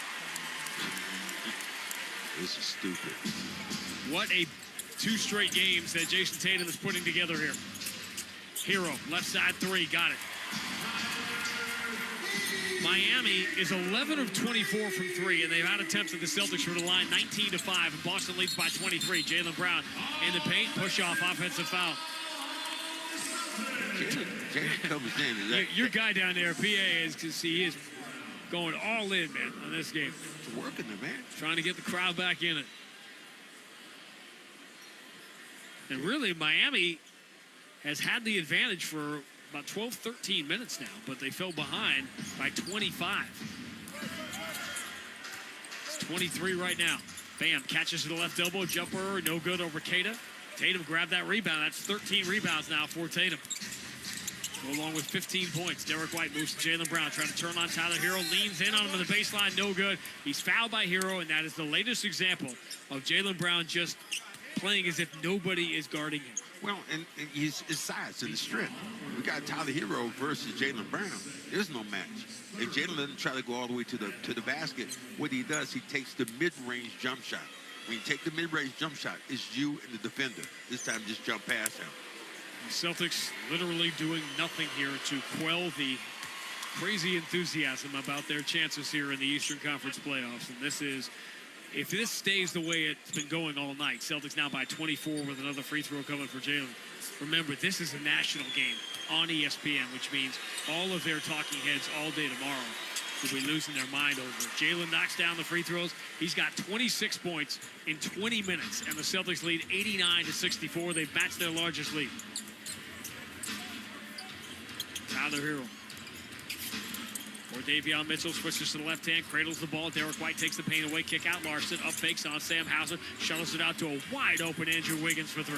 This is stupid. What a 2 straight games that Jason Tatum is putting together here. Hero, left side 3, got it. Miami is 11 of 24 from 3, and they've had attempts at the Celtics from the line 19-5, and Boston leads by 23. Jaylen Brown in the paint, push off, offensive foul. Jaylen comes in. Your guy down there, PA, he is going all in, man, on this game. It's working there, man. Trying to get the crowd back in it. And really, Miami has had the advantage for about 12, 13 minutes now, but they fell behind by 25. It's 23 right now. Bam catches to the left elbow, jumper, no good over Queta. Tatum grabbed that rebound. That's 13 rebounds now for Tatum. Go along with 15 points. Derek White moves to Jaylen Brown, trying to turn on Tyler Hero, leans in on him at the baseline, no good. He's fouled by Hero, and that is the latest example of Jaylen Brown just playing as if nobody is guarding him. Well, and his size and his strength. We got Tyler Hero versus Jaylen Brown. There's no match. If Jaylen doesn't try to go all the way to the basket, what he does, he takes the mid-range jump shot. When you take the mid-range jump shot, it's you and the defender. This time, just jump past him. The Celtics literally doing nothing here to quell the crazy enthusiasm about their chances here in the Eastern Conference playoffs. And this is, if this stays the way it's been going all night, Celtics now by 24 with another free throw coming for Jaylen. Remember, this is a national game on ESPN, which means all of their talking heads all day tomorrow will be losing their mind over it. Jaylen knocks down the free throws. He's got 26 points in 20 minutes, and the Celtics lead 89-64. They've matched their largest lead. Tyler Hero. Or Davion Mitchell switches to the left hand, cradles the ball. Derek White takes the paint away, kick out Larson, up fakes on Sam Hauser, shuttles it out to a wide open Andrew Wiggins for 3.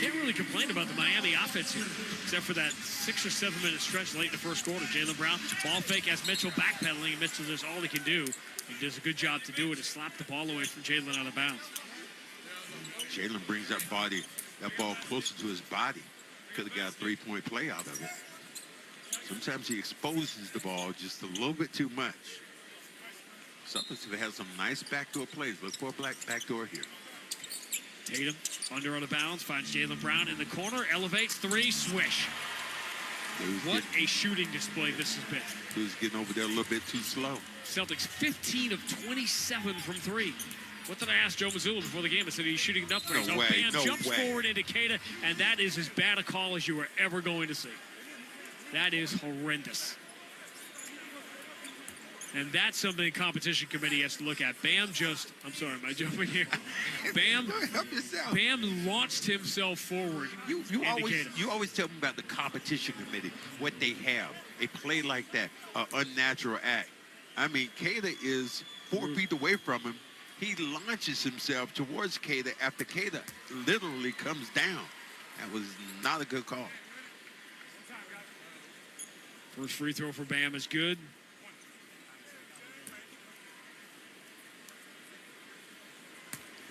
Can't really complain about the Miami offense here, except for that 6 or 7 minute stretch late in the first quarter. Jaylen Brown, ball fake as Mitchell backpedaling, and Mitchell does all he can do. He does a good job to do it, to slap the ball away from Jaylen out of bounds. Jaylen brings that ball closer to his body. Could have got a 3-point play out of it. Sometimes he exposes the ball just a little bit too much. Celtics have had some nice backdoor plays. Look for a backdoor here. Tatum under out of bounds, finds Jaylen Brown in the corner, elevates 3, swish. What a shooting display this has been. He was getting over there a little bit too slow. Celtics 15 of 27 from 3. What did I ask Joe Mazulla before the game? I said he's shooting enough threes. No way, Bam jumps forward into Queta, and that is as bad a call as you are ever going to see. That is horrendous. And that's something the competition committee has to look at. Bam just, I'm sorry, am I jumping here? Bam launched himself forward. You always tell me about the competition committee, what they have. A play like that, an unnatural act. I mean, Queta is 4 feet away from him. He launches himself towards Queta after Queta literally comes down. That was not a good call. First free throw for Bam is good.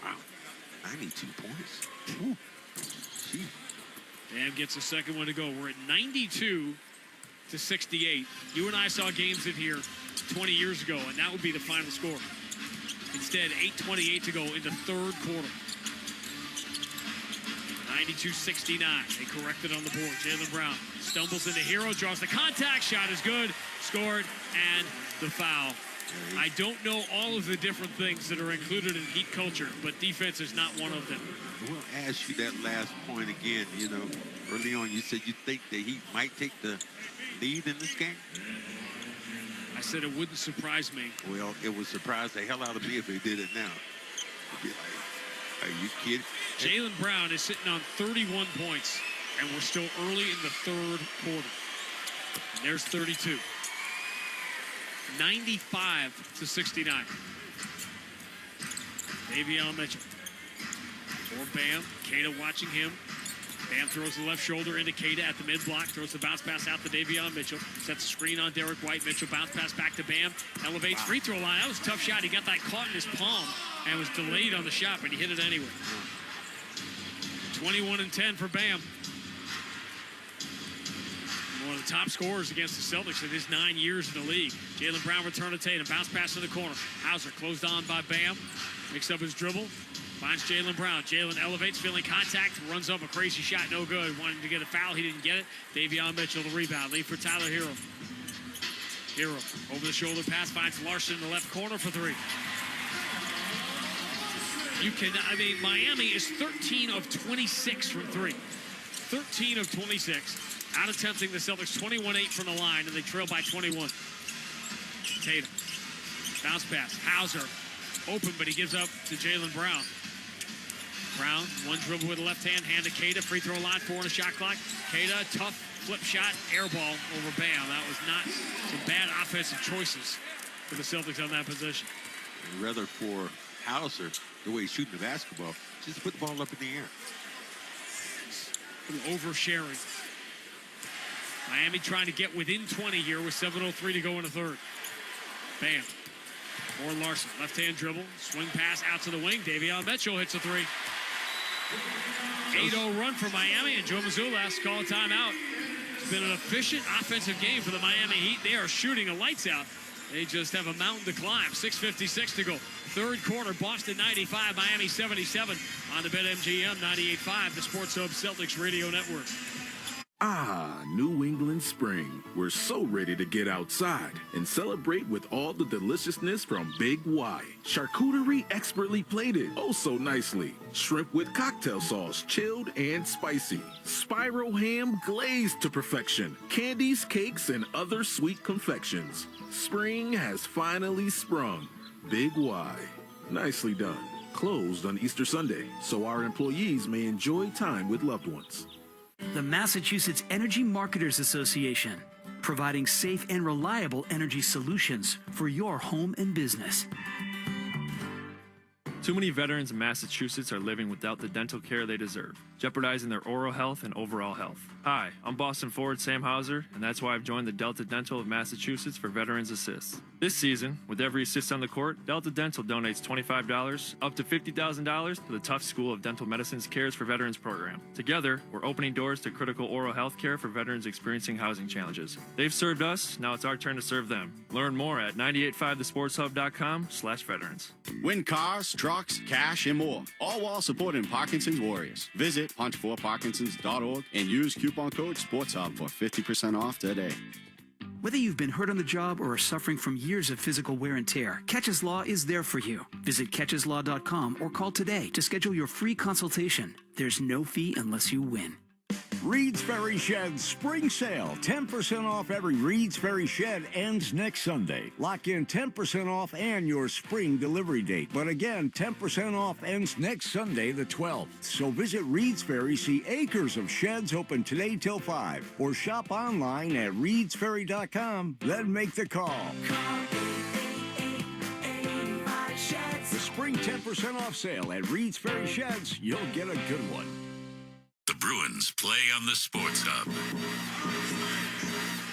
Wow, 92 points. Ooh. Gee. Bam gets a second one to go. We're at 92-64 68. You and I saw games in here 20 years ago, and that would be the final score. Instead, 8:28 to go in the third quarter. 92-69. They corrected on the board. Jaylen Brown stumbles into Hero, draws the contact. Shot is good. Scored, and the foul. I don't know all of the different things that are included in Heat culture, but defense is not one of them. We'll ask you that last point again. You know, early on you said you think the Heat might take the lead in this game. I said it wouldn't surprise me. Well, it would surprise the hell out of me if they did it now. I'd be like, are you kidding? Jaylen Brown is sitting on 31 points, and we're still early in the third quarter. And there's 32. 95-69. Davion Mitchell. For Bam. Queta watching him. Bam throws the left shoulder into Queta at the mid-block. Throws the bounce pass out to Davion Mitchell. Sets a screen on Derek White. Mitchell bounce pass back to Bam. Elevates free throw line. That was a tough shot. He got that caught in his palm and was delayed on the shot, but he hit it anyway. 21-10 for Bam. One of the top scorers against the Celtics in his 9 years in the league. Jaylen Brown return to Tatum. Bounce pass in the corner. Hauser closed on by Bam. Picks up his dribble. Finds Jaylen Brown. Jaylen elevates, feeling contact. Runs up a crazy shot. No good. Wanted to get a foul. He didn't get it. Davion Mitchell, the rebound. Lead for Tyler Hero. Hero over the shoulder pass. Finds Larson in the left corner for three. Miami is 13 of 26 from three. 13 of 26. Out attempting the Celtics 21-8 from the line, and they trail by 21. Tatum. Bounce pass. Hauser. Open, but he gives up to Jaylen Brown. Brown, one dribble with the left hand. Hand to Queta. Free throw line, 4 on the shot clock. Queta, tough flip shot. Air ball over Bam. That was not some bad offensive choices for the Celtics on that position. Rather for Hauser, the way he's shooting the basketball, just put the ball up in the air. A little oversharing. Miami trying to get within 20 here with 7:03 to go in the third. Bam. Or Larson. Left-hand dribble. Swing pass out to the wing. Davion Mitchell hits a three. 8-0 run for Miami, and Joe Mazulla has to call a timeout. It's been an efficient offensive game for the Miami Heat. They are shooting a lights out. They just have a mountain to climb. 6:56 to go. Third quarter, Boston 95, Miami 77 on the BetMGM 98.5, the Sports Hub Celtics Radio Network. Ah, New England spring. We're so ready to get outside and celebrate with all the deliciousness from Big Y. Charcuterie expertly plated, oh so nicely. Shrimp with cocktail sauce, chilled and spicy. Spiral ham glazed to perfection. Candies, cakes, and other sweet confections. Spring has finally sprung. Big Y. Nicely done. Closed on Easter Sunday, so our employees may enjoy time with loved ones. The Massachusetts Energy Marketers Association, providing safe and reliable energy solutions for your home and business. Too many veterans in Massachusetts are living without the dental care they deserve, jeopardizing their oral health and overall health. Hi, I'm Boston forward Sam Hauser, and that's why I've joined the Delta Dental of Massachusetts for Veterans Assist. This season, with every assist on the court, Delta Dental donates $25 up to $50,000 to the Tufts School of Dental Medicine's Cares for Veterans program. Together, we're opening doors to critical oral health care for veterans experiencing housing challenges. They've served us, now it's our turn to serve them. Learn more at 985thesportshub.com/veterans. Win cars, trucks, cash, and more, all while supporting Parkinson's Warriors. Visit huntforparkinsons.org and use coupon code SPORTSHUB for 50% off today. Whether you've been hurt on the job or are suffering from years of physical wear and tear, Catches Law is there for you. Visit catcheslaw.com or call today to schedule your free consultation. There's no fee unless you win. Reed's Ferry Shed's spring sale. 10% off every Reed's Ferry Shed ends next Sunday. Lock in 10% off and your spring delivery date. But again, 10% off ends next Sunday, the 12th. So visit Reed's Ferry, see acres of sheds open today till 5. Or shop online at reedsferry.com. Then make the call. The spring 10% off sale at Reed's Ferry Sheds. You'll get a good one. The Bruins play on the Sports Hub.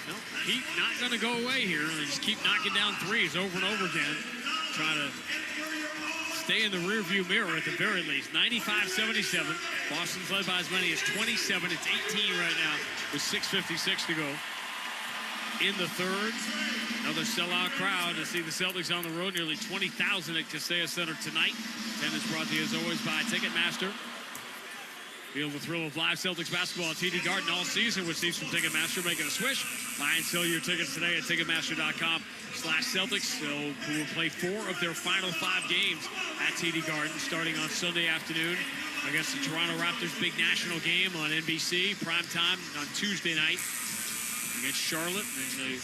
Nope, Heat not going to go away here. They just keep knocking down threes over and over again. Trying to stay in the rearview mirror at the very least. 95-77. Boston's led by as many as 27. It's 18 right now with 6:56 to go. in the third. Another sellout crowd to see the Celtics on the road. Nearly 20,000 at Kaseya Center tonight. Attendance brought to you as always by Ticketmaster. Feel the thrill of live Celtics basketball at TD Garden all season with seats from Ticketmaster. Making a swish. Buy and sell your tickets today at Ticketmaster.com/Celtics. So who will play 4 of their final 5 games at TD Garden starting on Sunday afternoon against the Toronto Raptors. Big national game on NBC. Prime time on Tuesday night against Charlotte. And the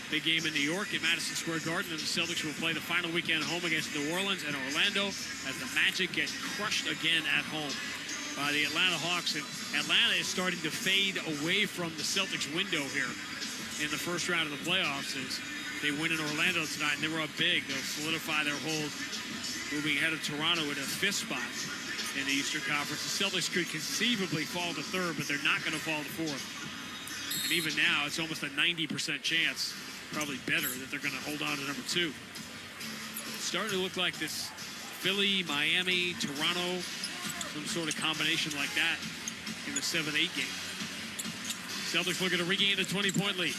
big game in New York at Madison Square Garden. And the Celtics will play the final weekend home against New Orleans and Orlando as the Magic get crushed again at home by the Atlanta Hawks. And Atlanta is starting to fade away from the Celtics window here in the first round of the playoffs as they win in Orlando tonight. And they were up big. They'll solidify their hold moving ahead of Toronto at a 5th spot in the Eastern Conference. The Celtics could conceivably fall to 3rd, but they're not going to fall to 4th. And even now, it's almost a 90% chance, probably better, that they're going to hold on to number 2. It's starting to look like this Philly, Miami, Toronto, some sort of combination like that in the 7-8 game. Celtics looking to regain a 20-point lead.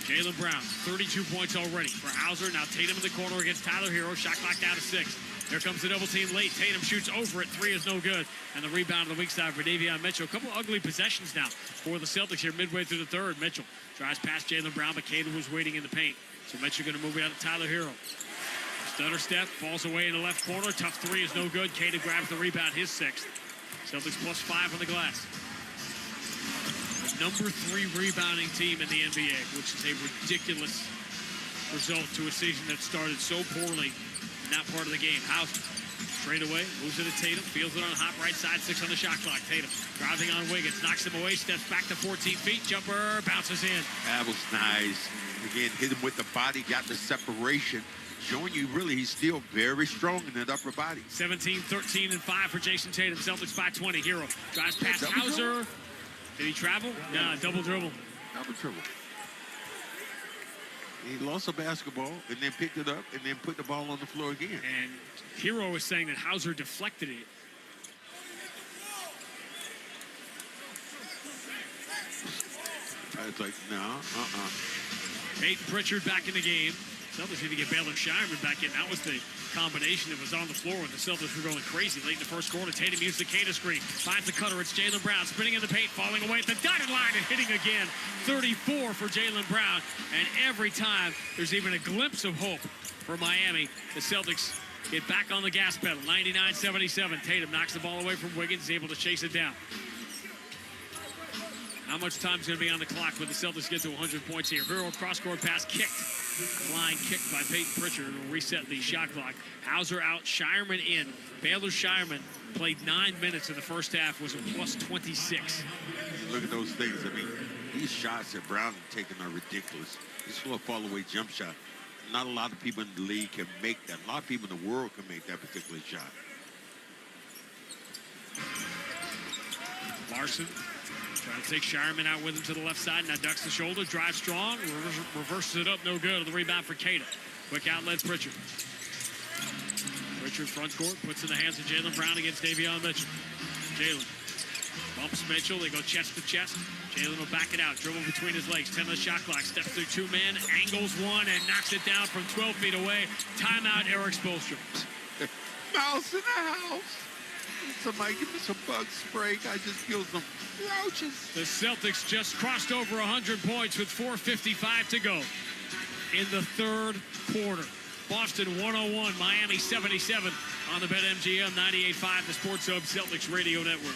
Jaylen Brown, 32 points already for Hauser. Now Tatum in the corner against Tyler Hero. Shot clock down to 6. Here comes the double team late. Tatum shoots over it. 3 is no good. And the rebound on the weak side for Davion Mitchell. A couple ugly possessions now for the Celtics here midway through the third. Mitchell drives past Jaylen Brown, but Caden was waiting in the paint. So Mitchell going to move it out to Tyler Hero. Stutter step, falls away in the left corner. Tough 3 is no good. Caden grabs the rebound, his 6th. Celtics plus 5 on the glass. Number 3 rebounding team in the NBA, which is a ridiculous result to a season that started so poorly in that part of the game. Hauser, straight away, moves it to Tatum, fields it on hot right side, 6 on the shot clock. Tatum driving on Wiggins, knocks him away, steps back to 14 feet, jumper, bounces in. That was nice. Again, hit him with the body, got the separation, showing you really he's still very strong in that upper body. 17, 13, and 5 for Jason Tatum. Celtics by 20. Hero drives past Hauser. Did he travel? Nah, double dribble. Double dribble. He lost a basketball and then picked it up and then put the ball on the floor again. And Hero is saying that Hauser deflected it. It's like, no, Peyton Pritchard back in the game. Celtics need to get Baylor Shireman back in. That was the combination that was on the floor when the Celtics were going crazy late in the first quarter. Tatum used the Cater screen, finds the cutter. It's Jaylen Brown spinning in the paint, falling away at the dotted line and hitting again. 34 for Jaylen Brown. And every time there's even a glimpse of hope for Miami, the Celtics get back on the gas pedal. 99-77. Tatum knocks the ball away from Wiggins, is able to chase it down. How much time is going to be on the clock when the Celtics get to 100 points here? Hero cross-court pass kicked. Flying kick by Peyton Pritchard will reset the shot clock. Hauser out, Shireman in. Baylor Shireman played 9 minutes in the first half, was a plus 26. Look at those things. I mean, these shots that Brown is taking are ridiculous. This little fall-away jump shot. Not a lot of people in the league can make that. A lot of people in the world can make that particular shot. Larson trying to take Shireman out with him to the left side. Now ducks the shoulder, drives strong, reverses it up, no good. The rebound for Cater. Quick outlet, Pritchard. Pritchard front court, puts in the hands of Jaylen Brown against Davion Mitchell. Jaylen bumps Mitchell, they go chest to chest. Jaylen will back it out, dribble between his legs, 10 on the shot clock, steps through 2 men, angles one, and knocks it down from 12 feet away. Timeout, Eric Spoelstra. Mouse in the house. Somebody give me some bug spray. I just killed some roaches. The Celtics just crossed over 100 points with 4:55 to go in the third quarter. Boston 101, Miami 77 on the BetMGM 98.5, the Sports Hub Celtics Radio Network.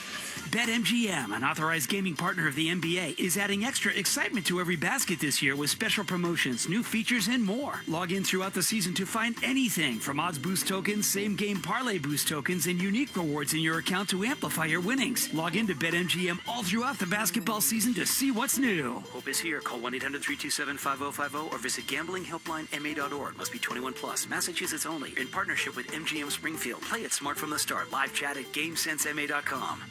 BetMGM, an authorized gaming partner of the NBA, is adding extra excitement to every basket this year with special promotions, new features, and more. Log in throughout the season to find anything from odds boost tokens, same-game parlay boost tokens, and unique rewards in your account to amplify your winnings. Log in to BetMGM all throughout the basketball season to see what's new. Hope is here. Call 1-800-327-5050 or visit gamblinghelplinema.org. Must be 21 plus. Massachusetts only. In partnership with MGM Springfield. Play it smart from the start. Live chat at GameSenseMA.com.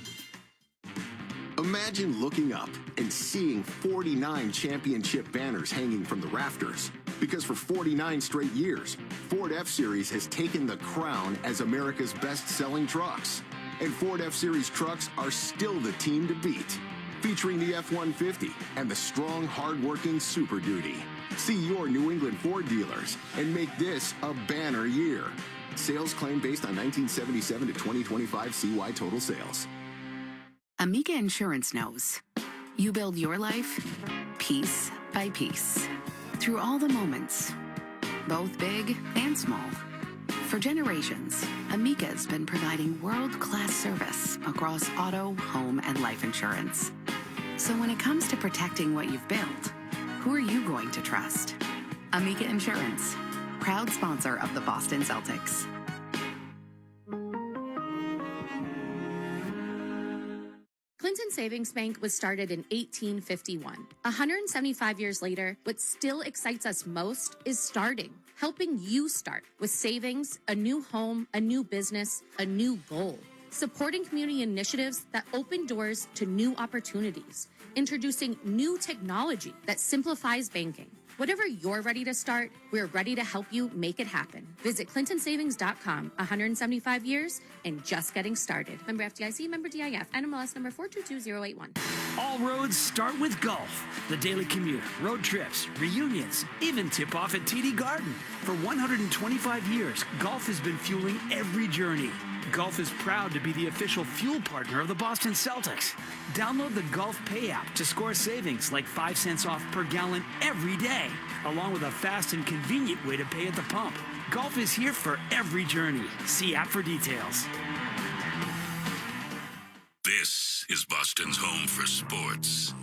Imagine looking up and seeing 49 championship banners hanging from the rafters. Because for 49 straight years, Ford F-Series has taken the crown as America's best-selling trucks. And Ford F-Series trucks are still the team to beat. featuring the F-150 and the strong, hard-working Super Duty. See your New England Ford dealers and make this a banner year. Sales claim based on 1977 to 2025 CY total sales. Amica Insurance knows. You build your life piece by piece through all the moments, both big and small. For generations, Amica has been providing world-class service across auto, home, and life insurance. So when it comes to protecting what you've built, who are you going to trust? Amica Insurance, proud sponsor of the Boston Celtics. Clinton Savings Bank was started in 1851. 175 years later, what still excites us most is starting, helping you start with savings, a new home, a new business, a new goal. Supporting community initiatives that open doors to new opportunities, introducing new technology that simplifies banking. Whatever you're ready to start, we're ready to help you make it happen. Visit clintonsavings.com. 175 years and just getting started. Member FDIC, member DIF, NMLS number 422081. All roads start with golf. The daily commute, road trips, reunions, even tip-off at TD Garden. For 125 years, golf has been fueling every journey. Golf is proud to be the official fuel partner of the Boston Celtics. Download the Golf Pay app to score savings like 5 cents off per gallon every day, along with a fast and convenient way to pay at the pump. Golf is here for every journey. See app for details. This is Boston's home for sports.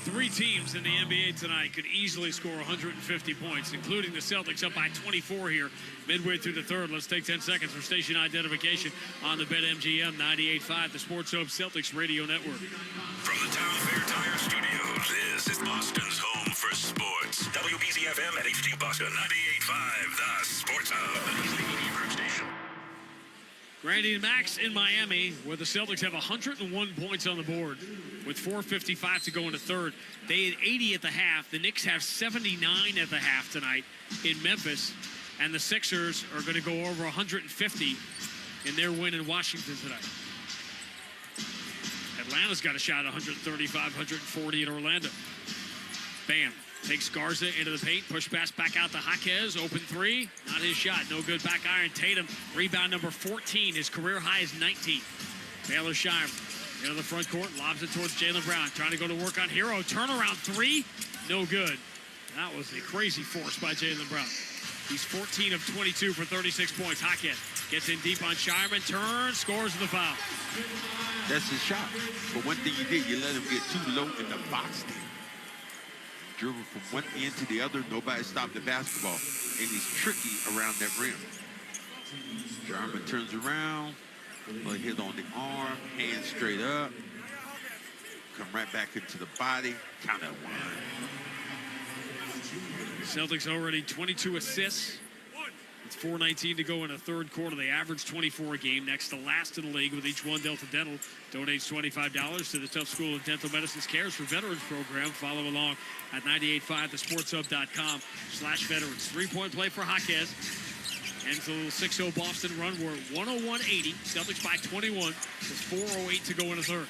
Three teams in the NBA tonight could easily score 150 points, including the Celtics up by 24 here midway through the third. Let's take 10 seconds for station identification on the BetMGM 98.5, the Sports Hub Celtics Radio Network. From the Town Fair Tire Studios, this is Boston's home for sports. WBZ-FM at HD Boston 98.5, the Sports Hub. Easily Media Group Station. Grandy and Max in Miami, where the Celtics have 101 points on the board with 4:55 to go in the third. They had 80 at the half. The Knicks have 79 at the half tonight in Memphis, and the Sixers are going to go over 150 in their win in Washington tonight. Atlanta's got a shot at 135, 140 in Orlando. Bam. Takes Garza into the paint. Push pass back out to Jaquez. Open three. Not his shot. No good. Back iron. Tatum. Rebound number 14. His career high is 19. Baylor Shire into the front court. Lobs it towards Jaylen Brown. Trying to go to work on Hero. Turnaround three. No good. That was a crazy force by Jaylen Brown. He's 14 of 22 for 36 points. Jaquez gets in deep on Shireman. Turns. Scores with the foul. That's his shot. But one thing you did, you let him get too low in the box there. Dribble from one end to the other. Nobody stopped the basketball. And he's tricky around that rim. Jarman turns around. A hit on the arm. Hand straight up. Come right back into the body. Count at one. Celtics already 22 assists. It's 4:19 to go in the third quarter. They average 24 a game, next to last in the league with each one. Delta Dental donates $25 to the Tough School of Dental Medicine's Cares for Veterans program. Follow along at 985thesportshub.com/veterans. Three-point play for Jaquez. Ends a little 6-0 Boston run. We're at 101-80. Celtics by 21. There's 4:08 to go in the third.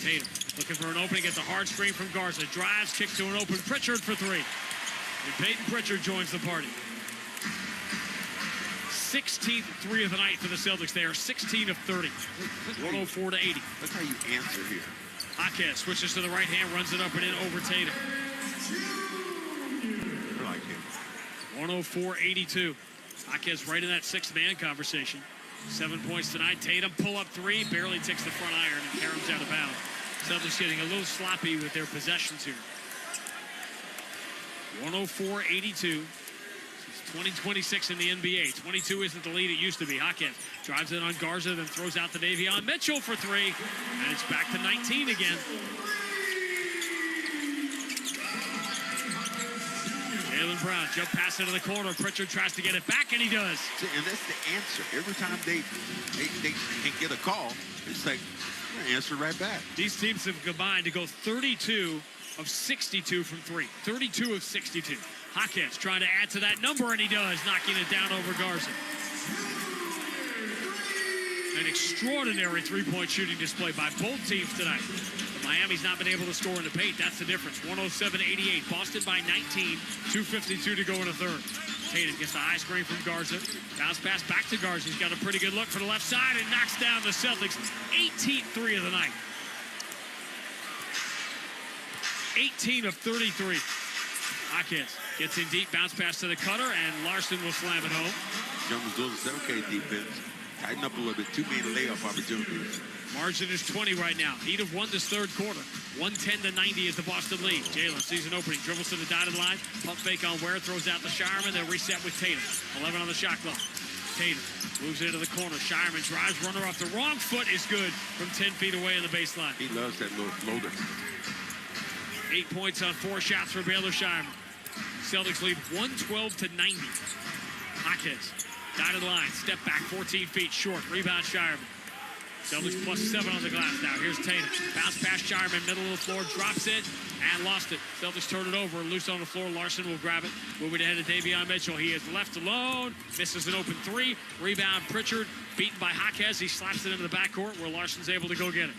Tatum looking for an opening. Gets a hard screen from Garza. Drives, kicks to an open Pritchard for three. And Peyton Pritchard joins the party. 16th three of the night for the Celtics. They are 16 of 30. 104-80. That's how you answer here. Jaquez switches to the right hand, runs it up and in over Tatum. I like him. 104-82. Jaquez right in that sixth-man conversation. 7 points tonight. Tatum pull-up three. Barely ticks the front iron and caroms out of bounds. Celtics getting a little sloppy with their possessions here. 104-82. 20-26 in the NBA. 22 isn't the lead it used to be. Jaquez drives it on Garza, then throws out to Davion Mitchell for three. And it's back to 19 again. Jaylen Brown, jump pass into the corner. Pritchard tries to get it back, and he does. See, and that's the answer. Every time they can get a call, it's like, answer right back. These teams have combined to go 32 of 62 from three. 32 of 62. Jaquez trying to add to that number, and he does, knocking it down over Garza. An extraordinary three-point shooting display by both teams tonight. The Miami's not been able to score in the paint. That's the difference. 107-88. Boston by 19. 2:52 to go in the third. Tatum gets the high screen from Garza. Bounce pass back to Garza. He's got a pretty good look for the left side and knocks down the Celtics' 18th three of the night. 18 of 33. Hawkins gets in deep, bounce pass to the cutter, and Larson will slam it home. Joe Mazulla said, okay, defense, tighten up a little bit. Too many layup opportunities. Margin is 20 right now. Heat have won this third quarter. 110-90 is the Boston lead. Jalen sees an opening, dribbles to the dotted line, pump fake on Ware, throws out the Shireman, then reset with Tatum. 11 on the shot clock. Tatum moves into the corner. Shireman drives, runner off the wrong foot is good from 10 feet away in the baseline. He loves that little floater. 8 points on 4 shots for Baylor Shireman. Celtics lead 112-90. Hawkins, dotted line, step back, 14 feet short, rebound Shireman. Celtics plus 7 on the glass now. Here's Tatum. Bounce past Shireman, middle of the floor, drops it, and lost it. Celtics turn it over, loose on the floor. Larson will grab it. Moving ahead to Davion Mitchell. He is left alone. Misses an open 3. Rebound Pritchard, beaten by Hawkins. He slaps it into the backcourt where Larson's able to go get it.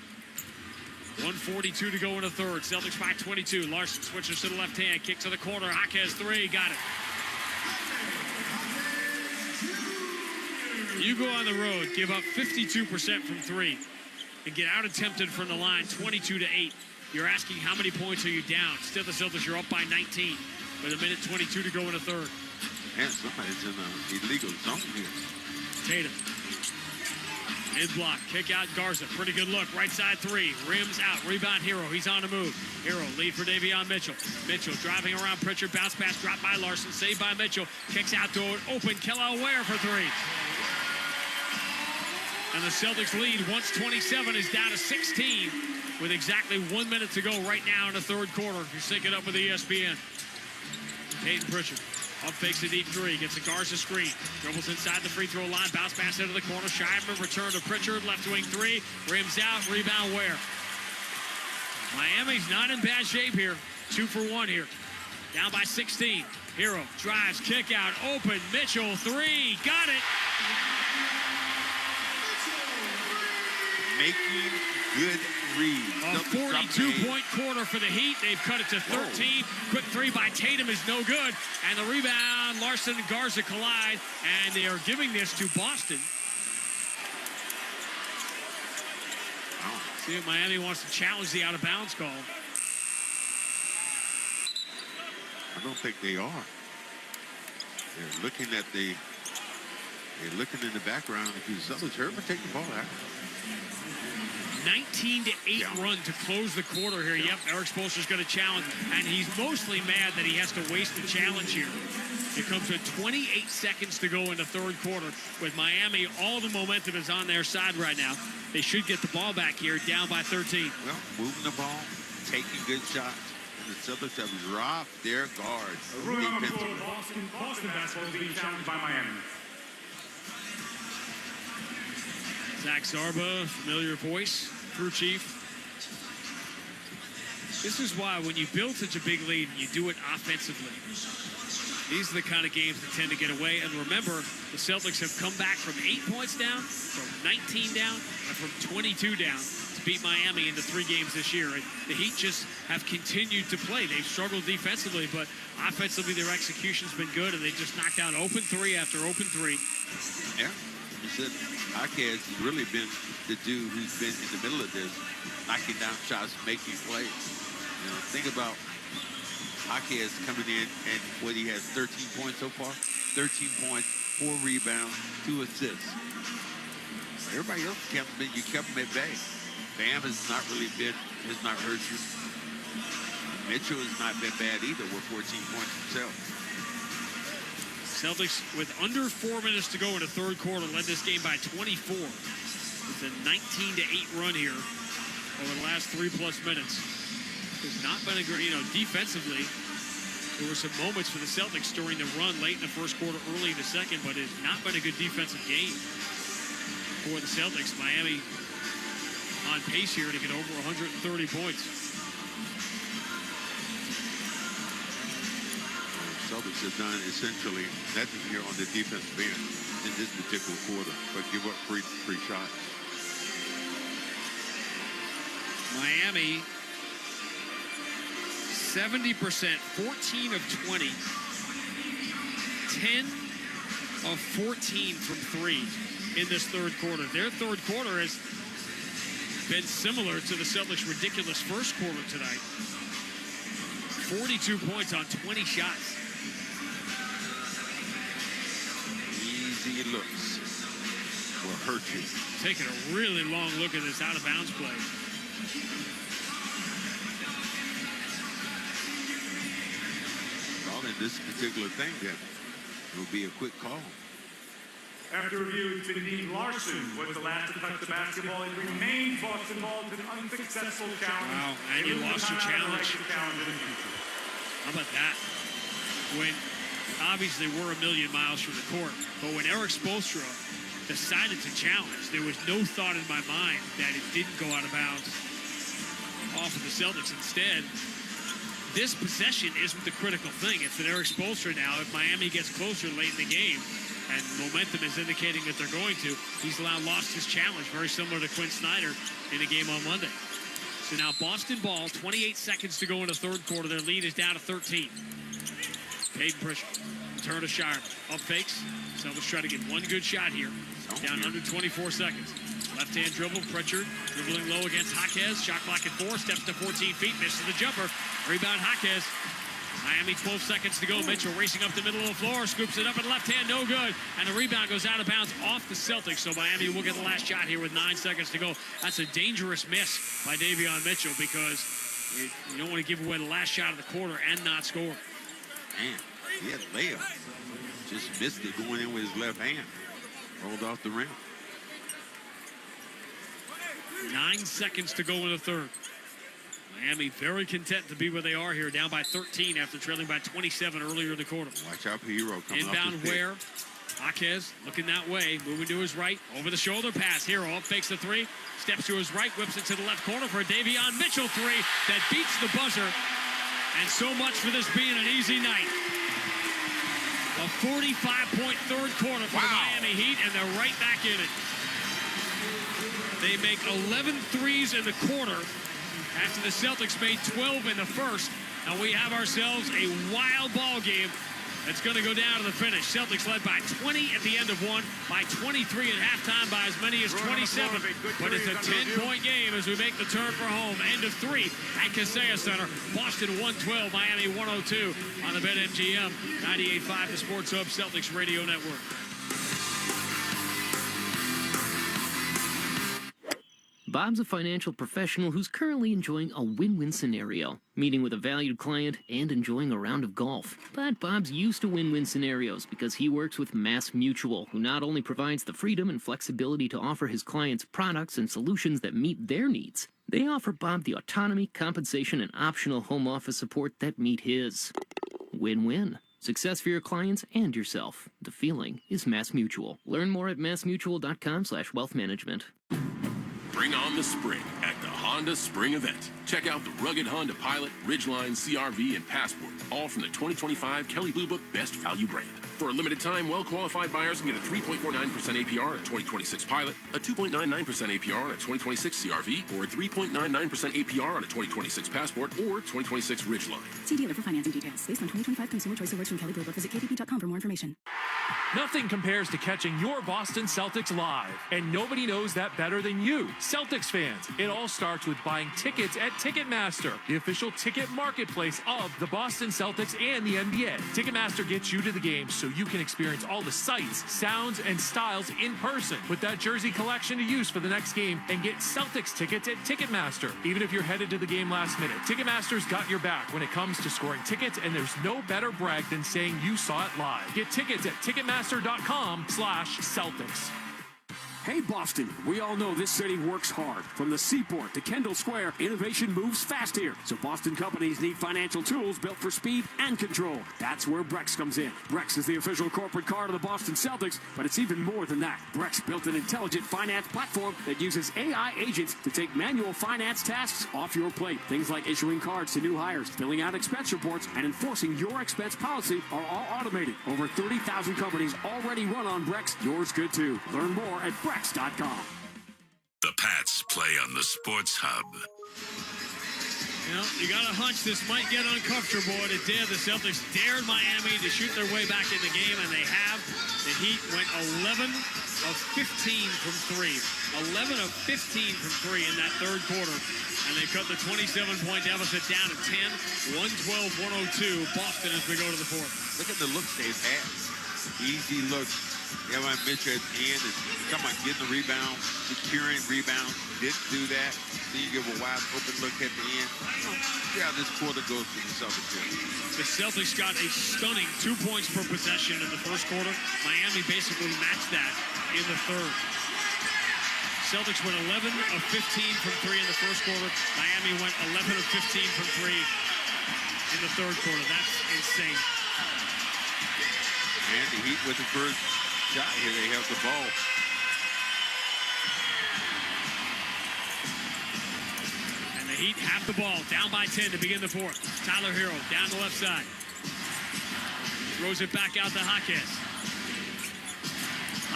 1:42 to go in the third. Celtics by 22. Larson switches to the left hand, kick to the corner. Hawkins 3, got it. You go on the road, give up 52% from 3, and get out attempted from the line 22-8. You're asking how many points are you down? Still the Celtics, you're up by 19 with 1:22 to go in the third. And somebody's in an illegal zone here. Tatum. In block, kick out Garza. Pretty good look. Right side 3. Rims out. Rebound Hero. He's on the move. Hero lead for Davion Mitchell. Mitchell driving around Pritchard. Bounce pass dropped by Larson. Saved by Mitchell. Kicks out to an open Kelly Ware for 3. And the Celtics lead once 27 is down to 16 with exactly 1 minute to go right now in the third quarter. If you're syncing up with ESPN. Hayden Pritchard. Up fakes a deep 3, gets a Garza screen, dribbles inside the free throw line, bounce pass into the corner, Shireman, return to Pritchard, left wing 3, rims out, rebound Ware. Miami's not in bad shape here, 2 for 1 here. Down by 16, Hero drives, kick out, open, Mitchell 3, got it. Making good reads. A 42-point quarter for the Heat. They've cut it to 13. Quick 3 by Tatum is no good. And the rebound, Larson and Garza collide. And they are giving this to Boston. See if Miami wants to challenge the out-of-bounds call. I don't think they are. They're looking at the... They're looking in the background. If you Celtics hurt, but take the ball out. 19-8 run to close the quarter here. Yep, Eric Spoelstra's going to challenge, and he's mostly mad that he has to waste the challenge here. It comes with 28 seconds to go in the third quarter. With Miami, all the momentum is on their side right now. They should get the ball back here, down by 13. Well, moving the ball, taking good shots. And the Celtics have dropped their guards. Boston basketball is being challenged by Miami. Zach Zarba, familiar voice, crew chief. This is why when you build such a big lead, you do it offensively. These are the kind of games that tend to get away. And remember, the Celtics have come back from 8 points down, from 19 down, and from 22 down to beat Miami in the 3 games this year. And the Heat just have continued to play. They've struggled defensively, but offensively their execution's been good, and they just knocked down open 3 after open 3. Yeah. You said Hawkins has really been the dude who's been in the middle of this, knocking down shots, making plays. You know, think about Hawkins coming in and what he has 13 points so far. 13 points, 4 rebounds, 2 assists. Everybody else kept him, you kept him at bay. Bam has not hurt you. Mitchell has not been bad either with 14 points himself. Celtics, with under 4 minutes to go in the third quarter, led this game by 24. It's a 19-8 run here over the last 3+ minutes. It's not been a great, defensively, there were some moments for the Celtics during the run late in the first quarter, early in the second, but it's not been a good defensive game for the Celtics. Miami on pace here to get over 130 points. Celtics have done essentially nothing here on the defensive end in this particular quarter, but give up free shots. Miami 70%, 14 of 20, 10 of 14 from three in this third quarter. Their third quarter has been similar to the Celtics' ridiculous first quarter tonight. 42 points on 20 shots. Easy looks will hurt you. Taking a really long look at this out-of-bounds play. Well, in this particular thing, then, it will be a quick call. After review, it's been deemed Larson was the last to touch the basketball. It remains Boston ball to an unsuccessful challenge. Wow, and you lost your challenge. How about that? When, obviously, we're a million miles from the court, but when Eric Spoelstra decided to challenge, there was no thought in my mind that it didn't go out of bounds off of the Celtics. Instead, this possession isn't the critical thing. It's that Eric Spoelstra now, if Miami gets closer late in the game, and momentum is indicating that they're going to, he's lost his challenge, very similar to Quinn Snyder in a game on Monday. So now Boston ball, 28 seconds to go in the third quarter. Their lead is down to 13. Payton Pritchard, turn to Shire, up fakes. Celtics try to get one good shot here. Down under 24 seconds. Left-hand dribble, Pritchard dribbling low against Jaquez. Shot clock at 4, steps to 14 feet, misses the jumper. Rebound Jaquez. Miami 12 seconds to go. Mitchell racing up the middle of the floor, scoops it up at left hand, no good. And the rebound goes out of bounds off the Celtics. So Miami will get the last shot here with 9 seconds to go. That's a dangerous miss by Davion Mitchell because you don't want to give away the last shot of the quarter and not score. Man, he had a layup. Just missed it going in with his left hand. Rolled off the rim. 9 seconds to go in the third. Miami very content to be where they are here, down by 13 after trailing by 27 earlier in the quarter. Watch out for Hero coming inbound Ware. Jaquez looking that way, moving to his right. Over the shoulder pass. Hero up, fakes the three. Steps to his right, whips it to the left corner for a Davion Mitchell three that beats the buzzer. And so much for this being an easy night. A 45-point third quarter for the Miami Heat, and they're right back in it. They make 11 threes in the quarter after the Celtics made 12 in the first. And we have ourselves a wild ball game that's going to go down to the finish. Celtics led by 20 at the end of one, by 23 at halftime, by as many as 27. But it's a 10-point game as we make the turn for home. End of 3 at Kaseya Center. Boston 112, Miami 102 on the BetMGM 98.5, the Sports Hub Celtics Radio Network. Bob's a financial professional who's currently enjoying a win-win scenario, meeting with a valued client and enjoying a round of golf. But Bob's used to win-win scenarios because he works with Mass Mutual, who not only provides the freedom and flexibility to offer his clients products and solutions that meet their needs, they offer Bob the autonomy, compensation, and optional home office support that meet his. Win-win. Success for your clients and yourself. The feeling is Mass Mutual. Learn more at massmutual.com/wealthmanagement. Bring on the spring at the Honda Spring Event. Check out the rugged Honda Pilot, Ridgeline, CR-V, and Passport, all from the 2025 Kelley Blue Book Best Value brand. For a limited time, well-qualified buyers can get a 3.49% APR on a 2026 Pilot, a 2.99% APR on a 2026 CR-V, or a 3.99% APR on a 2026 Passport or 2026 Ridgeline. See dealer for financing details. Based on 2025 Consumer Choice Awards from Kelley Blue Book. Visit kpp.com for more information. Nothing compares to catching your Boston Celtics live, and nobody knows that better than you, Celtics fans. It all starts with buying tickets at Ticketmaster, the official ticket marketplace of the Boston Celtics and the NBA. Ticketmaster gets you to the game so you can experience all the sights, sounds, and styles in person. Put that jersey collection to use for the next game and get Celtics tickets at Ticketmaster, even if you're headed to the game last minute. Ticketmaster's got your back when it comes to scoring tickets, and there's no better brag than saying you saw it live. Get tickets at Ticketmaster.com/Celtics. Hey Boston, we all know this city works hard. From the Seaport to Kendall Square, innovation moves fast here. So Boston companies need financial tools built for speed and control. That's where Brex comes in. Brex is the official corporate card of the Boston Celtics, but it's even more than that. Brex built an intelligent finance platform that uses AI agents to take manual finance tasks off your plate. Things like issuing cards to new hires, filling out expense reports, and enforcing your expense policy are all automated. Over 30,000 companies already run on Brex. Yours could too. Learn more at Brex.com. The Pats play on the Sports Hub. You know, you got a hunch this might get uncomfortable, and it did. The Celtics dared Miami to shoot their way back in the game, and they have. The Heat went 11 of 15 from three. 11 of 15 from three in that third quarter, and they cut the 27-point deficit down to 10, 112-102. Boston as we go to the fourth. Look at the looks they've had. Easy looks. Evan Mitchell at the end is talking about getting the rebound, securing rebounds. Didn't do that. Then you give a wide open look at the end. Yeah, this quarter goes to the Celtics. The Celtics got a stunning 2 points per possession in the first quarter. Miami basically matched that in the third. Celtics went 11 of 15 from three in the first quarter. Miami went 11 of 15 from three in the third quarter. That's insane. And the Heat with the first shot here. They have the ball. And the Heat have the ball. Down by 10 to begin the fourth. Tyler Hero down the left side. Throws it back out to Jaquez.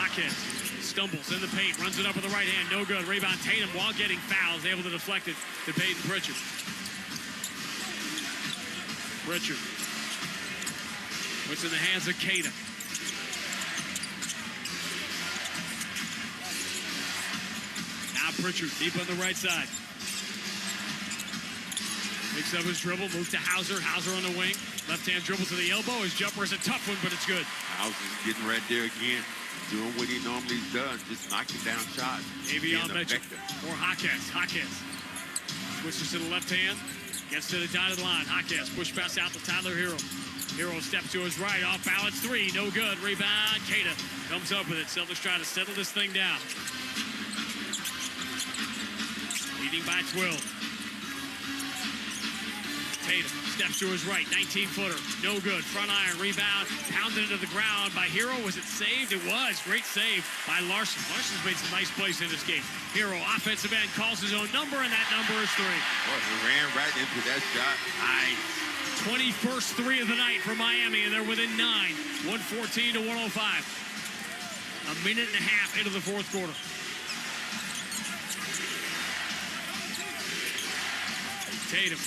Jaquez stumbles in the paint. Runs it up with the right hand. No good. Rebound Tatum while getting fouls. Able to deflect it to Peyton Pritchard. Pritchard puts in the hands of Keita. Now Pritchard deep on the right side. Picks up his dribble, moves to Hauser. Hauser on the wing. Left-hand dribble to the elbow. His jumper is a tough one, but it's good. Hauser's getting right there again, doing what he normally does, just knocking down shots. Avion Mitchell or Jaquez. Jaquez switches to the left hand. Gets to the dotted line. Jaquez push pass out to Tyler Hero. Hero steps to his right. Off balance three. No good. Rebound. Keita comes up with it. Celtics trying to settle this thing down. Leading by 12. Tatum steps to his right. 19-footer. No good. Front iron. Rebound. Pounded into the ground by Hero. Was it saved? It was. Great save by Larson. Larson's made some nice plays in this game. Hero, offensive end, calls his own number, and that number is three. Boy, he ran right into that shot. 21st three of the night for Miami, and they're within 9. 114 to 105. A minute and a half into the fourth quarter. Tatum.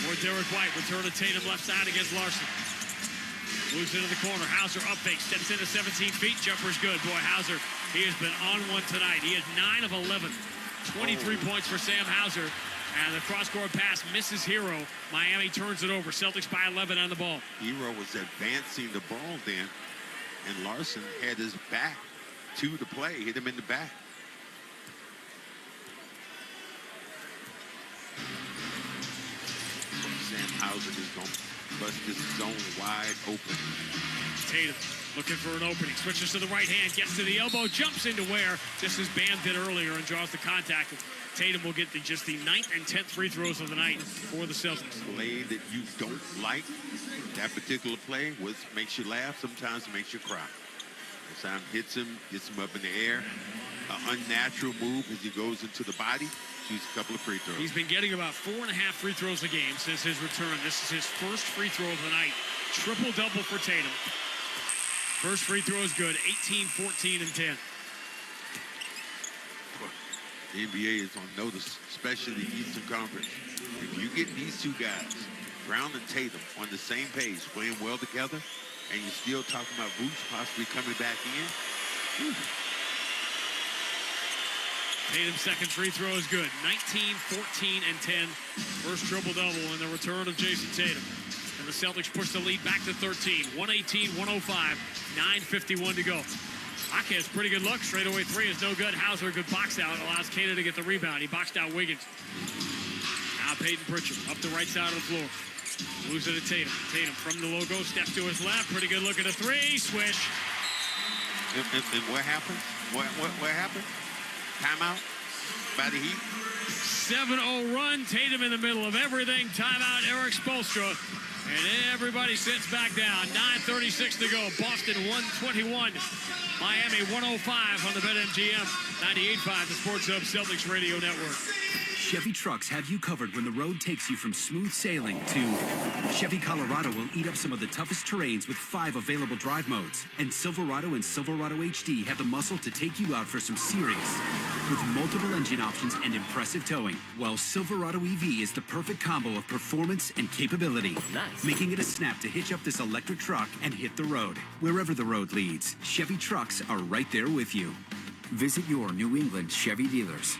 More Derek White. Return to Tatum left side against Larson. Moves into the corner. Hauser up fake. Steps into 17 feet. Jumper's good. Boy, Hauser, he has been on one tonight. He has 9 of 11. 23 points for Sam Hauser. And the cross-court pass misses Hero. Miami turns it over. Celtics by 11 on the ball. Hero was advancing the ball then, and Larson had his back to the play. Hit him in the back. Sam Hauser is going to bust this zone wide open. Tatum looking for an opening. Switches to the right hand. Gets to the elbow. Jumps into where, just as Bam did earlier, and draws the contact. Tatum will get just the 9th and 10th free throws of the night for the Celtics. Play that you don't like. That particular play makes you laugh. Sometimes it makes you cry. Sometimes hits him, gets him up in the air. An unnatural move as he goes into the body. Shoots a couple of free throws. He's been getting about 4.5 free throws a game since his return. This is his first free throw of the night. Triple-double for Tatum. First free throw is good. 18, 14, and 10. The NBA is on notice, especially the Eastern Conference. If you get these two guys, Brown and Tatum, on the same page, playing well together, and you're still talking about Vooch possibly coming back in. Tatum's second free throw is good. 19, 14, and 10. First triple-double in the return of Jason Tatum. And the Celtics push the lead back to 13. 118-105. 9:51 to go. Jaquez, pretty good look. Straightaway three is no good. Hauser, good box out. Allows Keita to get the rebound. He boxed out Wiggins. Now Peyton Pritchard up the right side of the floor. Moves it to Tatum. Tatum from the logo, steps to his left. Pretty good look at a three. Swish. And what happened? What happened? Timeout by the Heat. 7-0 run. Tatum in the middle of everything. Timeout, Eric Spoelstra. And everybody sits back down. 9:36 to go. Boston 121. Miami 105 on the BetMGM 98.5, the Sports Hub Celtics Radio Network. Chevy trucks have you covered when the road takes you from smooth sailing to Chevy Colorado will eat up some of the toughest terrains with 5 available drive modes. And Silverado and Silverado HD have the muscle to take you out for some serious with multiple engine options and impressive towing. While Silverado EV is the perfect combo of performance and capability, making it a snap to hitch up this electric truck and hit the road. Wherever the road leads, Chevy trucks are right there with you. Visit your New England Chevy dealers.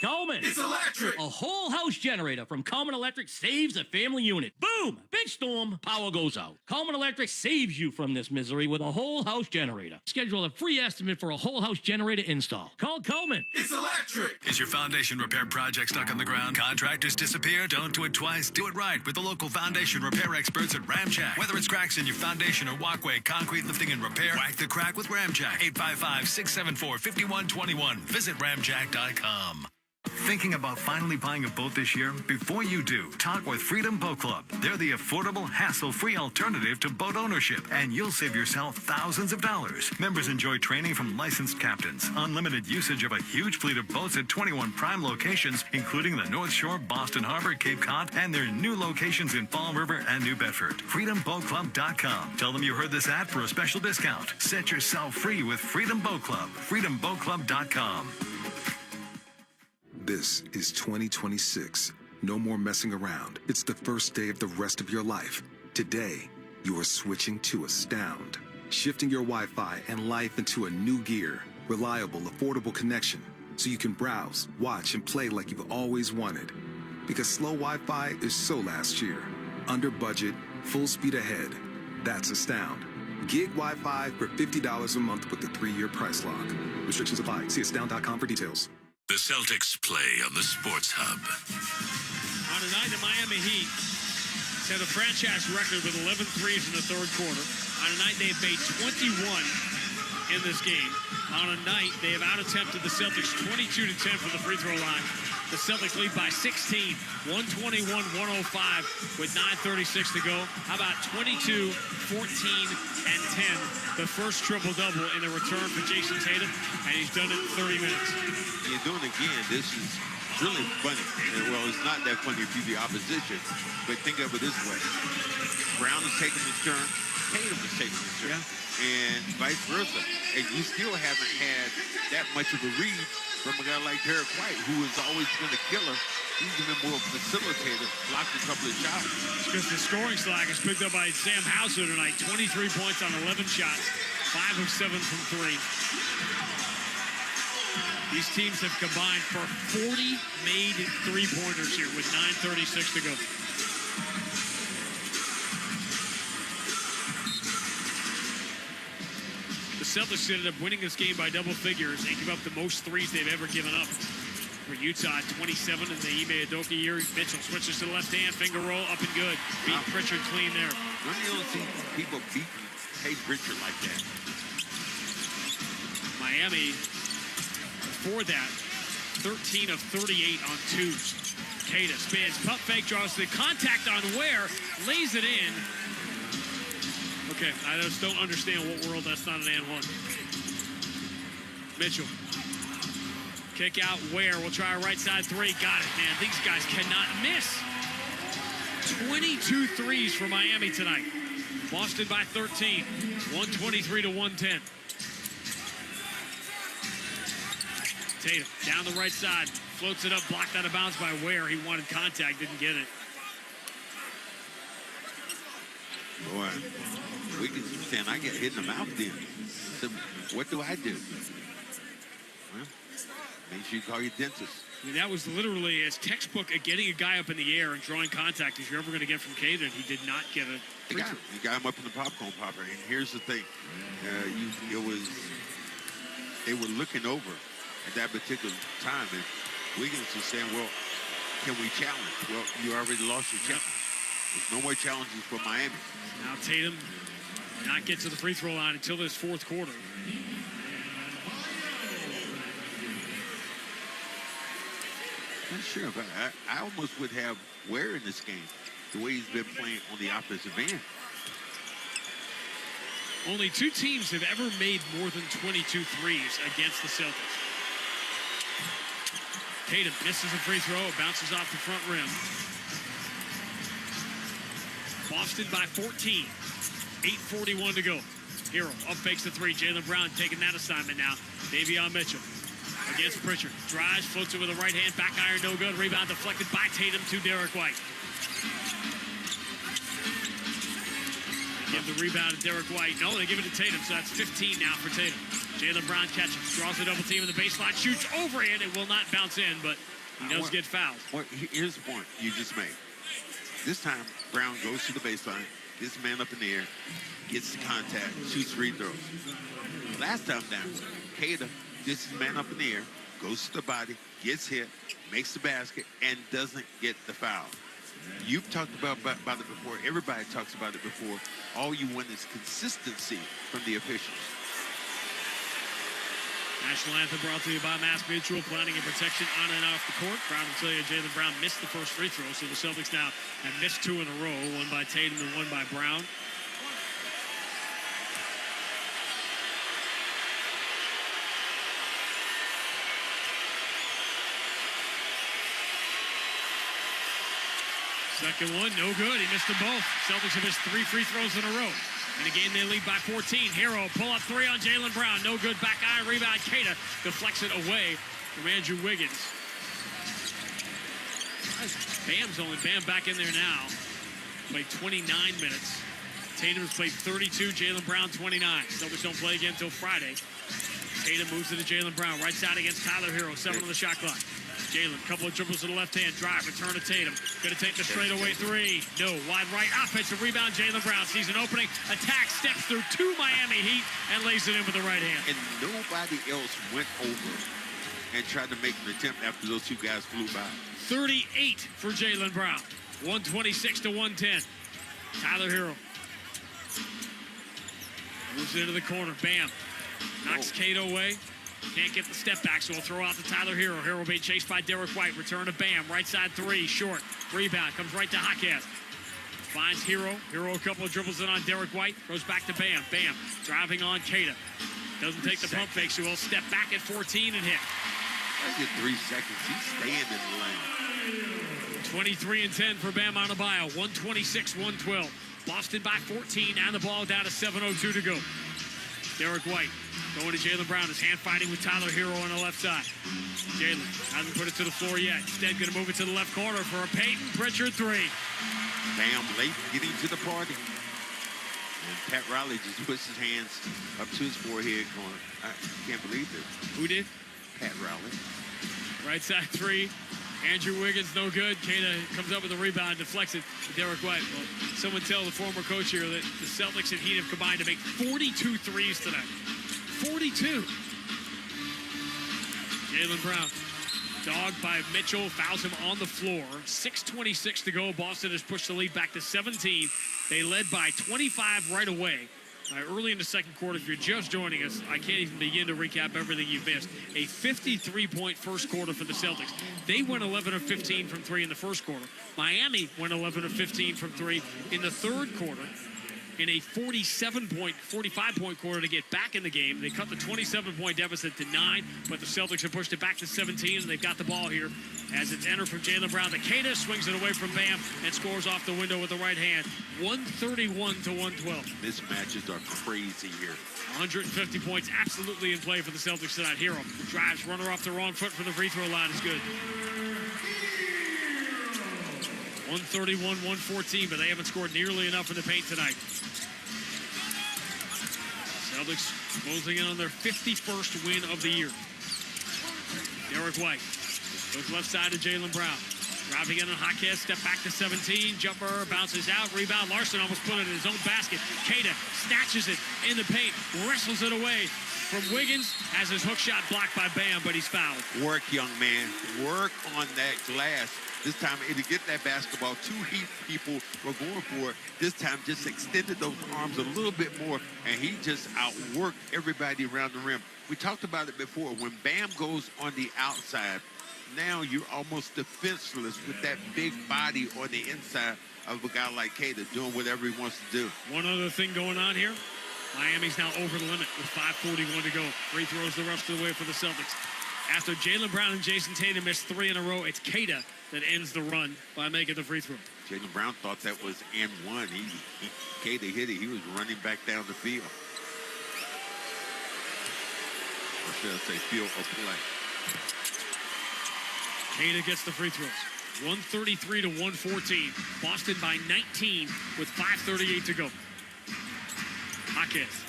Coleman. It's electric. A whole house generator from Coleman Electric saves a family unit. Boom! Big storm, power goes out. Coleman Electric saves you from this misery with a whole house generator. Schedule a free estimate for a whole house generator install. Call Coleman. It's electric. Is your foundation repair project stuck on the ground? Contractors disappear? Don't do it twice. Do it right with the local foundation repair experts at Ramjack. Whether it's cracks in your foundation or walkway, concrete lifting and repair, whack the crack with Ramjack. 855-674-5121. Visit ramjack.com. Thinking about finally buying a boat this year? Before you do, talk with Freedom Boat Club. They're the affordable, hassle-free alternative to boat ownership, and you'll save yourself thousands of dollars. Members enjoy training from licensed captains, unlimited usage of a huge fleet of boats at 21 prime locations, including the North Shore, Boston Harbor, Cape Cod, and their new locations in Fall River and New Bedford. FreedomBoatClub.com. Tell them you heard this ad for a special discount. Set yourself free with Freedom Boat Club. FreedomBoatClub.com. This is 2026. No more messing around. It's the first day of the rest of your life. Today, you are switching to Astound. Shifting your Wi-Fi and life into a new gear. Reliable, affordable connection. So you can browse, watch, and play like you've always wanted. Because slow Wi-Fi is so last year. Under budget, full speed ahead. That's Astound. Gig Wi-Fi for $50 a month with the 3-year price lock. Restrictions apply. See astound.com for details. The Celtics play on the Sports Hub. On a night, the Miami Heat set a franchise record with 11 threes in the third quarter. On a night, they've made 21 in this game. On a night, they have out-attempted the Celtics 22-10 from the free throw line. The Celtics lead by 16, 121-105 with 9:36 to go. How about 22, 14, and 10? The first triple-double in the return for Jason Tatum, and he's done it in 30 minutes. You're doing it again. This is really funny. Well, it's not that funny if you're the opposition, but think of it this way. Brown is taking his turn, Tatum is taking his turn, and vice versa. And you still haven't had that much of a read from a guy like Derek White, who has always been a killer. He's been more of a facilitator, blocked a couple of shots. It's because the scoring slack is picked up by Sam Hauser tonight. 23 points on 11 shots, 5 of 7 from 3. These teams have combined for 40 made three-pointers here with 9:36 to go. The Celtics ended up winning this game by double figures and give up the most threes they've ever given up. For Utah, 27 in the Ime Udoka year. Mitchell switches to the left hand, finger roll, up and good. Beat Pritchard clean there. When you don't see people beat Tate Pritchard like that. Miami, before that, 13 of 38 on twos. Kata spins, pump fake, draws the contact on Ware, lays it in. Okay, I just don't understand what world that's not an and one. Mitchell. Kick out Ware. We'll try a right side three. Got it, man. These guys cannot miss. 22 threes for Miami tonight. Boston by 13. 123-110. Tatum down the right side. Floats it up. Blocked out of bounds by Ware. He wanted contact. Didn't get it. Boy, we can saying I get hit in the mouth then. So what do I do? Well, make sure you call your dentist. I mean, that was literally as textbook at getting a guy up in the air and drawing contact as you're ever going to get from Caden. He did not get it. You got him up in the popcorn popper. And here's the thing. They were looking over at that particular time. And Wiggins was saying, well, can we challenge? Well, you already lost your challenge. There's no more challenges for Miami. Now Tatum did not get to the free throw line until this fourth quarter. Not sure, but I almost would have Ware in this game, the way he's been playing on the offensive end. Only 2 teams have ever made more than 22 threes against the Celtics. Tatum misses a free throw. It bounces off the front rim. Boston by 14. 8:41 to go. Hero up fakes the three. Jaylen Brown taking that assignment now. Davion Mitchell against Pritchard. Drives, floats it with a right hand. Back iron, no good. Rebound deflected by Tatum to Derek White. They give the rebound to Derek White. No, they give it to Tatum, so that's 15 now for Tatum. Jaylen Brown catches, draws a double team in the baseline, shoots over it. It will not bounce in, but he does get fouled. Here's the point you just made. This time, Brown goes to the baseline, gets the man up in the air, gets the contact, shoots free throws. Last time down, Cada gets his man up in the air, goes to the body, gets hit, makes the basket, and doesn't get the foul. You've talked about it before. Everybody talks about it before. All you want is consistency from the officials. National anthem brought to you by Mass Mutual, planning and protection on and off the court. Proud to tell you, Jaylen Brown missed the first free throw, so the Celtics now have missed 2 in a row, one by Tatum and one by Brown. Second one, no good. He missed them both. Celtics have missed 3 free throws in a row. In a game they lead by 14. Hero pull-up 3 on Jaylen Brown. No good. Back eye rebound. Cada deflects it away from Andrew Wiggins. Bam back in there now. Played 29 minutes. Tatum's played 32. Jaylen Brown 29. Celtics don't play again until Friday. Tatum moves to the Jaylen Brown. Right side against Tyler Hero. 7 on the shot clock. Jaylen, couple of dribbles to the left hand, drive, return to Tatum. Gonna take the straightaway 3. No, wide right, offensive rebound, Jaylen Brown sees an opening, attack, steps through 2 Miami Heat, and lays it in with the right hand. And nobody else went over and tried to make an attempt after those 2 guys flew by. 38 for Jaylen Brown, 126 to 110. Tyler Hero moves into the corner, bam, knocks Cato away. Can't get the step back, so we'll throw out to Tyler Hero. Hero being chased by Derek White. Return to Bam. Right side 3, short. Rebound, comes right to Jaquez. Finds Hero. Hero a couple of dribbles in on Derek White. Goes back to Bam. Bam driving on Cada. Doesn't take the pump fake, so he'll step back at 14 and hit. That's just 3 seconds. He's staying in the lane. 23 and 10 for Bam Adebayo. 126-112. Boston by 14, and the ball down to 7:02 to go. Derek White going to Jaylen Brown. His hand fighting with Tyler Hero on the left side. Jaylen hasn't put it to the floor yet. Instead, going to move it to the left corner for a Peyton Pritchard 3. Bam, late getting to the party. And Pat Riley just puts his hands up to his forehead going, I can't believe this. Who did? Pat Riley. Right side 3. Andrew Wiggins, no good. Cada comes up with a rebound, deflects it to Derek White. Well, someone tell the former coach here that the Celtics and Heat have combined to make 42 threes tonight. 42. Jaylen Brown, dogged by Mitchell, fouls him on the floor. 6:26 to go. Boston has pushed the lead back to 17. They led by 25 right away. Early in the second quarter, if you're just joining us, I can't even begin to recap everything you've missed. A 53-point first quarter for the Celtics. They went 11 of 15 from 3 in the first quarter. Miami went 11 of 15 from 3 in the third quarter. In a 45-point quarter to get back in the game. They cut the 27-point deficit to 9, but the Celtics have pushed it back to 17, and they've got the ball here as it's entered from Jaylen Brown. The Cada swings it away from Bam and scores off the window with the right hand. 131 to 112. Mismatches are crazy here. 150 points absolutely in play for the Celtics tonight. Hero drives, runner off the wrong foot for the free throw line is good. 131-114, but they haven't scored nearly enough in the paint tonight. Celtics closing in on their 51st win of the year. Derek White goes left side to Jaylen Brown. Driving in on Jaquez, step back to 17. Jumper bounces out, rebound. Larson almost put it in his own basket. Cada snatches it in the paint, wrestles it away from Wiggins. Has his hook shot blocked by Bam, but he's fouled. Work, young man. Work on that glass. This time, to get that basketball, 2 Heat people were going for it. This time, just extended those arms a little bit more, and he just outworked everybody around the rim. We talked about it before. When Bam goes on the outside, now you're almost defenseless with that big body on the inside of a guy like Cada doing whatever he wants to do. One other thing going on here. Miami's now over the limit with 5:41 to go. Free throws the rest of the way for the Celtics. After Jaylen Brown and Jason Tatum missed 3 in a row, it's Keita that ends the run by making the free throw. Jaylen Brown thought that was and one. Keita hit it. He was running back down the field. Or should I say field of play. Keita gets the free throws. 133 to 114. Boston by 19 with 5:38 to go. Jaquez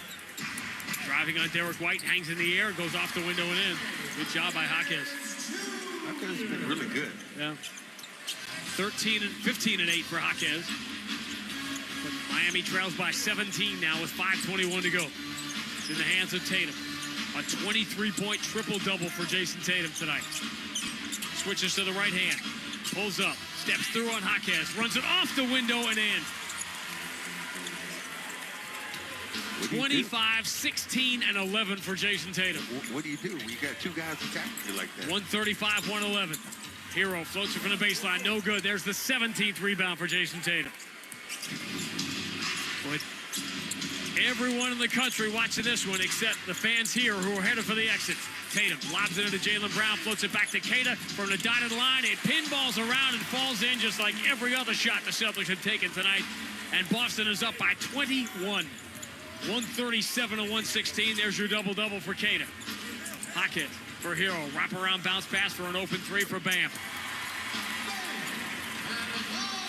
driving on Derek White, hangs in the air, goes off the window and in. Good job by Jaquez. Jaquez has been really good. Yeah. 15 and 8 for Jaquez. But Miami trails by 17 now with 5:21 to go. It's in the hands of Tatum. A 23-point triple-double for Jason Tatum tonight. Switches to the right hand. Pulls up. Steps through on Jaquez. Runs it off the window and in. 25, 16, and 11 for Jason Tatum. What do you do when you got two guys attacking you like that? 135, 111. Hero floats it from the baseline. No good. There's the 17th rebound for Jason Tatum. But everyone in the country watching this one except the fans here who are headed for the exits. Tatum lobs it into Jaylen Brown, floats it back to Keita from the dotted line. It pinballs around and falls in just like every other shot the Celtics have taken tonight. And Boston is up by 21. 137 to 116. There's your double-double for Keita. Jaquez for Hero. Wraparound bounce pass for an open 3 for Bam.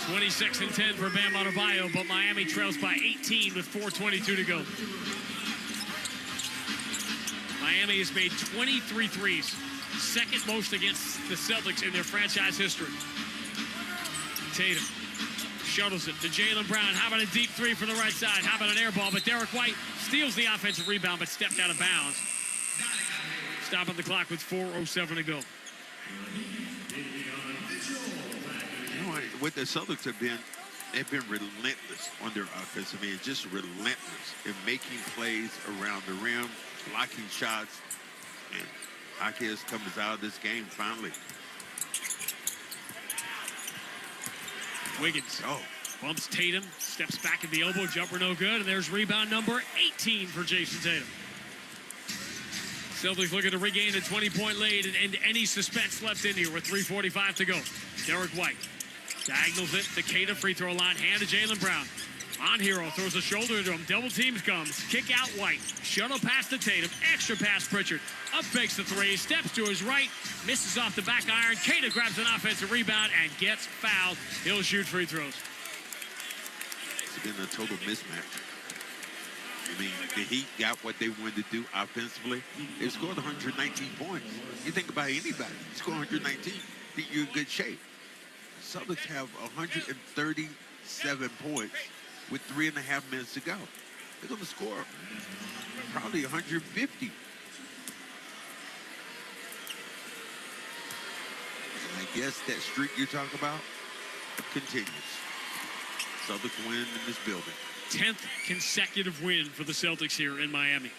26 and 10 for Bam Adebayo, but Miami trails by 18 with 4:22 to go. Miami has made 23 threes, second most against the Celtics in their franchise history. Tatum shuttles it to Jaylen Brown. How about a deep 3 from the right side? How about an air ball? But Derek White steals the offensive rebound, but stepped out of bounds. Stopping the clock with 4:07 to go. You know what the Celtics have been? They've been relentless on their offense. I mean, just relentless in making plays around the rim, blocking shots, and Jaquez comes out of this game finally. Wiggins bumps Tatum, steps back at the elbow, jumper no good, and there's rebound number 18 for Jason Tatum. Celtics looking to regain a 20-point lead and end any suspense left in here with 3:45 to go. Derek White diagonals it to Keita, free throw line, hand to Jaylen Brown. On Hero, throws a shoulder to him, double teams comes, kick out White, shuttle pass to Tatum, extra pass Pritchard, up fakes the 3, steps to his right, misses off the back iron, Keita grabs an offensive rebound and gets fouled. He'll shoot free throws. It's been a total mismatch. I mean, the Heat got what they wanted to do offensively. They scored 119 points. You think about anybody, score 119, you're in good shape. Celtics have 137 points with 3.5 minutes to go. They're going to score probably 150. And I guess that streak you're talking about continues. Celtics win in this building. 10th consecutive win for the Celtics here in Miami.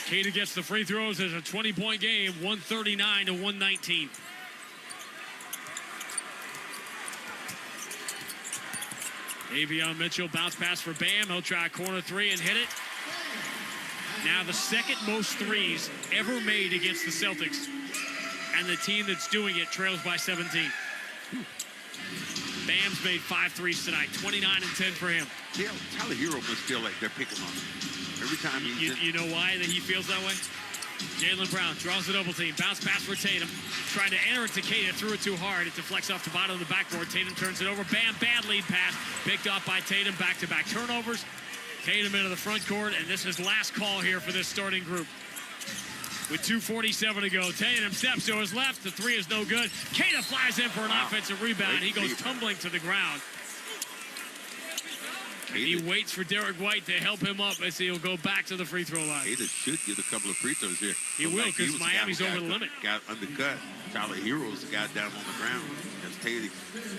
Keita gets the free throws. It's a 20-point game, 139 to 119. Davion Mitchell, bounce pass for Bam. He'll try a corner 3 and hit it. Now the second most threes ever made against the Celtics. And the team that's doing it trails by 17. Bam's made 5 threes tonight, 29 and 10 for him. Yeah, Tyler Hero must feel like they're picking on him. Every time you know why that he feels that way? Jaylen Brown draws the double team. Bounce pass for Tatum. Tried to enter it to Keita. Threw it too hard. It deflects off the bottom of the backboard. Tatum turns it over. Bam, bad lead pass. Picked up by Tatum. Back-to-back turnovers. Tatum into the front court. And this is last call here for this starting group. With 2:47 to go. Tatum steps to his left. The 3 is no good. Keita flies in for an offensive rebound. He goes tumbling to the ground. And he waits for Derek White to help him up as he'll go back to the free throw line. Keita should get a couple of free throws here. He will, because Miami's over the limit. Got undercut. Tyler Hero's got down on the ground as Tatum,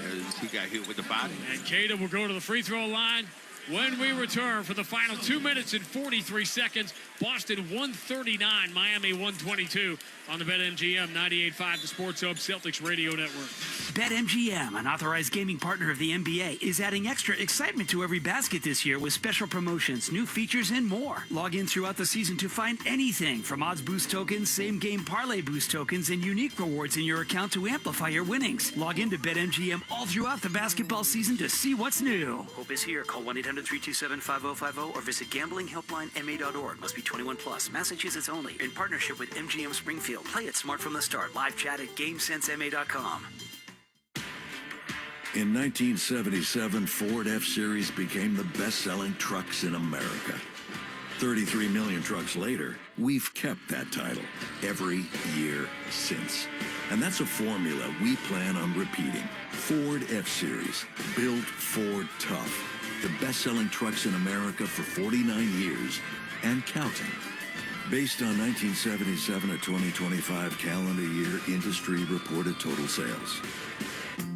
as he got hit with the body. And Keita will go to the free throw line. when we return for the final 2 minutes and 43 seconds. Boston 139, Miami 122 on the BetMGM 98.5, the Sports Hub Celtics Radio Network. BetMGM, an authorized gaming partner of the NBA, is adding extra excitement to every basket this year with special promotions, new features, and more. Log in throughout the season to find anything from odds boost tokens, same-game parlay boost tokens, and unique rewards in your account to amplify your winnings. Log in to BetMGM all throughout the basketball season to see what's new. Hope is here. Call 1-800-327-5050 or visit gamblinghelplinema.org. Must be 21 plus. Massachusetts only. In partnership with MGM Springfield. Play it smart from the start. Live chat at GameSenseMA.com. In 1977, Ford F-Series became the best-selling trucks in America. 33 million trucks later, we've kept that title every year since. And that's a formula we plan on repeating. Ford F-Series, built Ford tough. The best-selling trucks in America for 49 years and counting. Based on 1977 to 2025 calendar year industry reported total sales.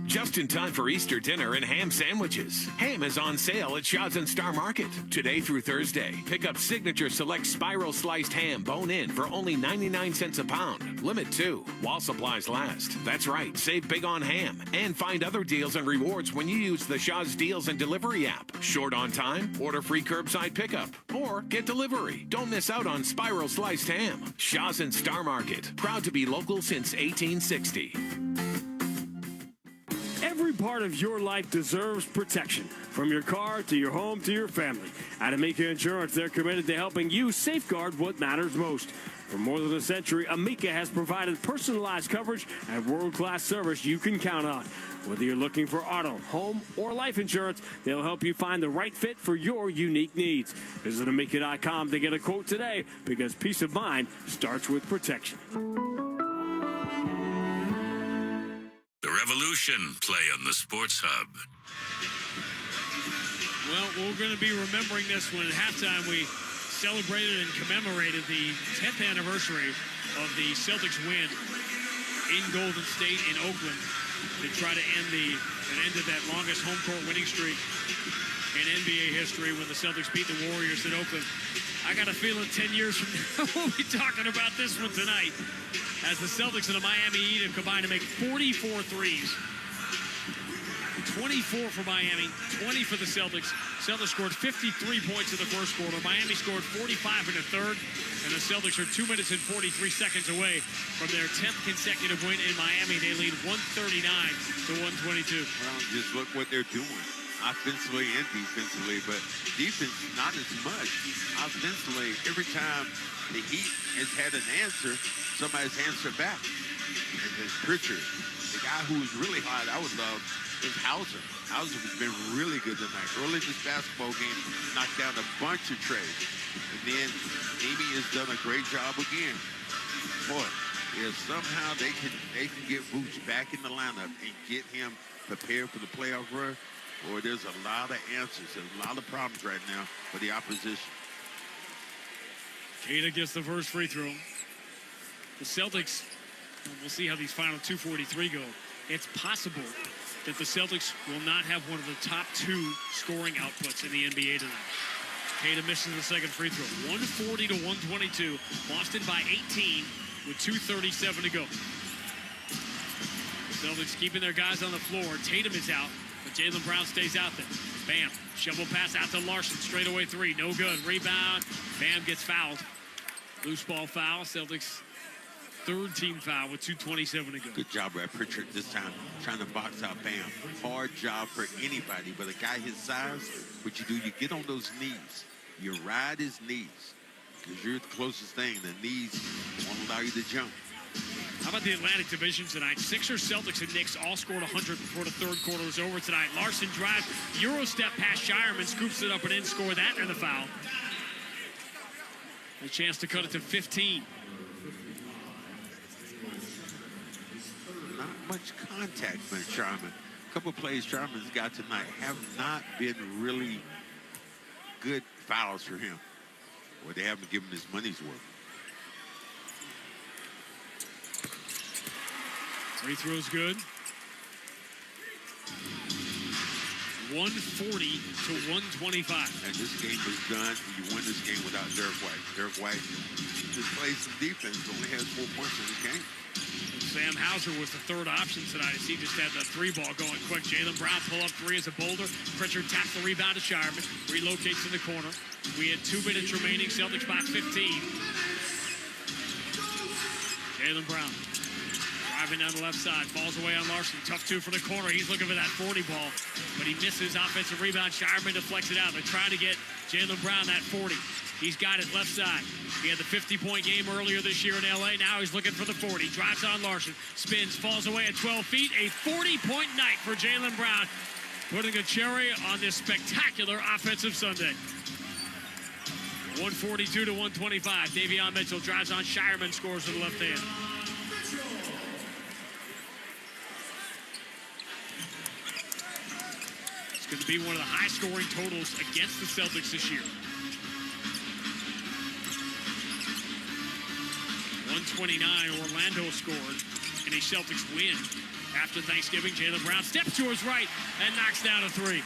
Just in time for Easter dinner and ham sandwiches. Ham is on sale at Shaw's and Star Market today through Thursday. Pick up Signature Select Spiral Sliced Ham bone-in for only 99 cents a pound. Limit 2 while supplies last. That's right, save big on ham and find other deals and rewards when you use the Shaw's Deals and Delivery app. Short on time? Order free curbside pickup or get delivery. Don't miss out on Spiral Sliced Ham. Shaw's and Star Market, proud to be local since 1860. Every part of your life deserves protection, from your car to your home to your family. At Amica Insurance, they're committed to helping you safeguard what matters most. For more than a century, Amica has provided personalized coverage and world-class service you can count on. Whether you're looking for auto, home, or life insurance, they'll help you find the right fit for your unique needs. Visit Amica.com to get a quote today, because peace of mind starts with protection. The Revolution play on the Sports Hub. Well, we're going to be remembering this when at halftime we celebrated and commemorated the 10th anniversary of the Celtics win in Golden State in Oakland to try to ended that longest home court winning streak in NBA history when the Celtics beat the Warriors in Oakland. I got a feeling 10 years from now we'll be talking about this one tonight as the Celtics and the Miami Heat have combined to make 44 threes. 24 for Miami, 20 for the Celtics. Celtics scored 53 points in the first quarter. Miami scored 45 in the third, and the Celtics are 2 minutes and 43 seconds away from their 10th consecutive win in Miami. They lead 139 to 122. Well, just look what they're doing. Offensively and defensively, but defense not as much. Offensively, every time the Heat has had an answer, somebody's answered back. And then Pritchard, the guy who's really hot, I would love, is Hauser. Hauser has been really good tonight. Early in this basketball game, knocked down a bunch of trades. And then Amy has done a great job again. Boy, if somehow they can get Vooch back in the lineup and get him prepared for the playoff run, boy, there's a lot of answers and a lot of problems right now for the opposition. Cada gets the first free throw. The Celtics, we'll see how these final 2:43 go. It's possible that the Celtics will not have one of the top 2 scoring outputs in the NBA tonight. Cada misses the second free throw. 140 to 122. Boston by 18 with 2:37 to go. The Celtics keeping their guys on the floor. Tatum is out, but Jaylen Brown stays out there. Bam. Shovel pass out to Larson. Straightaway 3. No good. Rebound. Bam gets fouled. Loose ball foul. Celtics third team foul with 2:27 to go. Good job by Pritchard this time trying to box out Bam. Hard job for anybody, but a guy his size, what you do, you get on those knees. You ride his knees because you're the closest thing. The knees won't allow you to jump. How about the Atlantic Division tonight? Sixers, Celtics, and Knicks all scored 100 before the third quarter was over tonight. Larson drives, Euro step past Shireman, scoops it up and in, score that and the foul. A chance to cut it to 15. Not much contact by Sharman. A couple of plays Sharman's got tonight have not been really good fouls for him, or they haven't given his money's worth. Free throw's good. 140 to 125. And this game was done. You win this game without Derek White. Derek White just plays some defense, only has 4 points in the game. Sam Hauser was the third option tonight as he just had the 3-ball going quick. Jaylen Brown pull-up 3 as a boulder. Pritchard taps the rebound to Shireman. Relocates in the corner. We had 2 minutes remaining. Celtics by 15. Jaylen Brown driving down the left side. Falls away on Larson. Tough 2 for the corner. He's looking for that 40 ball. But he misses offensive rebound. Shireman deflects it out. They're trying to get Jaylen Brown that 40. He's got it left side. He had the 50-point game earlier this year in L.A. Now he's looking for the 40. Drives on Larson. Spins. Falls away at 12 feet. A 40-point night for Jaylen Brown. Putting a cherry on this spectacular offensive Sunday. 142 to 125. Davion Mitchell drives on Shireman. Scores with the left hand. It's going to be one of the high-scoring totals against the Celtics this year. 129, Orlando scored in a Celtics win. After Thanksgiving, Jaylen Brown steps to his right and knocks down a 3.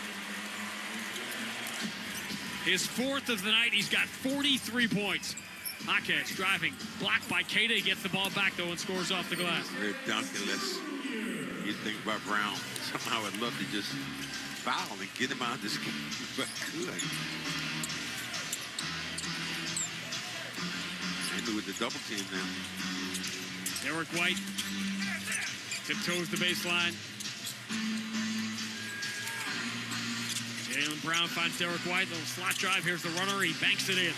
His 4th of the night. He's got 43 points. Jaquez driving, blocked by Keita. He gets the ball back, though, and scores off the glass. Very dunkless. You think about Brown. Somehow I'd love to just foul and get him out of this game, but good. With the double team then. Derek White tiptoes the baseline. Jaylen Brown finds Derek White. Little slot drive. Here's the runner. He banks it in.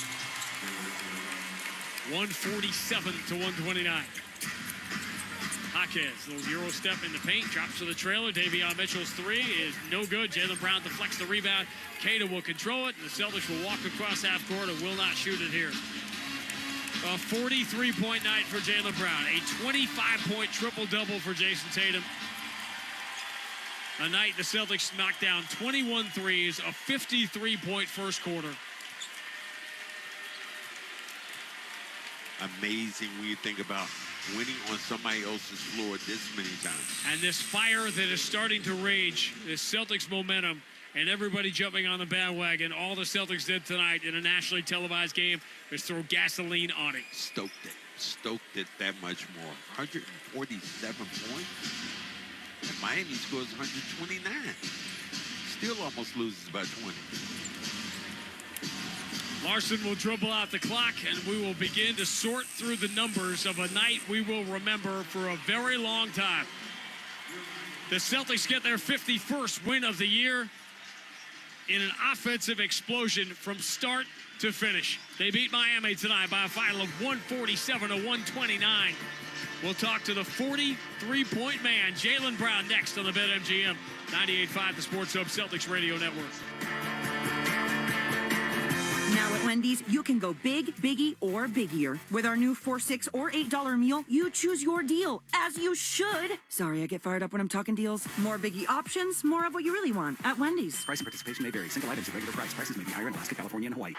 147 to 129. Jaquez, little Euro step in the paint. Drops to the trailer. Davion Mitchell's 3 is no good. Jaylen Brown deflects the rebound. Keita will control it. And the Celtics will walk across half court and will not shoot it here. A 43-point night for Jaylen Brown. A 25-point triple-double for Jason Tatum. A night the Celtics knocked down 21 threes, a 53-point first quarter. Amazing when you think about winning on somebody else's floor this many times. And this fire that is starting to rage, this Celtics momentum, and everybody jumping on the bandwagon. All the Celtics did tonight in a nationally televised game is throw gasoline on it. Stoked it that much more. 147 points. And Miami scores 129. Still almost loses by 20. Larson will dribble out the clock, and we will begin to sort through the numbers of a night we will remember for a very long time. The Celtics get their 51st win of the year in an offensive explosion from start to finish. They beat Miami tonight by a final of 147 to 129. We'll talk to the 43-point man, Jaylen Brown, next on the BetMGM 98.5, the Sports Hub Celtics Radio Network. Now at Wendy's, you can go big, biggie, or biggier. With our new $4, $6, or $8 meal, you choose your deal, as you should. Sorry, I get fired up when I'm talking deals. More biggie options, more of what you really want at Wendy's. Price and participation may vary. Single items at regular price. Prices may be higher in Alaska, California, and Hawaii.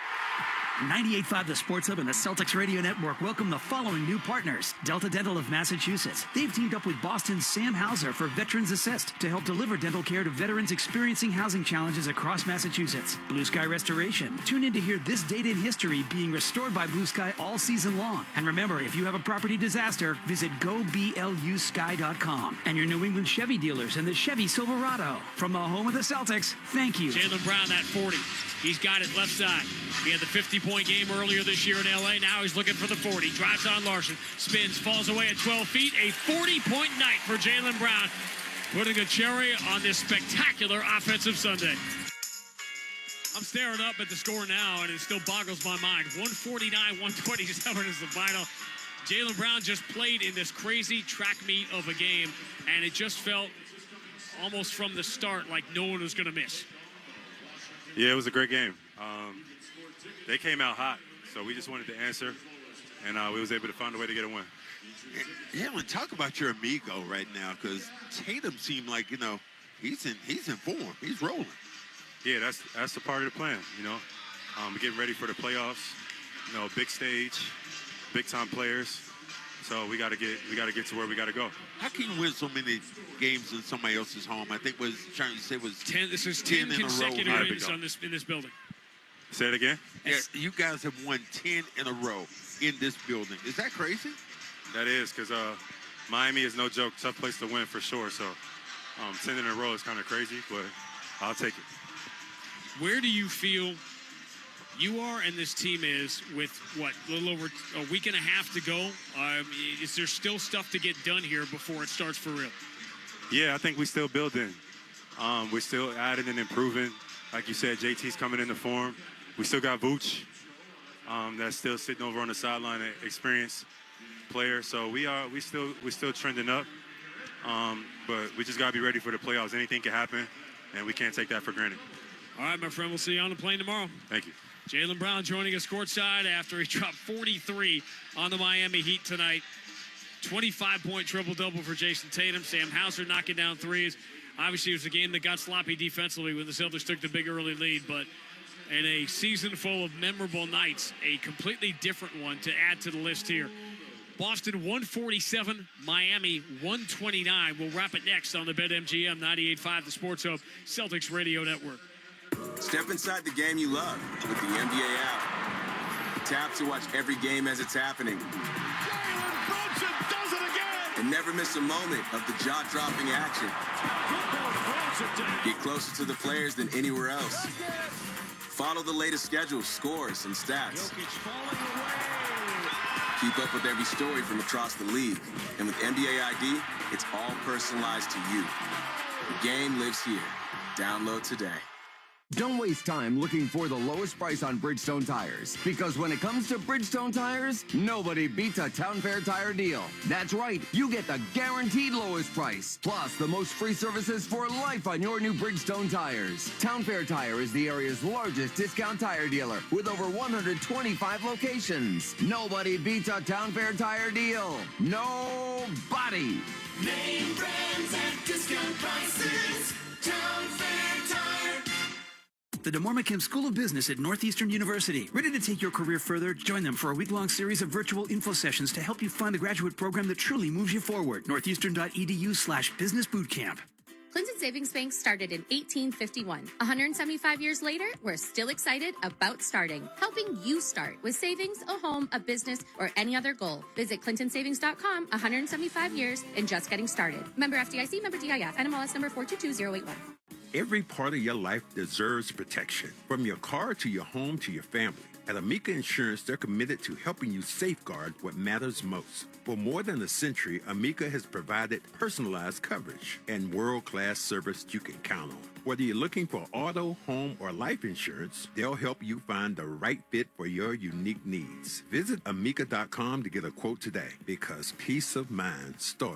98.5 The Sports Hub and the Celtics Radio Network welcome the following new partners. Delta Dental of Massachusetts. They've teamed up with Boston's Sam Hauser for Veterans Assist to help deliver dental care to veterans experiencing housing challenges across Massachusetts. Blue Sky Restoration. Tune in to hear this date in history being restored by Blue Sky all season long. And remember, if you have a property disaster, visit goblusky.com. And your New England Chevy dealers and the Chevy Silverado. From the home of the Celtics, thank you. Jaylen Brown, that 40. He's got it left side. He had the 50-point game earlier this year in L.A. Now he's looking for the 40. Drives on Larson. Spins. Falls away at 12 feet. A 40-point night for Jaylen Brown. Putting a cherry on this spectacular offensive Sunday. I'm staring up at the score now, and it still boggles my mind. 149-127 is the final. Jaylen Brown just played in this crazy track meet of a game, and it just felt almost from the start like no one was going to miss. Yeah, it was a great game. They came out hot, so we just wanted to answer, and we was able to find a way to get a win. Yeah, and talk about your amigo right now, because Tatum seemed like, you know, he's in form. He's rolling. Yeah, that's a part of the plan, you know. Getting ready for the playoffs, you know, big stage, big-time players. So we got to get to where we got to go. How can you win so many games in somebody else's home? I think trying to say was 10. This is 10 10 consecutive in a row. wins in this building. Say it again. Yeah, you guys have won 10 in a row in this building. Is that crazy? That is, because Miami is no joke. Tough place to win for sure. So 10 in a row is kind of crazy, but I'll take it. Where do you feel you are and this team is with, what, a little over a week and a half to go? Is there still stuff to get done here before it starts for real? Yeah, I think we still building. We're still adding and improving. Like you said, JT's coming into form. We still got Vooch that's still sitting over on the sideline, an experienced player. So we're still trending up. But we just got to be ready for the playoffs. Anything can happen, and we can't take that for granted. All right, my friend, we'll see you on the plane tomorrow. Thank you. Jaylen Brown joining us courtside after he dropped 43 on the Miami Heat tonight. 25-point triple-double for Jason Tatum. Sam Hauser knocking down threes. Obviously, it was a game that got sloppy defensively when the Celtics took the big early lead, but in a season full of memorable nights, a completely different one to add to the list here. Boston 147, Miami 129. We'll wrap it next on the BetMGM 98.5, the Sports Hub Celtics Radio Network. Step inside the game you love with the NBA app. Tap to watch every game as it's happening. Does it again! And never miss a moment of the jaw-dropping action. Get closer to the players than anywhere else. Follow the latest schedules, scores, and stats. Keep up with every story from across the league. And with NBA ID, it's all personalized to you. The game lives here. Download today. Don't waste time looking for the lowest price on Bridgestone tires, because when it comes to Bridgestone tires, nobody beats a Town Fair tire deal. That's right, you get the guaranteed lowest price, plus the most free services for life on your new Bridgestone tires. Town Fair Tire is the area's largest discount tire dealer with over 125 locations. Nobody beats a Town Fair tire deal. Nobody. Name brands at discount prices. Town Fair Tire. The DeMorma School of Business at Northeastern University. Ready to take your career further? Join them for a week-long series of virtual info sessions to help you find a graduate program that truly moves you forward. Northeastern.edu/business bootcamp. Clinton Savings Bank started in 1851. 175 years later, we're still excited about starting, helping you start with savings, a home, a business, or any other goal. Visit clintonsavings.com. 175 years and just getting started. Member FDIC, member DIF, NMLS number 422081. Every part of your life deserves protection, from your car to your home to your family. At Amica Insurance, they're committed to helping you safeguard what matters most. For more than a century, Amica has provided personalized coverage and world-class service you can count on. Whether you're looking for auto, home, or life insurance, they'll help you find the right fit for your unique needs. Visit Amica.com to get a quote today, because peace of mind starts